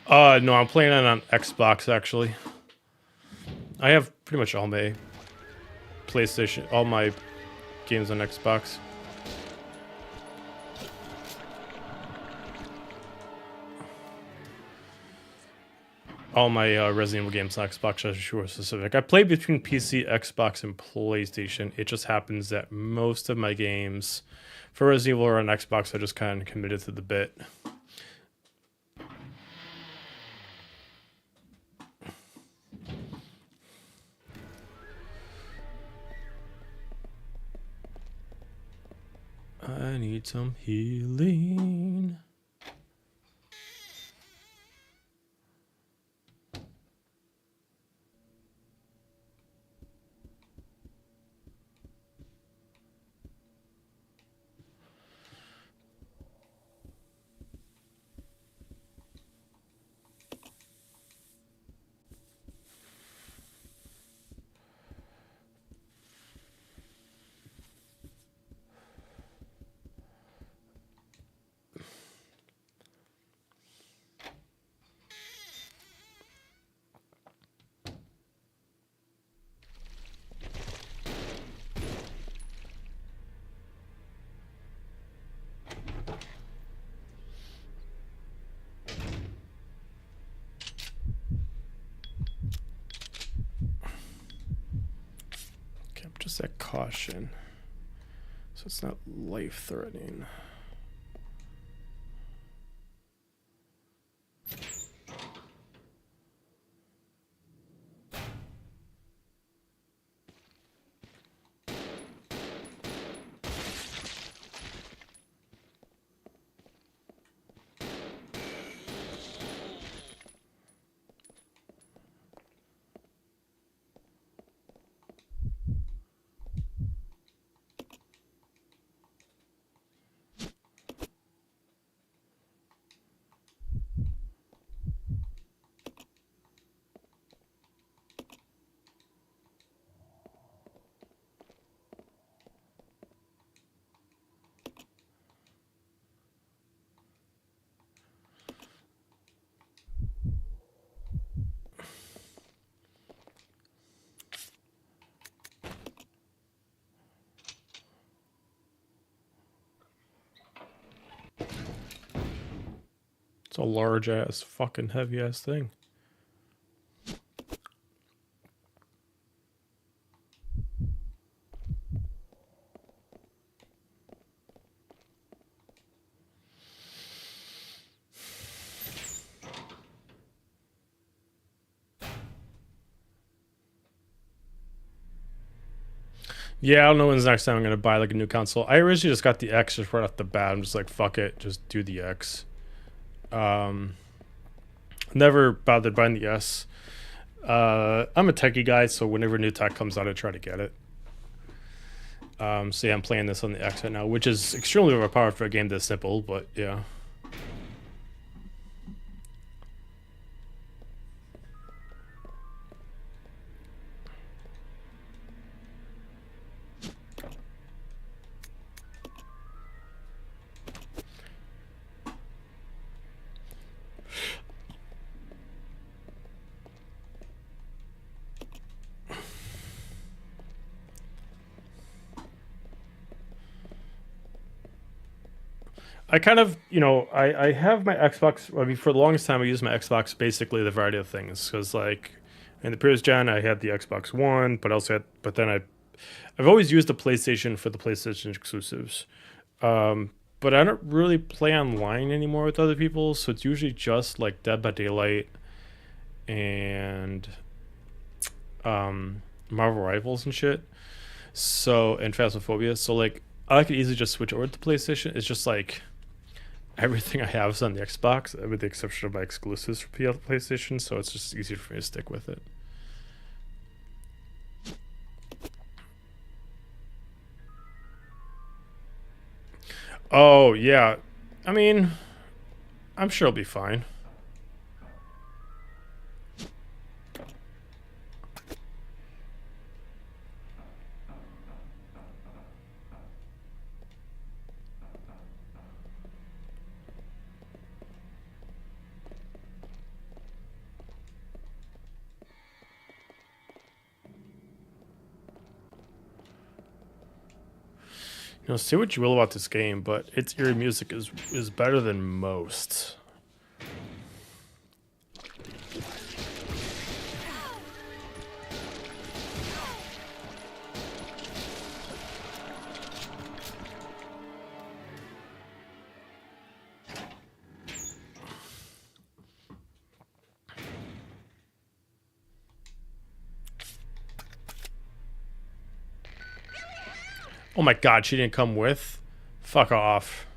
No, I'm playing it on Xbox actually. I have pretty much all my PlayStation, all my games on Xbox. All my Resident Evil games on Xbox, as sure specific. I play between PC, Xbox, and PlayStation. It just happens that most of my games for Resident Evil are on Xbox. I just kind of committed to the bit. I need some healing. Just that caution, so it's not life-threatening. It's a large ass, fucking heavy ass thing. Yeah, I don't know when's the next time I'm gonna buy like a new console. I originally just got the X just right off the bat. I'm just like, fuck it, just do the X. Never bothered buying the S. I'm a techie guy, so whenever new tech comes out, I try to get it. So yeah, I'm playing this on the X right now, which is extremely overpowered for a game this simple, but yeah. I kind of, I have my Xbox. I mean, for the longest time, I used my Xbox basically the variety of things. Because, like, in the previous gen, I had the Xbox One, but then I've always used the PlayStation for the PlayStation exclusives. But I don't really play online anymore with other people, so it's usually just like Dead by Daylight and Marvel Rivals and shit. So, and Phasmophobia. So, like, I could easily just switch over to PlayStation. It's just like everything I have is on the Xbox, with the exception of my exclusives for PlayStation, so it's just easier for me to stick with it. Oh, yeah. I mean, I'm sure it'll be fine. You know, say what you will about this game, but its eerie music is better than most. Oh my god, she didn't come with? Fuck off.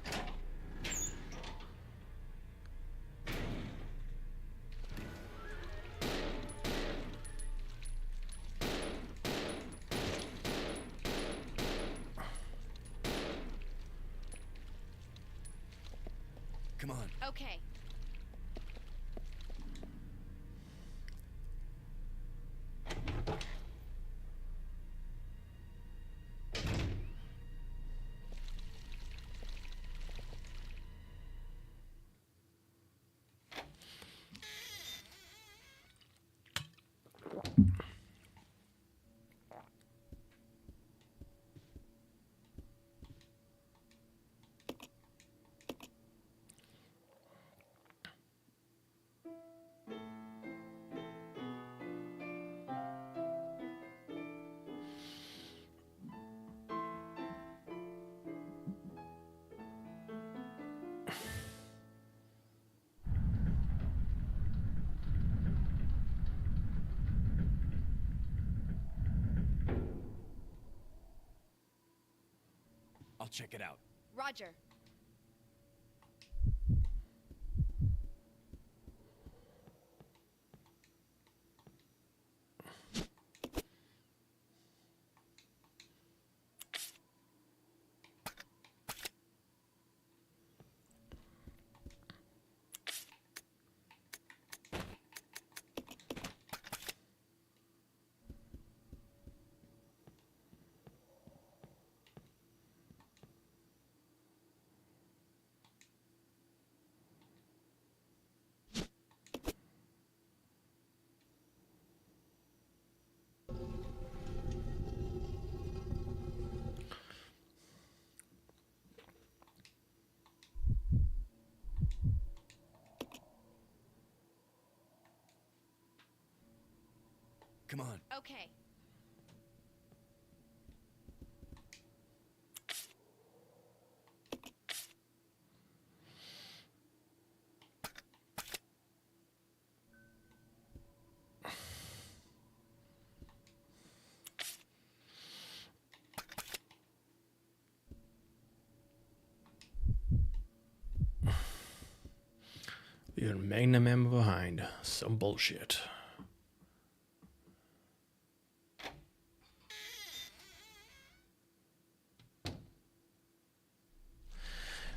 Come on. Okay. I'll check it out. Roger. Come on. Okay. Leaving Magnum ammo behind. Some bullshit.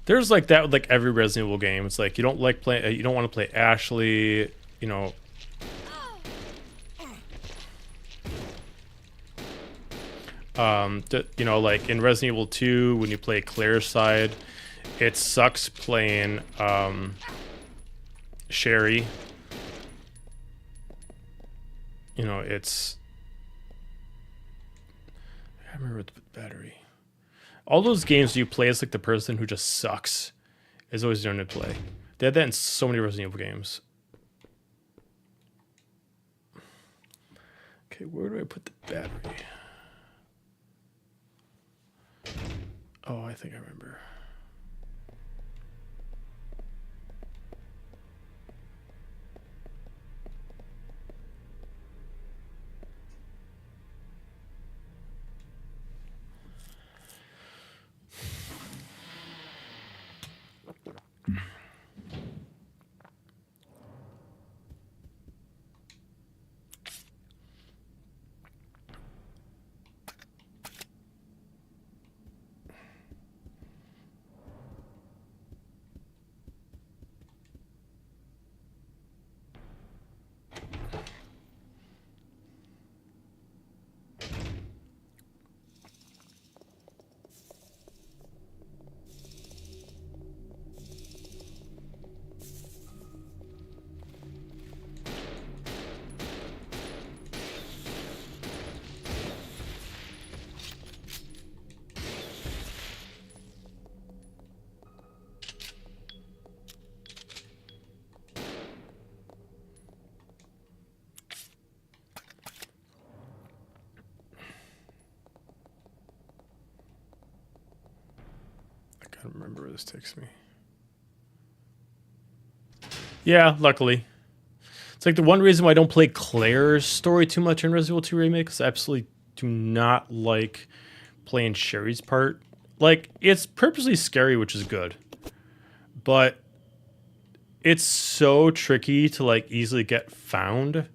There's like that with like every Resident Evil game. It's like you don't like play, you don't want to play Ashley, you know. You know, like in Resident Evil 2, when you play Claire's side, it sucks playing Sherry. You know, it's. I remember with the battery. All those games you play as like the person who just sucks is always doing to play. They had that in so many Resident Evil games. Okay, where do I put the battery? Oh, I think I remember. don't remember where this takes me. Yeah, luckily. It's like the one reason why I don't play Claire's story too much in Resident Evil 2 Remake is I absolutely do not like playing Sherry's part. Like, it's purposely scary, which is good. But it's so tricky to, like, easily get found.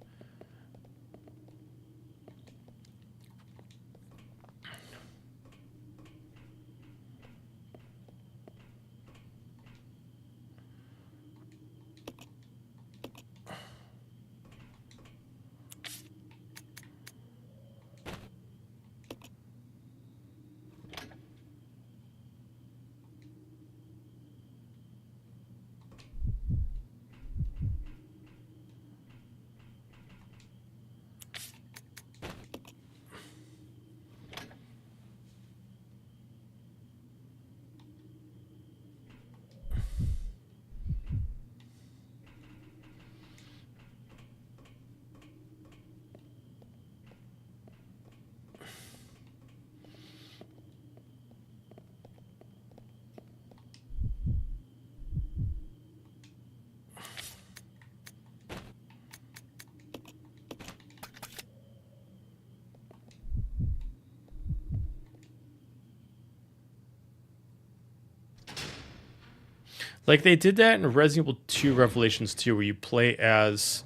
Like, they did that in Resident Evil 2 Revelations 2, where you play as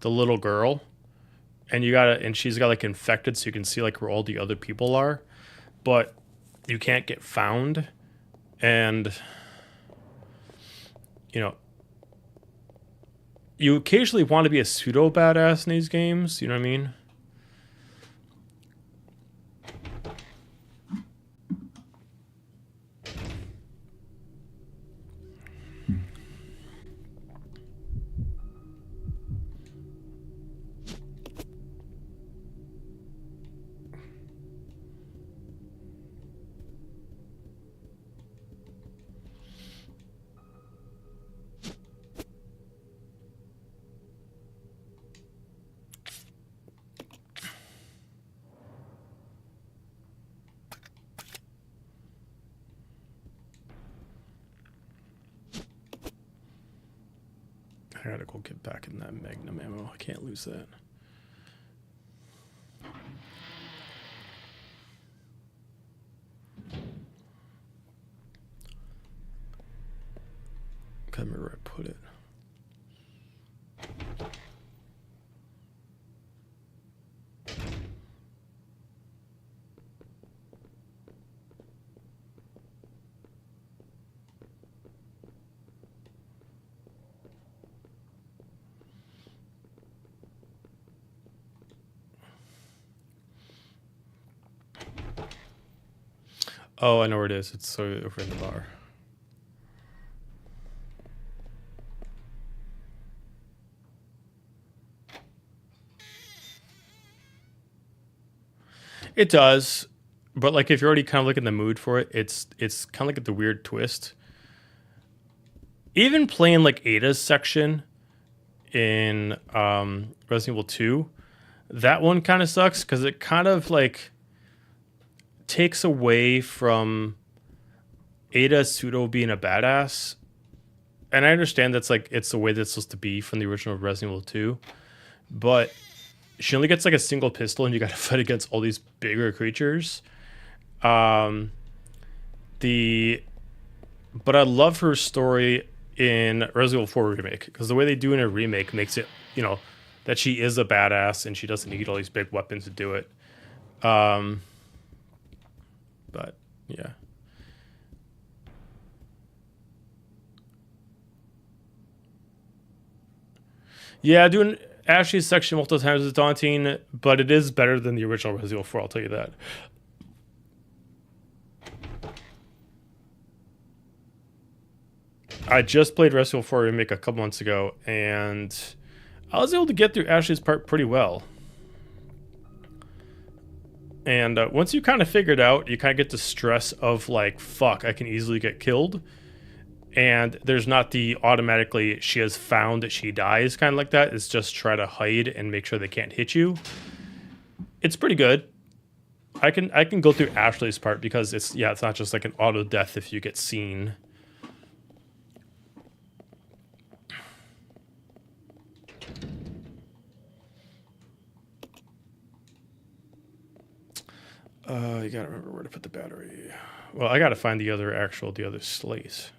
the little girl, and she's got, like, infected, so you can see, like, where all the other people are, but you can't get found, and, you know, you occasionally want to be a pseudo-badass in these games, you know what I mean? I gotta go get back in that Magnum ammo. I can't lose that. Can't remember where I put it. Oh, I know where it is. It's over in the bar. It does, but like if you're already kind of like in the mood for it, it's kind of like the weird twist. Even playing like Ada's section in Resident Evil 2, that one kind of sucks because it kind of like takes away from Ada pseudo being a badass. And I understand that's like it's the way that's supposed to be from the original Resident Evil 2, but she only gets like a single pistol and you gotta fight against all these bigger creatures. But I love her story in Resident Evil 4 Remake because the way they do in a remake makes it, you know, that she is a badass and she doesn't need all these big weapons to do it. But yeah. Yeah, doing Ashley's section multiple times is daunting, but it is better than the original Resident Evil 4, I'll tell you that. I just played Resident Evil 4 Remake a couple months ago, and I was able to get through Ashley's part pretty well. And once you kind of figure it out, you kind of get the stress of like, fuck, I can easily get killed. And there's not the automatically she has found that she dies kind of like that. It's just try to hide and make sure they can't hit you. It's pretty good. I can go through Ashley's part because it's not just like an auto death if you get seen. You gotta remember where to put the battery. Well, I gotta find the other slate.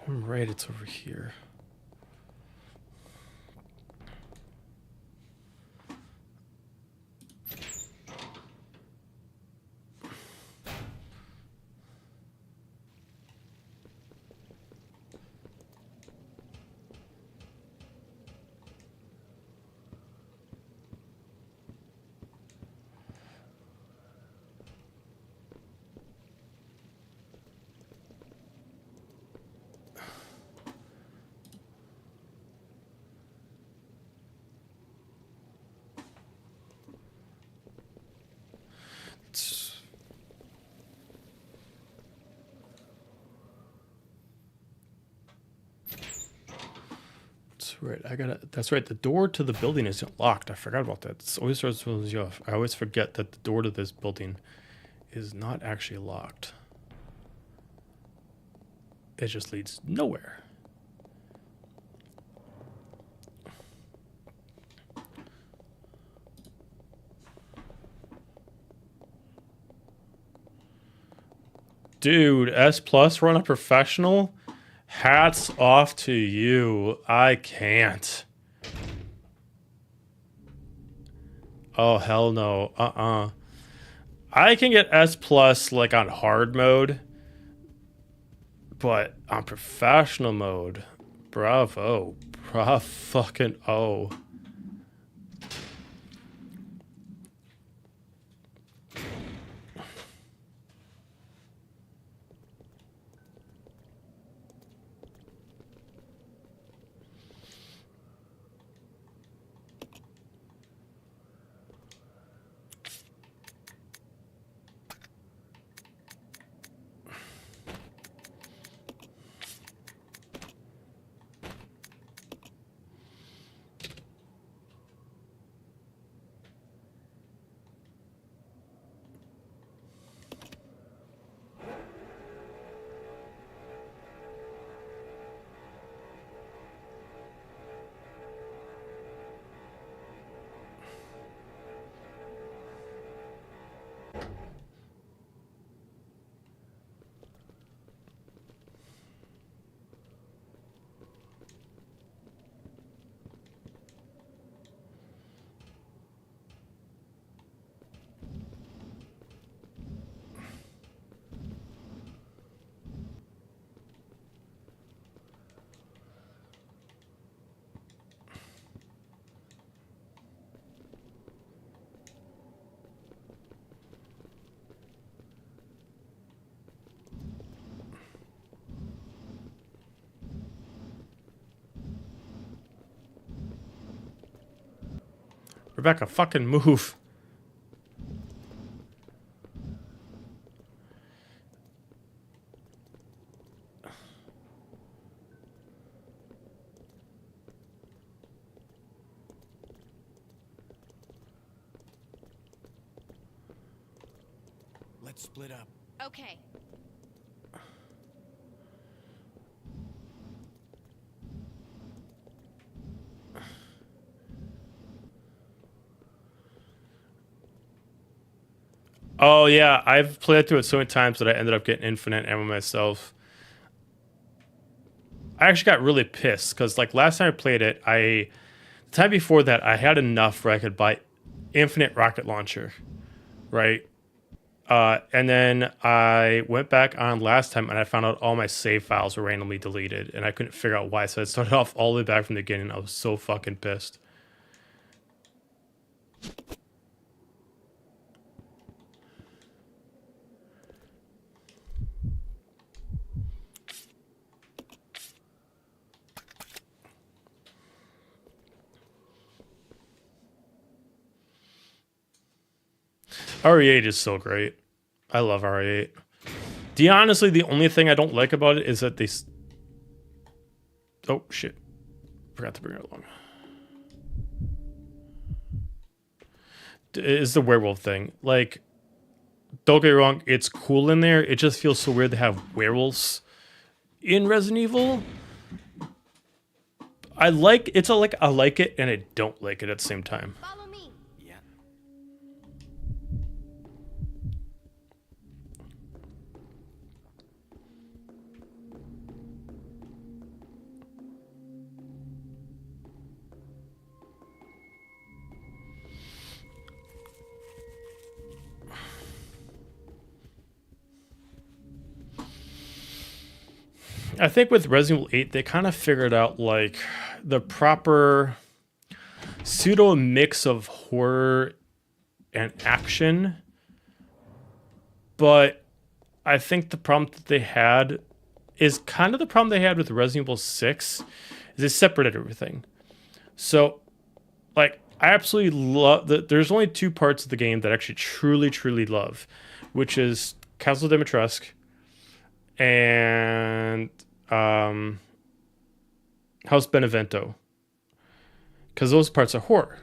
I'm right, it's over here. Right, that's right. The door to the building isn't locked. I forgot about that. It's always throws you off. I always forget that the door to this building is not actually locked. It just leads nowhere. Dude, S plus run a professional? Hats off to you. I can't. Oh, hell no. I can get S plus like on hard mode, but on professional mode, bravo. Fucking oh. Rebecca, fucking move. Let's split up. Okay. Oh yeah, I've played through it so many times that I ended up getting infinite ammo myself. I actually got really pissed because like last time I played it, the time before that I had enough where I could buy infinite rocket launcher, right? And then I went back on last time and I found out all my save files were randomly deleted and I couldn't figure out why. So I started off all the way back from the beginning. I was so fucking pissed. RE8 is so great. I love RE8. Honestly, the only thing I don't like about it is that they... Oh, shit. Forgot to bring it along. Is the werewolf thing. Like, don't get me wrong, it's cool in there. It just feels so weird to have werewolves in Resident Evil. I like it and I don't like it at the same time. Follow me. Yeah. I think with Resident Evil 8, they kind of figured out like the proper pseudo mix of horror and action. But I think the problem that they had is kind of the problem they had with Resident Evil 6 is they separated everything. So like I absolutely love that there's only two parts of the game that I actually truly love, which is Castle Dimitrescu and House Benevento, because those parts are horror.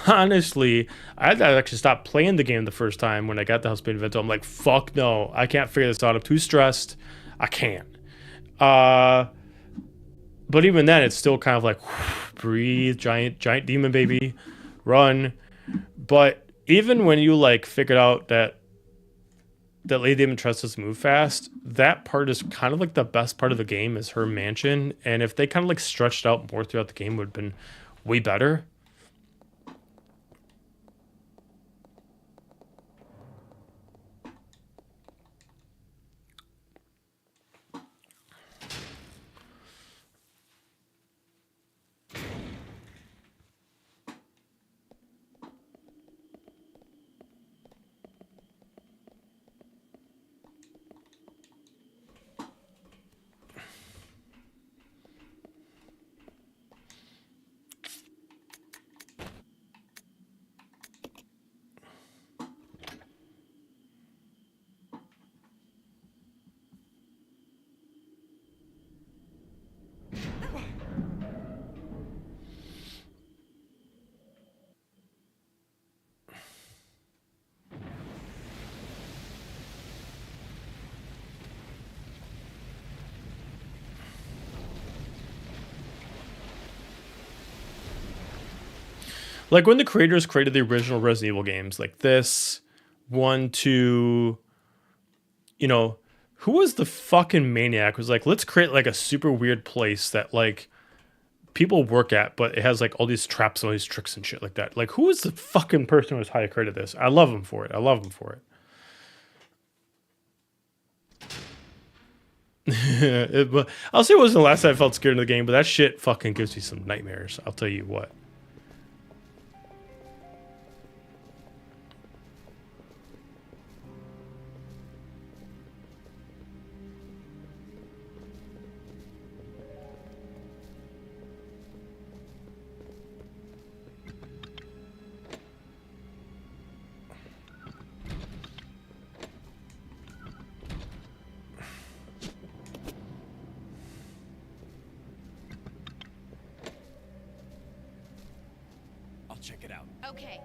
Honestly, I had to actually stop playing the game the first time when I got the House Benevento. I'm like, fuck no, I can't figure this out. I'm too stressed. I can't. But even then, it's still kind of like, breathe, giant demon baby, run. But even when you like figured out that Lady Dimitrescu doesn't move fast, that part is kind of like the best part of the game is her mansion. And if they kind of like stretched out more throughout the game, it would have been way better. Like when the creators created the original Resident Evil games, like this, 1, 2, you know, who was the fucking maniac who was like, let's create like a super weird place that like people work at, but it has like all these traps and all these tricks and shit like that. Like, who was the fucking person who was high created this? I love him for it. I love him for it. But I'll say it wasn't the last time I felt scared in the game, but that shit fucking gives me some nightmares. I'll tell you what. I'll check it out. Okay.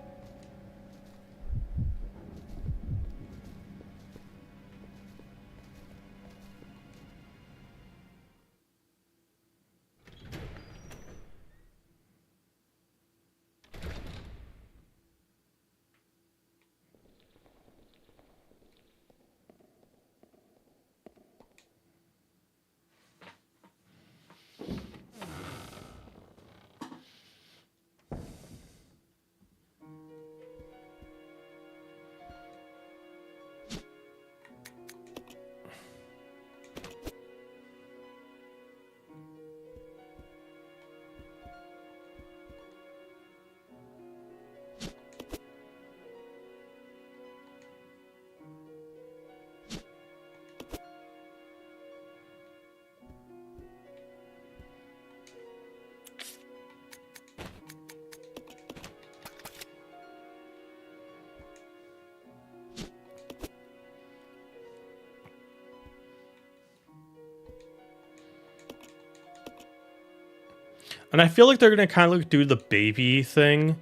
And I feel like they're gonna kind of like do the baby thing,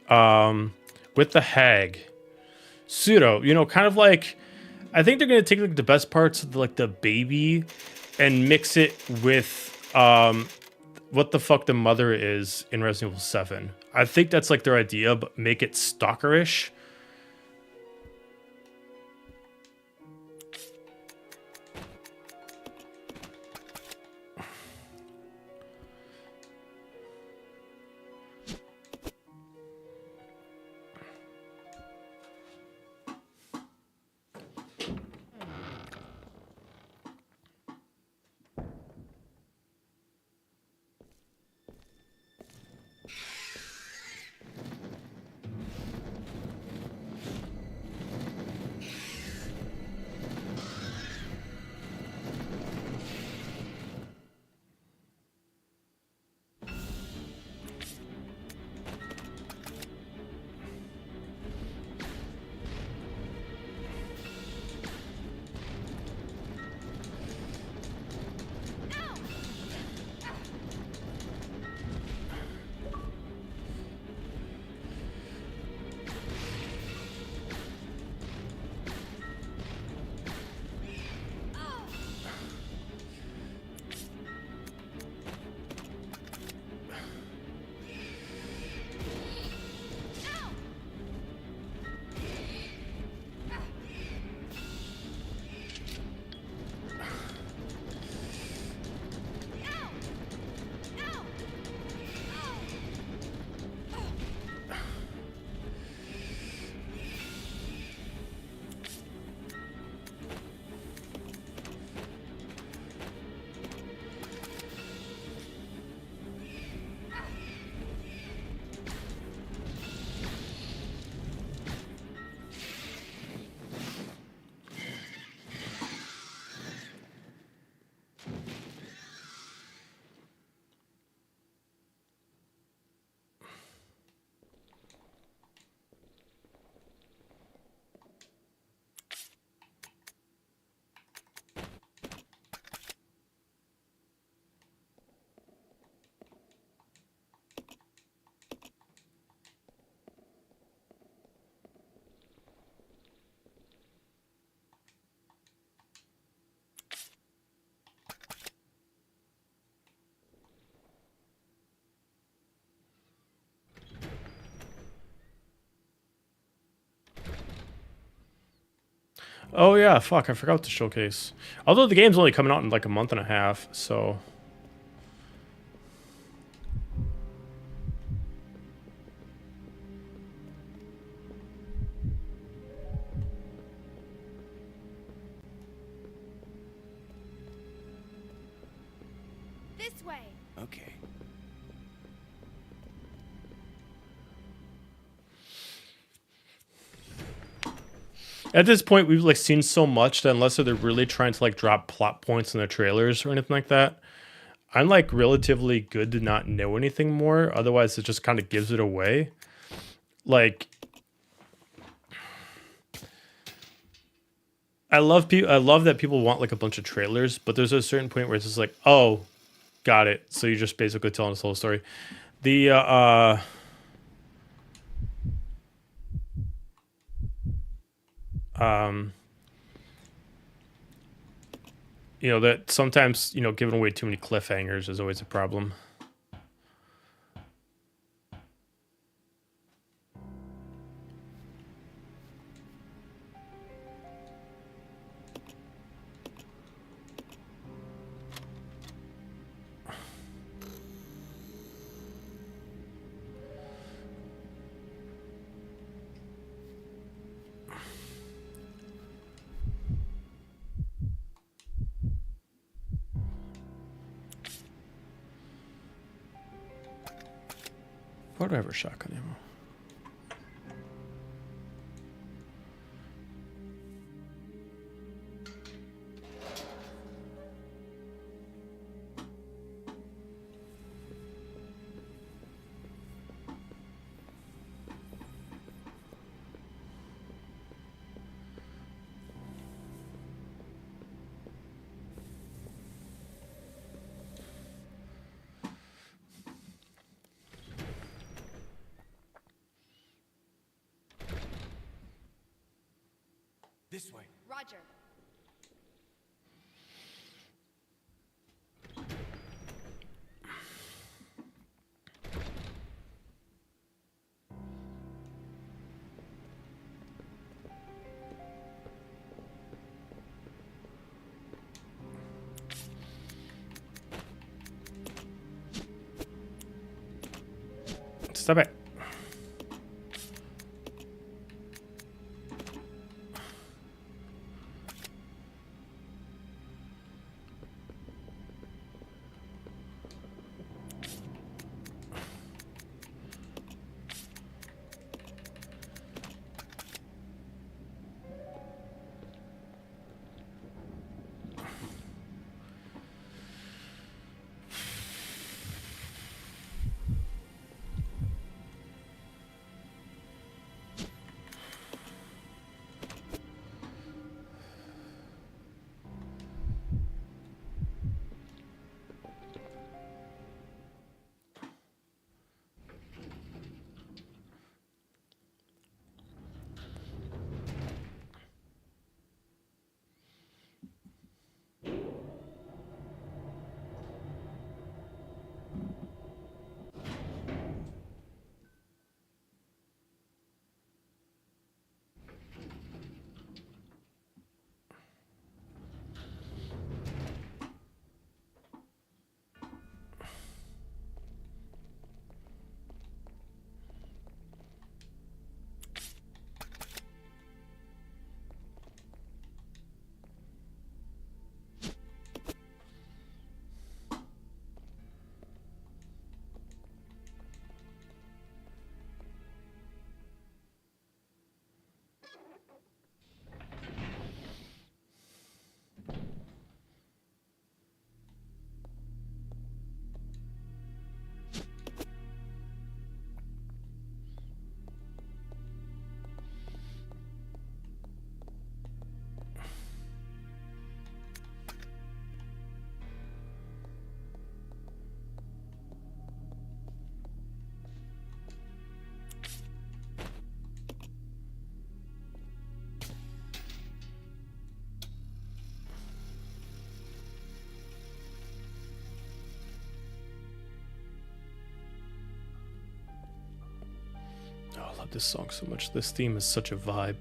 with the hag. Pseudo, you know, kind of like, I think they're gonna take like the best parts of like the baby and mix it with what the fuck the mother is in Resident Evil 7. I think that's like their idea, but make it stalkerish. Oh yeah, fuck, I forgot the showcase. Although the game's only coming out in like a month and a half, so... This way. Okay. At this point, we've like seen so much that unless they're really trying to like drop plot points in their trailers or anything like that, I'm like relatively good to not know anything more. Otherwise, it just kind of gives it away. Like, I love that people want like a bunch of trailers, but there's a certain point where it's just like, oh, got it. So you're just basically telling us the whole story. The you know, that sometimes, you know, giving away too many cliffhangers is always a problem. Why do I have a shotgun ammo? This way. Roger. Stop it. Oh, I love this song so much. This theme is such a vibe.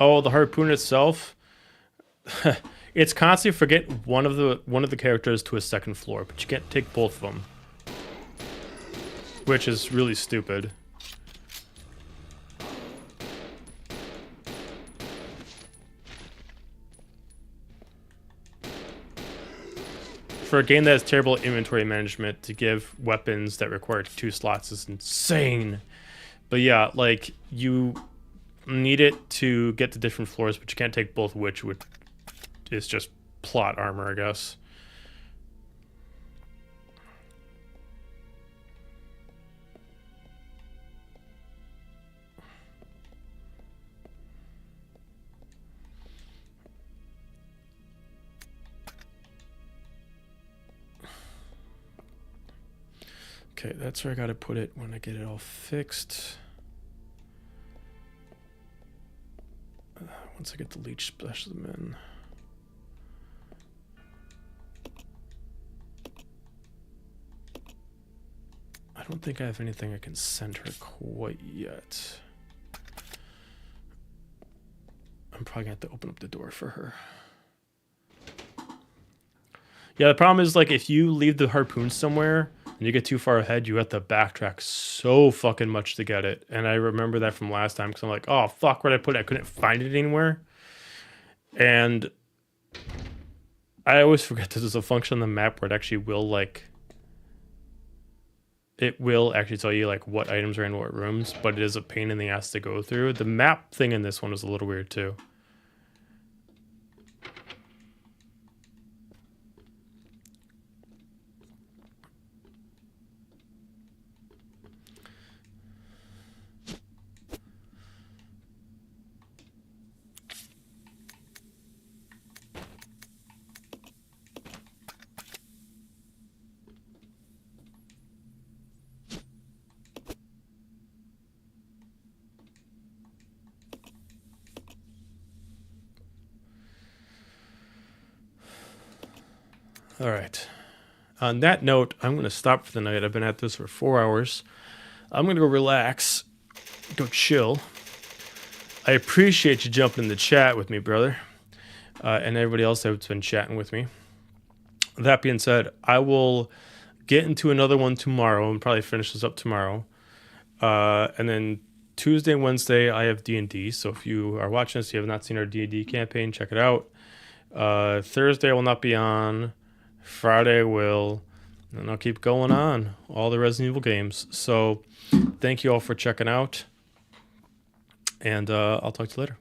Oh, the harpoon itself. It's constantly forgetting one of the characters to a second floor, but you can't take both of them, which is really stupid. For a game that has terrible inventory management, to give weapons that require 2 slots is insane. But yeah, like, you need it to get to different floors, but you can't take both, which is just plot armor, I guess. Okay, that's where I gotta put it when I get it all fixed. Once I get the leech specimen. I don't think I have anything I can send her quite yet. I'm probably gonna have to open up the door for her. Yeah, the problem is, like, if you leave the harpoon somewhere and you get too far ahead, you have to backtrack so fucking much to get it. And I remember that from last time, because I'm like, oh, fuck, where'd I put it? I couldn't find it anywhere. And I always forget that there's a function on the map where it actually will, like, it will actually tell you, like, what items are in what rooms, but it is a pain in the ass to go through. The map thing in this one was a little weird, too. All right. On that note, I'm going to stop for the night. I've been at this for 4 hours. I'm going to go relax, go chill. I appreciate you jumping in the chat with me, brother, and everybody else that's been chatting with me. That being said, I will get into another one tomorrow and probably finish this up tomorrow. And then Tuesday and Wednesday, I have D&D. So if you are watching this, you have not seen our D&D campaign, check it out. Thursday, I will not be on. Friday will, and I'll keep going on all the Resident Evil games. So thank you all for checking out, and I'll talk to you later.